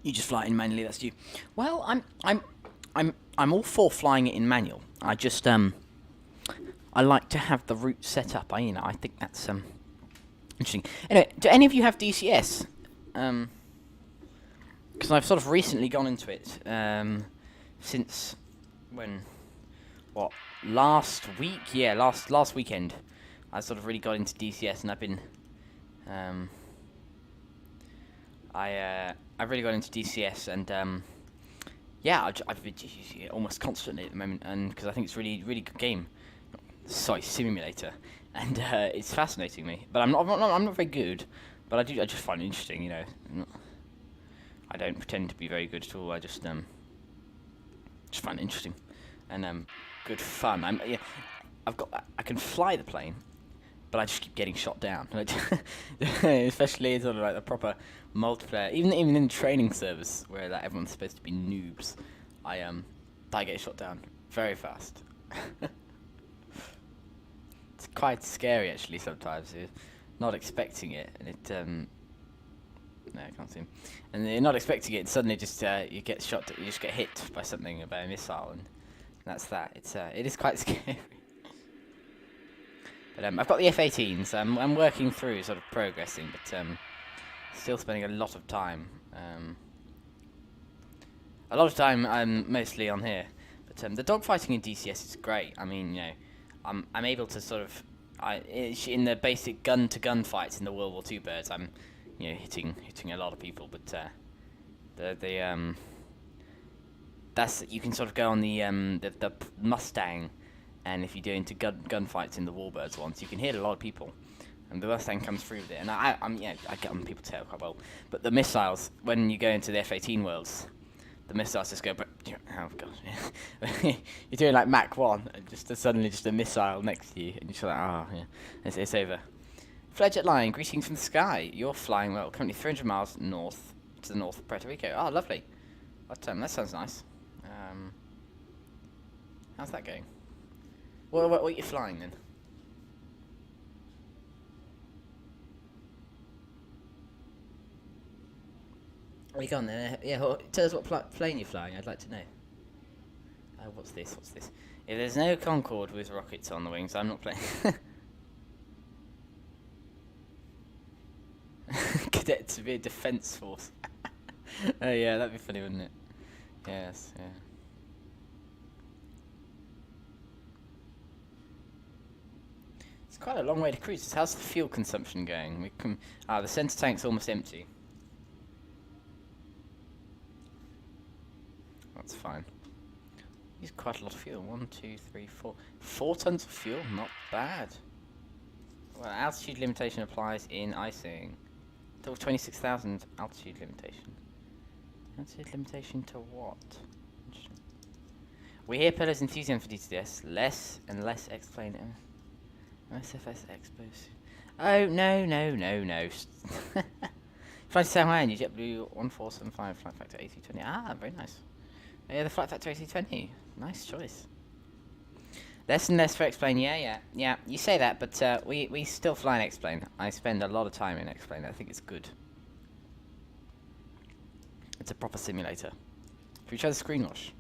You just fly it in manually. That's you. Well, I'm all for flying it in manual. I just I like to have the route set up. I think that's interesting. Anyway, do any of you have DCS? Because I've sort of recently gone into it. Since when? What? Last week? Yeah, last weekend. I sort of really got into DCS, and I've been I've really got into DCS, and yeah, I've been using it almost constantly at the moment, and because I think it's really good game. Sorry, simulator, and it's fascinating me. But I'm not very good, but I just find it interesting, you know. I don't pretend to be very good at all. I just find it interesting, and good fun. I can fly the plane, but I just keep getting shot down. Especially sort of like the proper multiplayer, even in the training service where like everyone's supposed to be noobs, I get shot down very fast. It's quite scary actually sometimes. You're not expecting it, and it no, I can't see him. And you're not expecting it, and suddenly just you get shot. You just get hit by something, by a missile, and that's that. It is quite scary. But I've got the F-18s. I'm working through, sort of progressing, but still spending a lot of time. I'm mostly on here. But the dogfighting in DCS is great. I mean, you know, I'm able to sort of in the basic gun-to-gun fights in the World War II birds. I'm, you know, hitting a lot of people. But that's, you can sort of go on the Mustang and if you do into gunfights in the Warbirds ones, you can hit a lot of people. And the Mustang comes through with it, and I get on people's tail quite well. But the missiles, when you go into the F-18 worlds, the missiles just go. Oh gosh, you're doing like Mach 1, and suddenly just a missile next to you, and you're just like, oh yeah, it's over. Fledget Line, greetings from the sky. You're flying well. Currently 300 miles north to the north of Puerto Rico. Oh, lovely. That sounds nice. How's that going? What are you flying then? Where you gone then? Yeah, tell us what plane you're flying. I'd like to know. What's this? What's this? If there's no Concorde with rockets on the wings, I'm not playing. Cadet to be a defence force. Oh yeah, that'd be funny, wouldn't it? Yes, yeah. It's quite a long way to cruise. How's the fuel consumption going? The centre tank's almost empty. That's fine. Use quite a lot of fuel. 1, 2, 3, 4. 4 tons of fuel? Not bad. Well, altitude limitation applies in icing. Till 26,000 altitude limitation. Altitude limitation to what? We hear Pillar's enthusiasm for DTS. Less and less XPlane. MSFS Expos. Oh, no. Flight to Taiwan, JetBlue 1475, flight factor A320. Ah, very nice. Yeah, the flight factor A320. Nice choice. Less and less for XPlane. Yeah. You say that, but we still fly in XPlane. I spend a lot of time in XPlane. I think it's good. It's a proper simulator. Should we try the screen wash?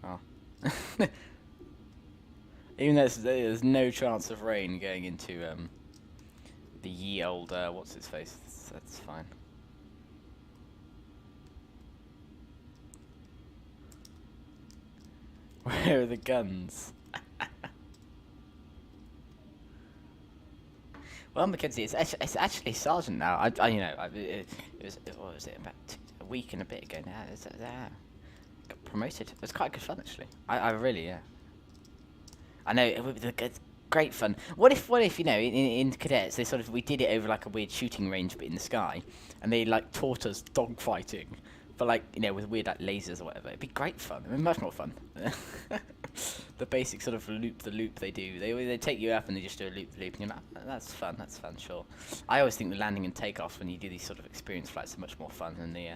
Oh. Even though there's no chance of rain going into the ye old what's its face. That's fine. Where are the guns? Well, Mackenzie, it's actually sergeant now. It was what was it, about a week and a bit ago now. Got promoted. It was quite good fun actually. I really, yeah. I know it would be great fun. What if in cadets we did it over like a weird shooting range but in the sky, and they like taught us dogfighting. But with weird lasers or whatever, it'd be great fun. I mean, much more fun. The basic sort of loop they do. They take you up and they just do a loop, and you're like, that's fun, sure. I always think the landing and takeoffs when you do these sort of experience flights are much more fun than the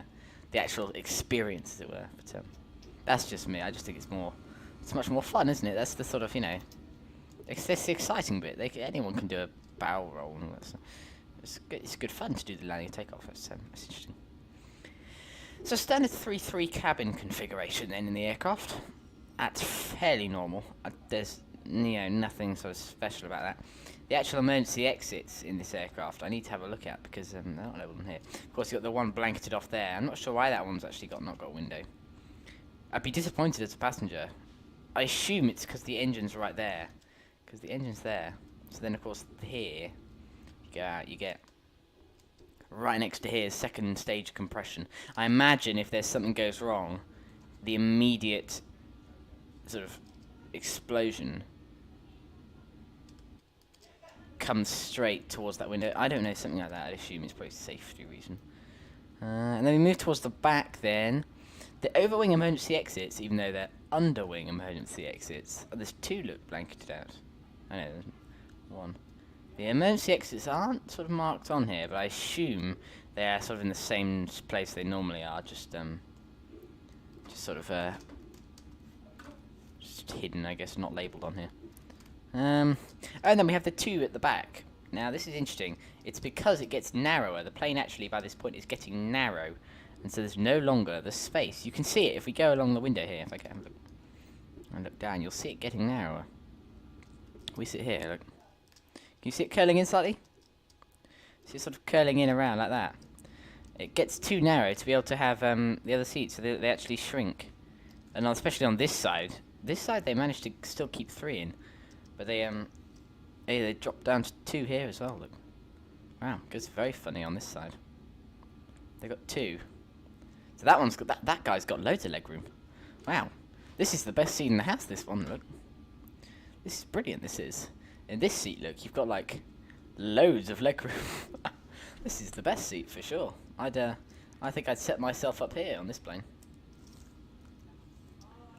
actual experience, as it were. But that's just me. I just think it's much more fun, isn't it? That's the sort of it's the exciting bit. Anyone can do a barrel roll, and it's good fun to do the landing and takeoff. That's interesting. So standard 3-3 cabin configuration then in the aircraft. That's fairly normal. There's nothing sort of special about that. The actual emergency exits in this aircraft I need to have a look at because they're not labelled on here. Of course you've got the one blanketed off there. I'm not sure why that one's actually not got a window. I'd be disappointed as a passenger. I assume it's because the engine's right there. Because the engine's there. So then of course here, you go out, you get right next to here is second stage compression. I imagine if there's something goes wrong, the immediate sort of explosion comes straight towards that window. I don't know, something like that. I'd assume it's probably safety reason. And then we move towards the back then. The overwing emergency exits, even though they're underwing emergency exits, there's 2 look blanketed out. I know, there's 1. The emergency exits aren't sort of marked on here, but I assume they are sort of in the same place they normally are, just sort of just hidden, I guess, not labelled on here. And then we have the 2 at the back. Now this is interesting. It's because it gets narrower. The plane actually by this point is getting narrow, and so there's no longer the space. You can see it if we go along the window here. If I can look down, you'll see it getting narrower. We sit here. Look. Can you see it curling in slightly? See it sort of curling in around like that. It gets too narrow to be able to have the other seats, so they actually shrink. And especially on this side. This side they managed to still keep 3 in, but they drop down to 2 here as well. Look, wow, it goes very funny on this side. They got 2, so that one's got that guy's got loads of leg room. Wow, This is the best seat in the house, this one, look. This is brilliant, this is. In this seat, look, you've got, like, loads of leg room. This is the best seat, for sure. I think I'd set myself up here on this plane.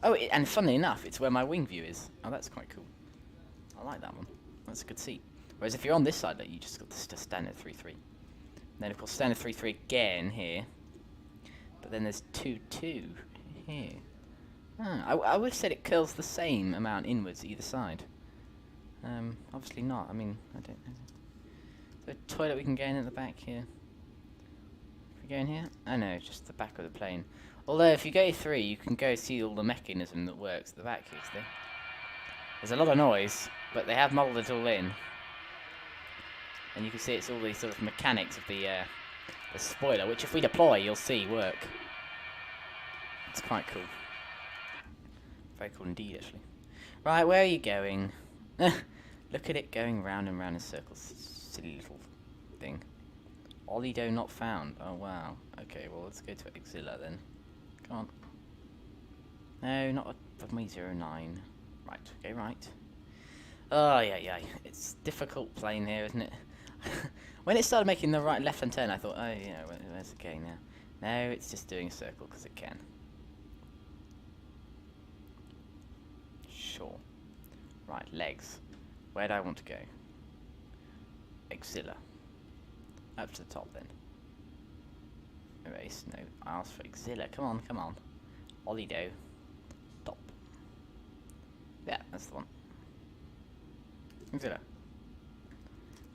Oh, and funnily enough, it's where my wing view is. Oh, that's quite cool. I like that one. That's a good seat. Whereas if you're on this side, look, you just got this standard 3-3. Then, of course, standard 3-3 again here. But then there's 2-2 here. I would have said it curls the same amount inwards either side. Obviously not. I mean, I don't know. Is there a toilet we can go in at the back here? If we go in here? Oh no, just the back of the plane. Although if you go through, you can go see all the mechanism that works at the back here. So there's a lot of noise, but they have modelled it all in. And you can see it's all these sort of mechanics of the spoiler, which if we deploy, you'll see work. It's quite cool. Very cool indeed, actually. Right, where are you going? Look at it going round and round in circles. Silly little thing. Olido not found. Oh, wow. Okay, well, let's go to Exilla then. Come on. No, not a me 09. Right, go right. Oh, yeah. It's a difficult plane here, isn't it? When it started making the right left-hand turn, I thought, oh, yeah, where's the gain now? No, it's just doing a circle because it can. Sure. Right, legs. Where do I want to go? Exilla. Up to the top then. Erase. No, I asked for Exilla. Come on. Olido. Top. Yeah, that's the one. Exilla.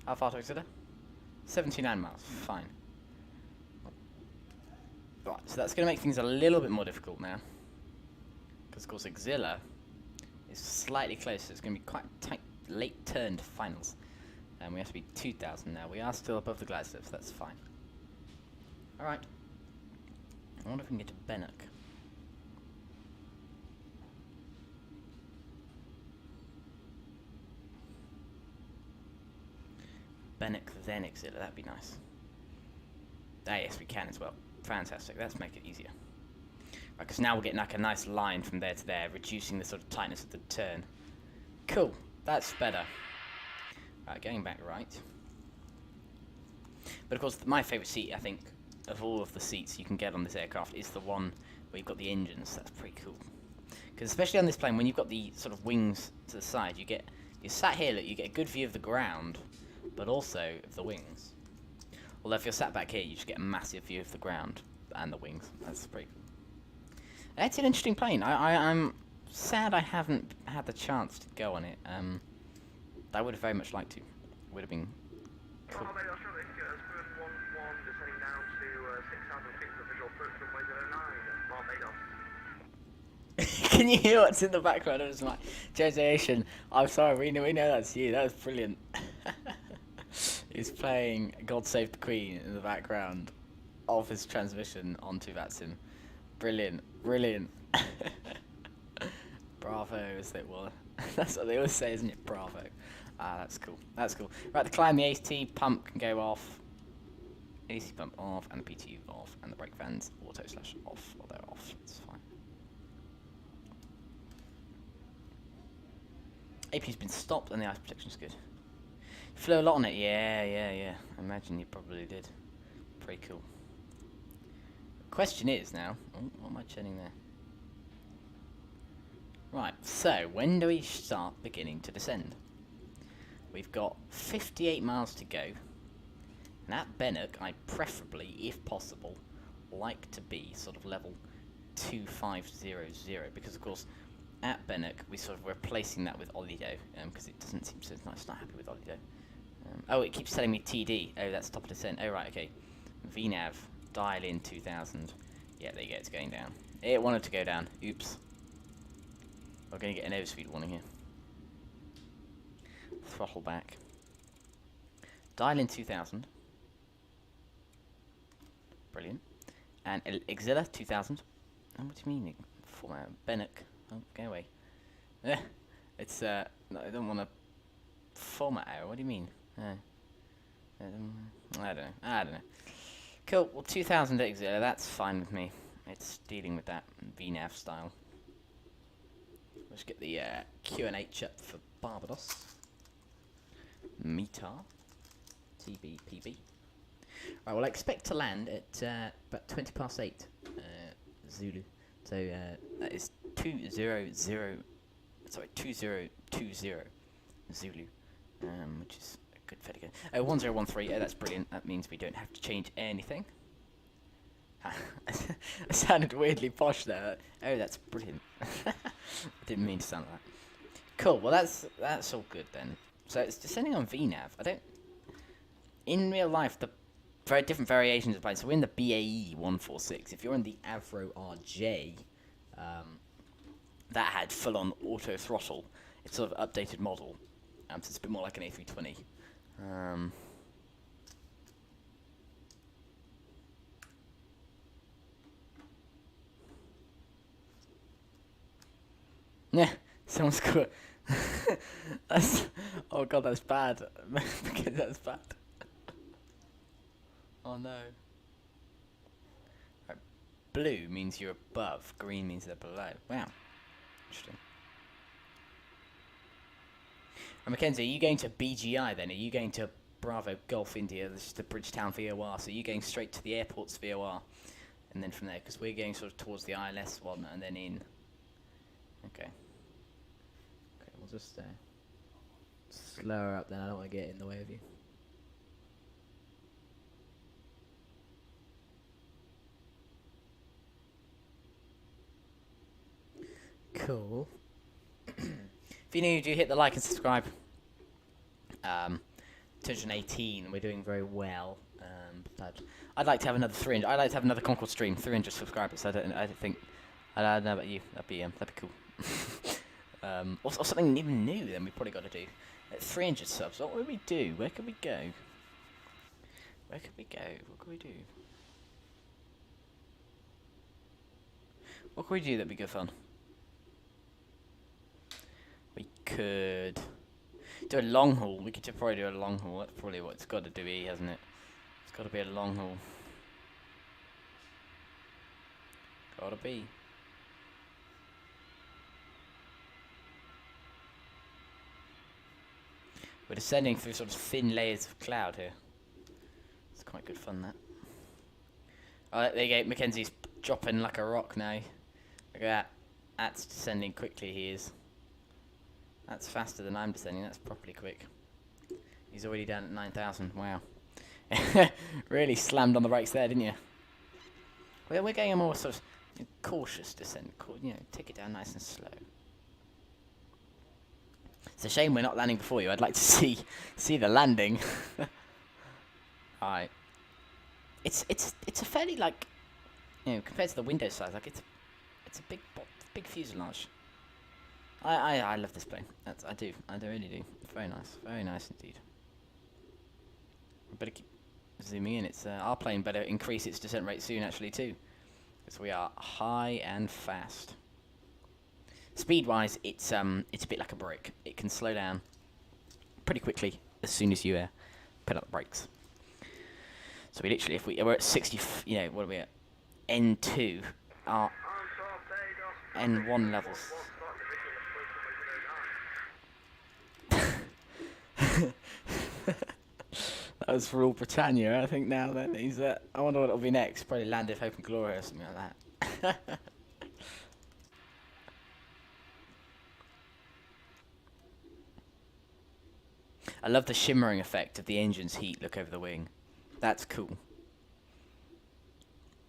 How far to Exilla? 79 miles. Fine. Right, so that's going to make things a little bit more difficult now. Because, of course, Exilla is slightly closer. It's going to be quite tight, late turn to finals. And we have to be 2,000 now. We are still above the glide slope, so that's fine. Alright. I wonder if we can get to Bannock. Bannock, then Exilla. That'd be nice. Ah, yes, we can as well. Fantastic. Let's make it easier. Because now we're getting like a nice line from there to there, reducing the sort of tightness of the turn. Cool. That's better. Right, going back right. But of course, my favourite seat, I think, of all of the seats you can get on this aircraft is the one where you've got the engines. That's pretty cool. Because especially on this plane, when you've got the sort of wings to the side, you're sat here, look, you get a good view of the ground, but also of the wings. Although if you're sat back here, you just get a massive view of the ground and the wings. That's pretty cool. It's an interesting plane. I'm sad I haven't had the chance to go on it. I would have very much liked to. It would have been cool. Can you hear what's in the background? I was like, Jason, I'm sorry, we know that's you. That was brilliant. He's playing God Save the Queen in the background of his transmission onto vatsim. Brilliant. Bravo, as it were. That's what they always say, isn't it? Bravo. Ah, that's cool. Right, to climb, the AT pump can go off. AC pump off, and the PTU off, and the brake fans auto/off. Well, they're off. It's fine. AP's been stopped, and the ice protection's good. Flew a lot on it. Yeah. I imagine you probably did. Pretty cool. Question is now, what am I turning there? Right, so when do we start beginning to descend? We've got 58 miles to go, and at Bannock, I preferably, if possible, like to be sort of level 2500, because of course, at Bannock, we're replacing that with Olido, because it doesn't seem so nice. It's not happy with Olido. Oh, it keeps telling me TD. Oh, that's top of descent. Oh, right, okay. VNAV. Dial in 2000. Yeah, there you go, it's going down. It wanted to go down. Oops. We're going to get an overspeed warning here. Throttle back. Dial in 2000. Brilliant. And Exilla 2000. Oh, what do you mean? Format Bannock. Oh, go away. It's, no, I don't want to format error. What do you mean? I don't know. Cool, well 2000 Exilla, that's fine with me. It's dealing with that VNAV style. Let's get the QNH up for Barbados. METAR. TBPB. Right, well, I expect to land at about 20 past 8 Zulu. So that is 2020 Zulu, which is a good fairly good. 1013. That's brilliant. That means we don't have to change anything. I sounded weirdly posh there. Oh, that's brilliant. I didn't mean to sound like that. Cool. Well, that's all good then. So it's descending on VNAV. I don't. In real life, the very different variations of planes. So we're in the BAE 146. If you're in the Avro RJ, that had full-on auto throttle. It's sort of updated model. So it's a bit more like an A320. Yeah, someone's got. That's. Oh god, that's bad. That's bad. Oh no. Right. Blue means you're above. Green means they're below. Wow. Interesting. And Mackenzie, are you going to BGI then? Are you going to Bravo Golf India? This is the Bridgetown VOR. So are you going straight to the airport's VOR? And then from there, because we're going sort of towards the ILS one and then in. Okay. Okay, we'll just slow her up then. I don't want to get in the way of you. Cool. If you're new, do hit the like and subscribe. 218, we're doing very well. But I'd like to have another 300. I'd like to have another Concord stream, 300 subscribers. I don't think. I don't know about you. That'd be cool. Or something even new. Then we probably got to do 300 subs. What would we do? Where could we go? Where could we go? What could we do? What could we do that'd be good fun? We could do a long haul. We could probably do a long haul. That's probably what it's got to do, hasn't it? It's got to be a long haul. Got to be. We're descending through sort of thin layers of cloud here. It's quite good fun, that. Oh, there you go. Mackenzie's dropping like a rock now. Look at that. That's descending quickly, he is. That's faster than I'm descending. That's properly quick. He's already down at 9,000. Wow. Really slammed on the brakes there, didn't you? Well, we're going a more sort of cautious descent. You know, take it down nice and slow. It's a shame we're not landing before you. I'd like to see the landing. Alright. It's a fairly, like, you know, compared to the window size, like it's a big fuselage. I love this plane. I really do. Very nice indeed. We better keep zooming in. It's our plane better increase its descent rate soon, actually, too, because we are high and fast. Speed-wise, it's a bit like a brick. It can slow down pretty quickly as soon as you put up the brakes. So we literally, if we're at 60, you know, what are we at? N2, our N1 levels. That was for all Britannia, I think. Now then, he's. I wonder what it'll be next. Probably Land of Hope and Glory or something like that. I love the shimmering effect of the engine's heat. Look over the wing. That's cool.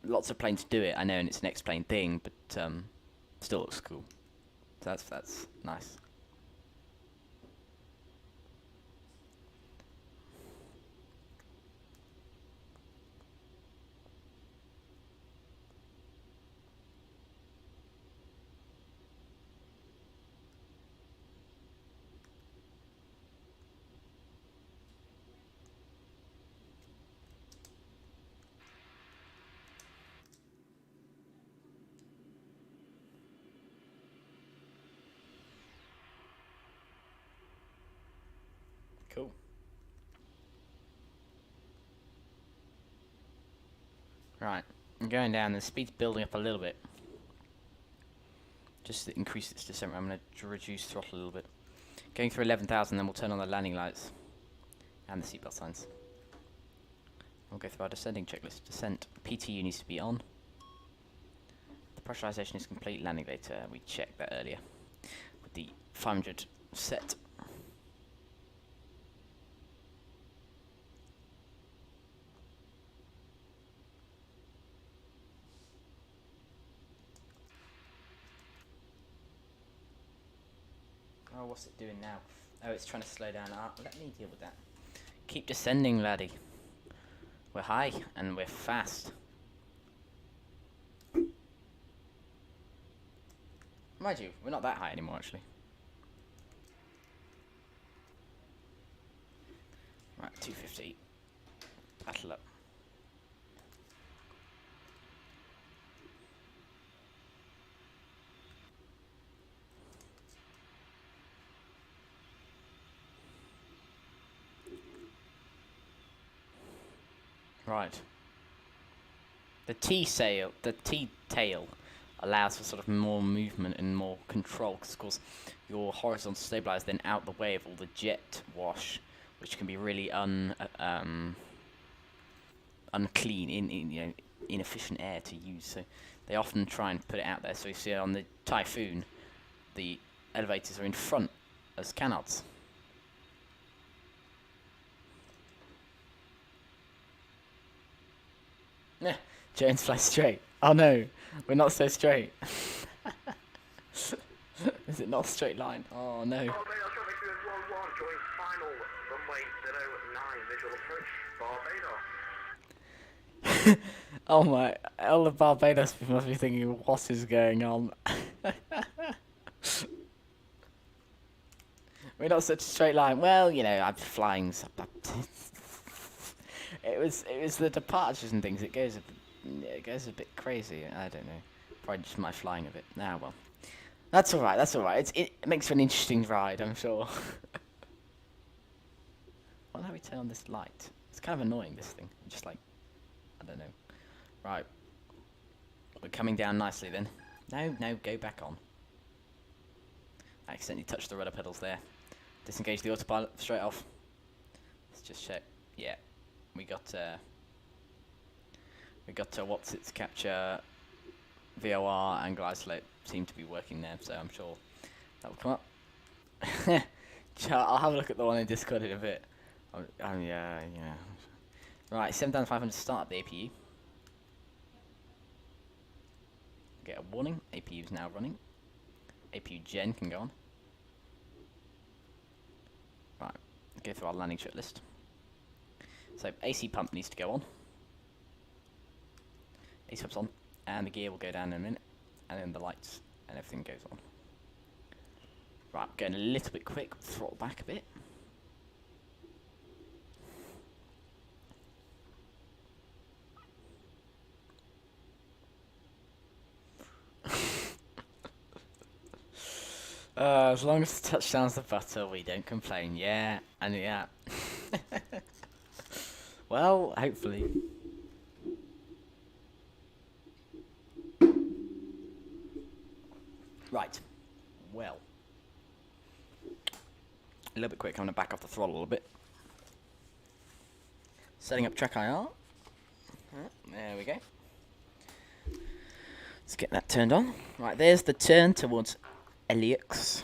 Lots of planes do it, I know, and it's an X-plane thing, but still looks cool. So that's nice. Cool. Right, I'm going down. The speed's building up a little bit. just to increase its descent. I'm going to reduce throttle a little bit. Going through 11,000, then we'll turn on the landing lights and the seatbelt signs. We'll go through our descending checklist. Descent, PTU needs to be on. The pressurization is complete. Landing data, we checked that earlier with the 500 set. Oh, what's it doing now? Oh, it's trying to slow down. Let me deal with that. Keep descending, laddie. We're high and we're fast. Mind you, we're not that high anymore, actually. Right, 250. Battle up. Right. The T-tail allows for sort of more movement and more control, because of course your horizontal stabilizer then out the way of all the jet wash, which can be really unclean, inefficient air to use. So they often try and put it out there. So you see on the Typhoon, the elevators are in front as canards. Yeah, Jones flies straight. Oh no, we're not so straight. Is it not a straight line? Oh no. Barbados traffic 211, join final runway 09, visual approach, Barbados. Oh my, all the Barbados people must be thinking, what is going on? We're not such a straight line. Well, you know, I'm flying. It was the departures and things. It goes a bit crazy. I don't know. Probably just my flying of it. Ah, well. That's alright, that's alright. It makes for an interesting ride, I'm sure. Why don't we turn on this light? It's kind of annoying, this thing. Just like, I don't know. Right. We're coming down nicely then. No, go back on. I accidentally touched the rudder pedals there. Disengage the autopilot straight off. Let's just check. Yeah. We got what's its capture, VOR and glide slope seem to be working there, so I'm sure that will come up. I'll have a look at the one in Discord in a bit. Yeah. Right, 7,500 start the APU. Get a warning. APU is now running. APU gen can go on. Right, go through our landing checklist. So AC pump needs to go on. AC pump's on, and the gear will go down in a minute, and then the lights and everything goes on. Right, going a little bit quick, throttle back a bit. As long as the touchdown's the butter, we don't complain. Yeah, and yeah. Well, hopefully. Right. Well. A little bit quick, I'm going to back off the throttle a little bit. Setting up track IR. There we go. Let's get that turned on. Right, there's the turn towards LAX.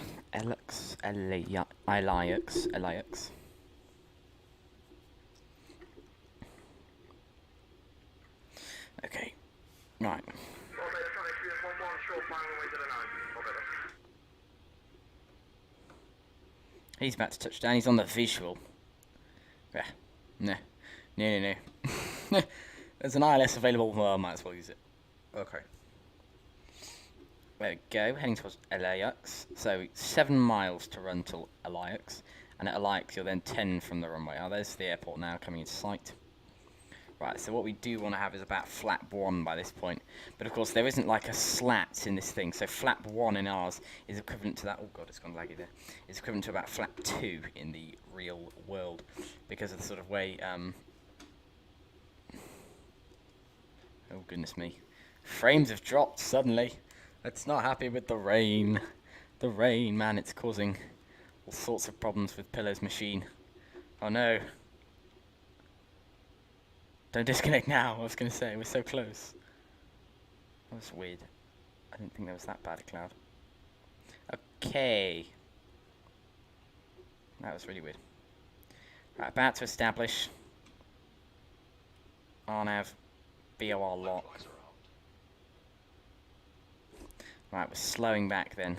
Okay. Right. He's about to touch down. He's on the visual. Yeah. No. There's an ILS available. Well, I might as well use it. Okay. There we go. Heading towards LAX. So 7 miles to run till LAX. And at LAX, you're then 10 from the runway. Oh, there's the airport now coming into sight. Right, so what we do want to have is about flap 1 by this point. But of course, there isn't like a slat in this thing. So flap 1 in ours is equivalent to that. Oh god, it's gone laggy there. It's equivalent to about flap 2 in the real world. Because of the sort of way... Oh goodness me. Frames have dropped suddenly. It's not happy with the rain. The rain, man, it's causing all sorts of problems with Pillow's machine. Oh no. Don't disconnect now, I was going to say, we're so close. That was weird. I didn't think there was that bad a cloud. Okay. That was really weird. Right, about to establish RNAV BOR lock. Localizer armed. Right, we're slowing back then.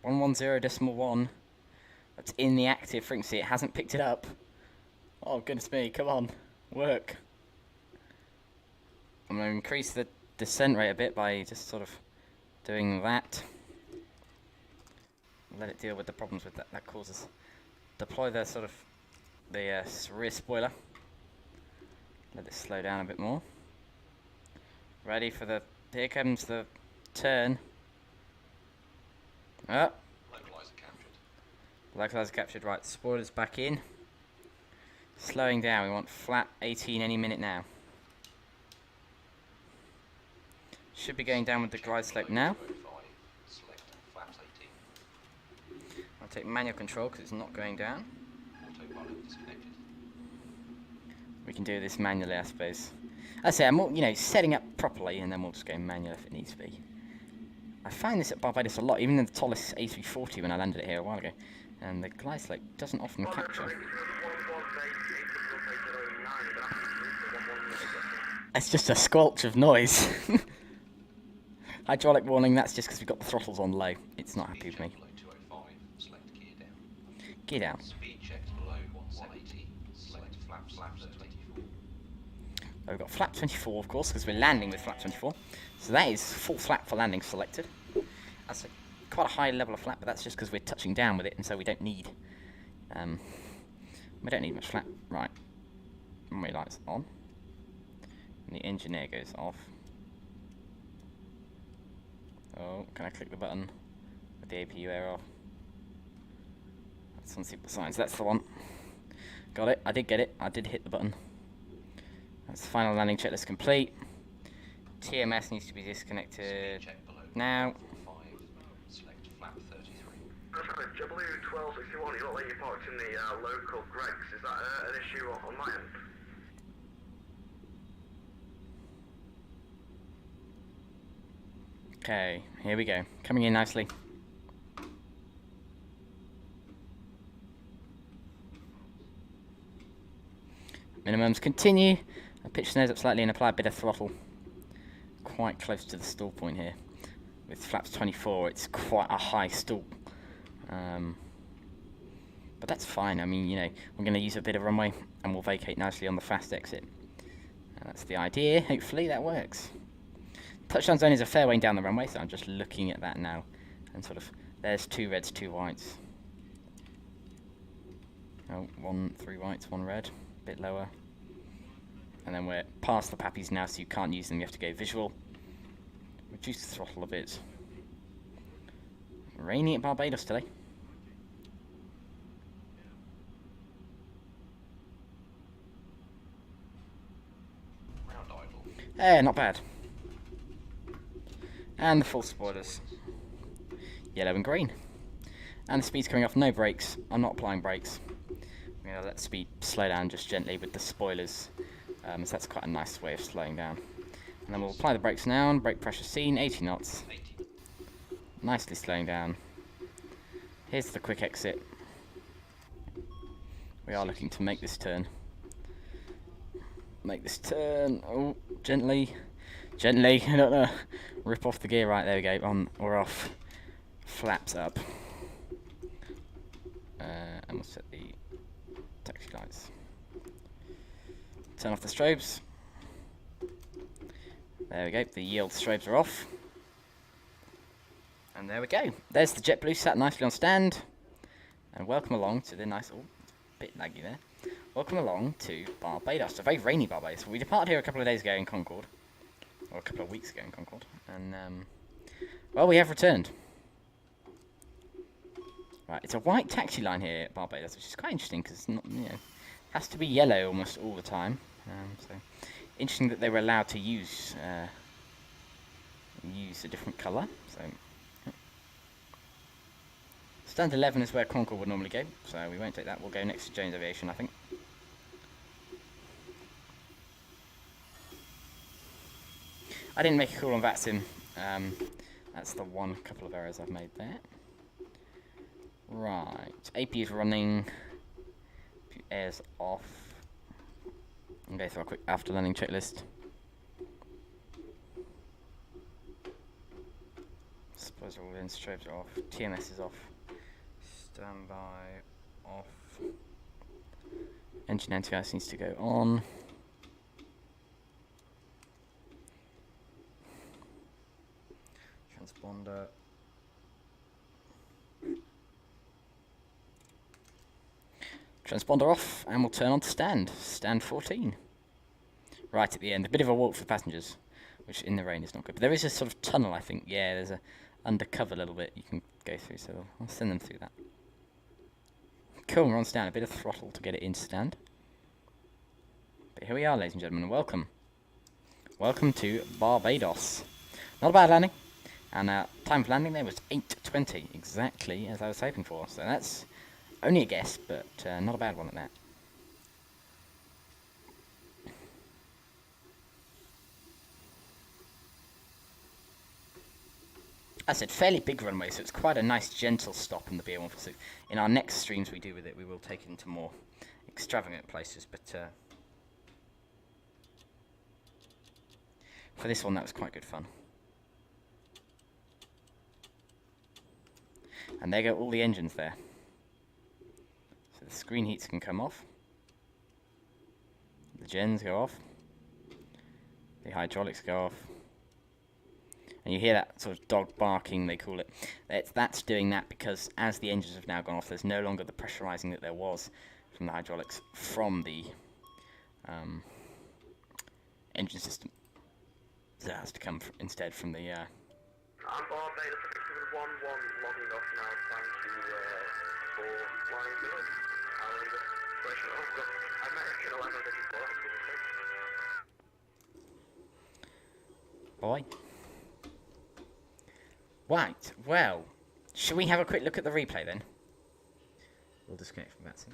.110.1. That's in the active frequency. It hasn't picked it up. Oh goodness me! Come on, work. I'm going to increase the descent rate a bit by just sort of doing that. Let it deal with the problems with that causes. Deploy the sort of the rear spoiler. Let it slow down a bit more. Ready for the. Here comes the turn. Oh. Localizer captured. Localizer captured. Right, spoilers back in. Slowing down. We want flat 18 any minute now. Should be going down with the glide slope now. 205, select flaps 18. I'll take manual control because it's not going down. Autopilot disconnected. We can do this manually, I suppose. I say I'm all, setting up properly, and then we'll just go manual if it needs to be. I found this at Barbados a lot, even in the tallest A340 when I landed it here a while ago. And the glide slope doesn't often capture. It's just a squelch of noise. Hydraulic warning, that's just because we've got the throttles on low. It's not happy with me. Below 205, select gear down. Gear down. Speed checked below 170, select flaps 24. We've got flap 24, of course, because we're landing with flap 24. So that is full flap for landing selected. That's quite a high level of flap, but that's just because we're touching down with it, and so we don't need much flap. Right. Runway lights on. And the engineer goes off. Oh, can I click the button with the APU air off? That's on simple signs. That's the one. Got it. I did get it. I did hit the button. That's the final landing checklist complete. TMS needs to be disconnected Speed check below now. 45, select flap 33. JW1261, you're not letting you parked in the local Greg's. Is that an issue on my end? Okay, here we go. Coming in nicely. Minimums continue. I pitch the nose up slightly and apply a bit of throttle. Quite close to the stall point here. With flaps 24, it's quite a high stall. But that's fine. I mean, we're going to use a bit of runway and we'll vacate nicely on the fast exit. And that's the idea. Hopefully that works. Touchdown zone is a fair way down the runway, so I'm just looking at that now. And sort of, there's 2 reds, 2 whites. Oh, 3 whites, 1 red. A bit lower. And then we're past the pappies now, so you can't use them. You have to go visual. Reduce the throttle a bit. Rainy at Barbados today. Ground idle. Not bad. And the full spoilers. Yellow and green. And the speed's coming off, no brakes. I'm not applying brakes. I'm going to let the speed slow down just gently with the spoilers. So that's quite a nice way of slowing down. And then we'll apply the brakes now, and brake pressure seen, 80 knots. 80. Nicely slowing down. Here's the quick exit. We are looking to make this turn. Make this turn. Oh, gently. Gently. I don't know. Rip off the gear. Right, there we go. On or off. Flaps up. And we'll set the taxi lights. Turn off the strobes. There we go. The yield strobes are off. And there we go. There's the JetBlue sat nicely on stand. And welcome along to the nice... Oh, it's a bit laggy there. Welcome along to Barbados. A very rainy Barbados. We departed here a couple of days ago in Concord. Or a couple of weeks ago in Concord. And, well, we have returned. Right, it's a white taxi line here at Barbados, which is quite interesting because it's not, has to be yellow almost all the time. So interesting that they were allowed to use a different colour. So stand 11 is where Concorde would normally go, so we won't take that. We'll go next to Jones Aviation, I think. I didn't make a call on vatsim. That's the one couple of errors I've made there. Right, AP is running. Air's off. I'll go through a quick after landing checklist. Suppose all the strobes are off. TMS is off. Standby off. Engine anti-ice needs to go on. Transponder. Transponder off, and we'll turn on to stand 14. Right at the end, a bit of a walk for passengers, which in the rain is not good. But there is a sort of tunnel, I think. Yeah, there's a undercover little bit you can go through, so I'll send them through that. Cool, we're on stand. A bit of throttle to get it into stand. But here we are, ladies and gentlemen. Welcome. Welcome to Barbados. Not a bad landing. And time of landing there was 8:20, exactly as I was hoping for. So that's only a guess, but not a bad one at that. I said fairly big runway, so it's quite a nice gentle stop in the BA146. In our next streams we do with it, we will take it into more extravagant places, but for this one that was quite good fun. And there go all the engines there. So the screen heats can come off. The gens go off. The hydraulics go off. And you hear that sort of dog barking, they call it. That's doing that because as the engines have now gone off, there's no longer the pressurizing that there was from the hydraulics from the engine system. So that has to come instead from the... I'm Barbados 611 logging off now. Thank you for flying with us. How are you? Question. Oh, God. American 1154. Boy. Right, well, shall we have a quick look at the replay then? We'll disconnect from that.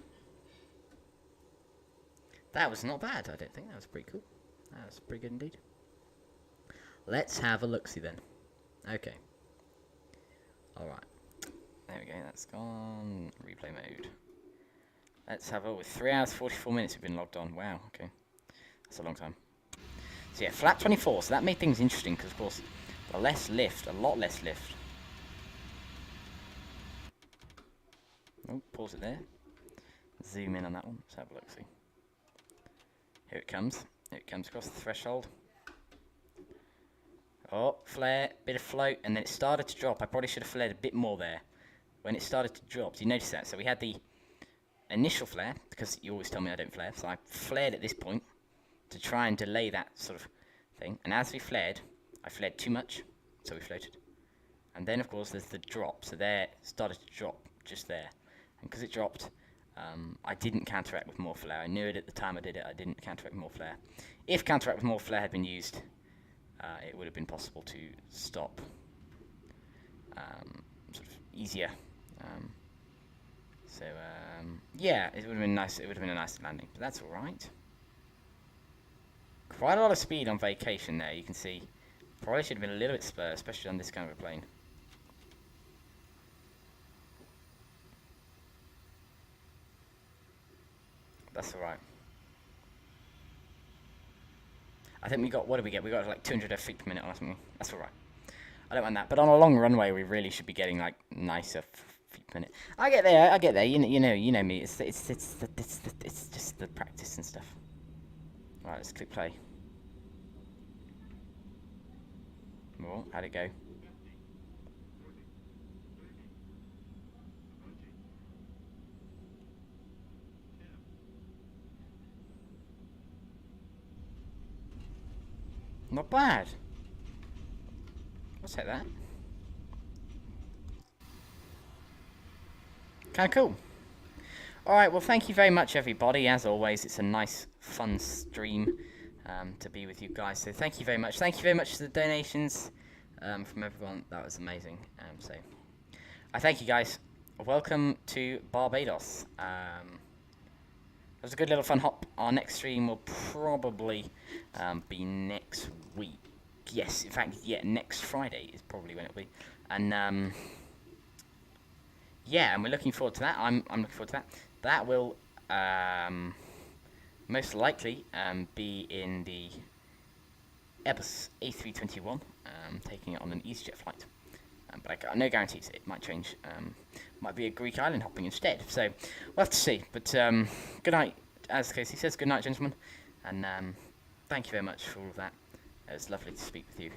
That was not bad, I don't think. That was pretty cool. That was pretty good indeed. Let's have a look-see then. Okay. Alright. There we go, that's gone. Replay mode. Let's have with 3 hours 44 minutes we've been logged on. Wow, okay. That's a long time. So yeah, flat 24. So that made things interesting because, of course, the less lift, a lot less lift. Oh, pause it there. Zoom in on that one. Let's have a look, see. Here it comes. Here it comes across the threshold. Oh, flare, bit of float, and then it started to drop. I probably should have flared a bit more there when it started to drop. Do you notice that? So we had the initial flare, because you always tell me I don't flare, so I flared at this point to try and delay that sort of thing. And as we flared, I flared too much, so we floated. And then, of course, there's the drop. So there, it started to drop just there. And because it dropped, I didn't counteract with more flare. I knew it at the time I did it. I didn't counteract with more flare. If counteract with more flare had been used, it would have been possible to stop sort of easier. Yeah, it would have been nice. It would have been a nice landing, but that's all right. Quite a lot of speed on vacation there. You can see. Probably should have been a little bit spur, especially on this kind of a plane. That's all right. I think we got, what did we get? We got like 200 feet per minute or something. That's all right. I don't mind that. But on a long runway, we really should be getting like nicer feet per minute. I get there. I get there. You know me. It's just the practice and stuff. All right, let's click play. Oh, how'd it go? Not bad. I'll take that. Kind of cool. Alright, well thank you very much everybody. As always, it's a nice fun stream to be with you guys. So thank you very much. Thank you very much for the donations from everyone. That was amazing. So I thank you guys. Welcome to Barbados. It was a good little fun hop. Our next stream will probably be next week. Yes, in fact, yeah, next Friday is probably when it'll be. And yeah, and we're looking forward to that. I'm looking forward to that. That will most likely be in the Airbus A321, taking it on an EasyJet flight. But I got no guarantees. It might change. Might be a Greek island hopping instead. So we'll have to see. But good night, as Casey says. Good night, gentlemen. And thank you very much for all of that. It was lovely to speak with you.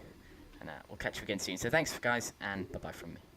And we'll catch you again soon. So thanks, guys, and bye-bye from me.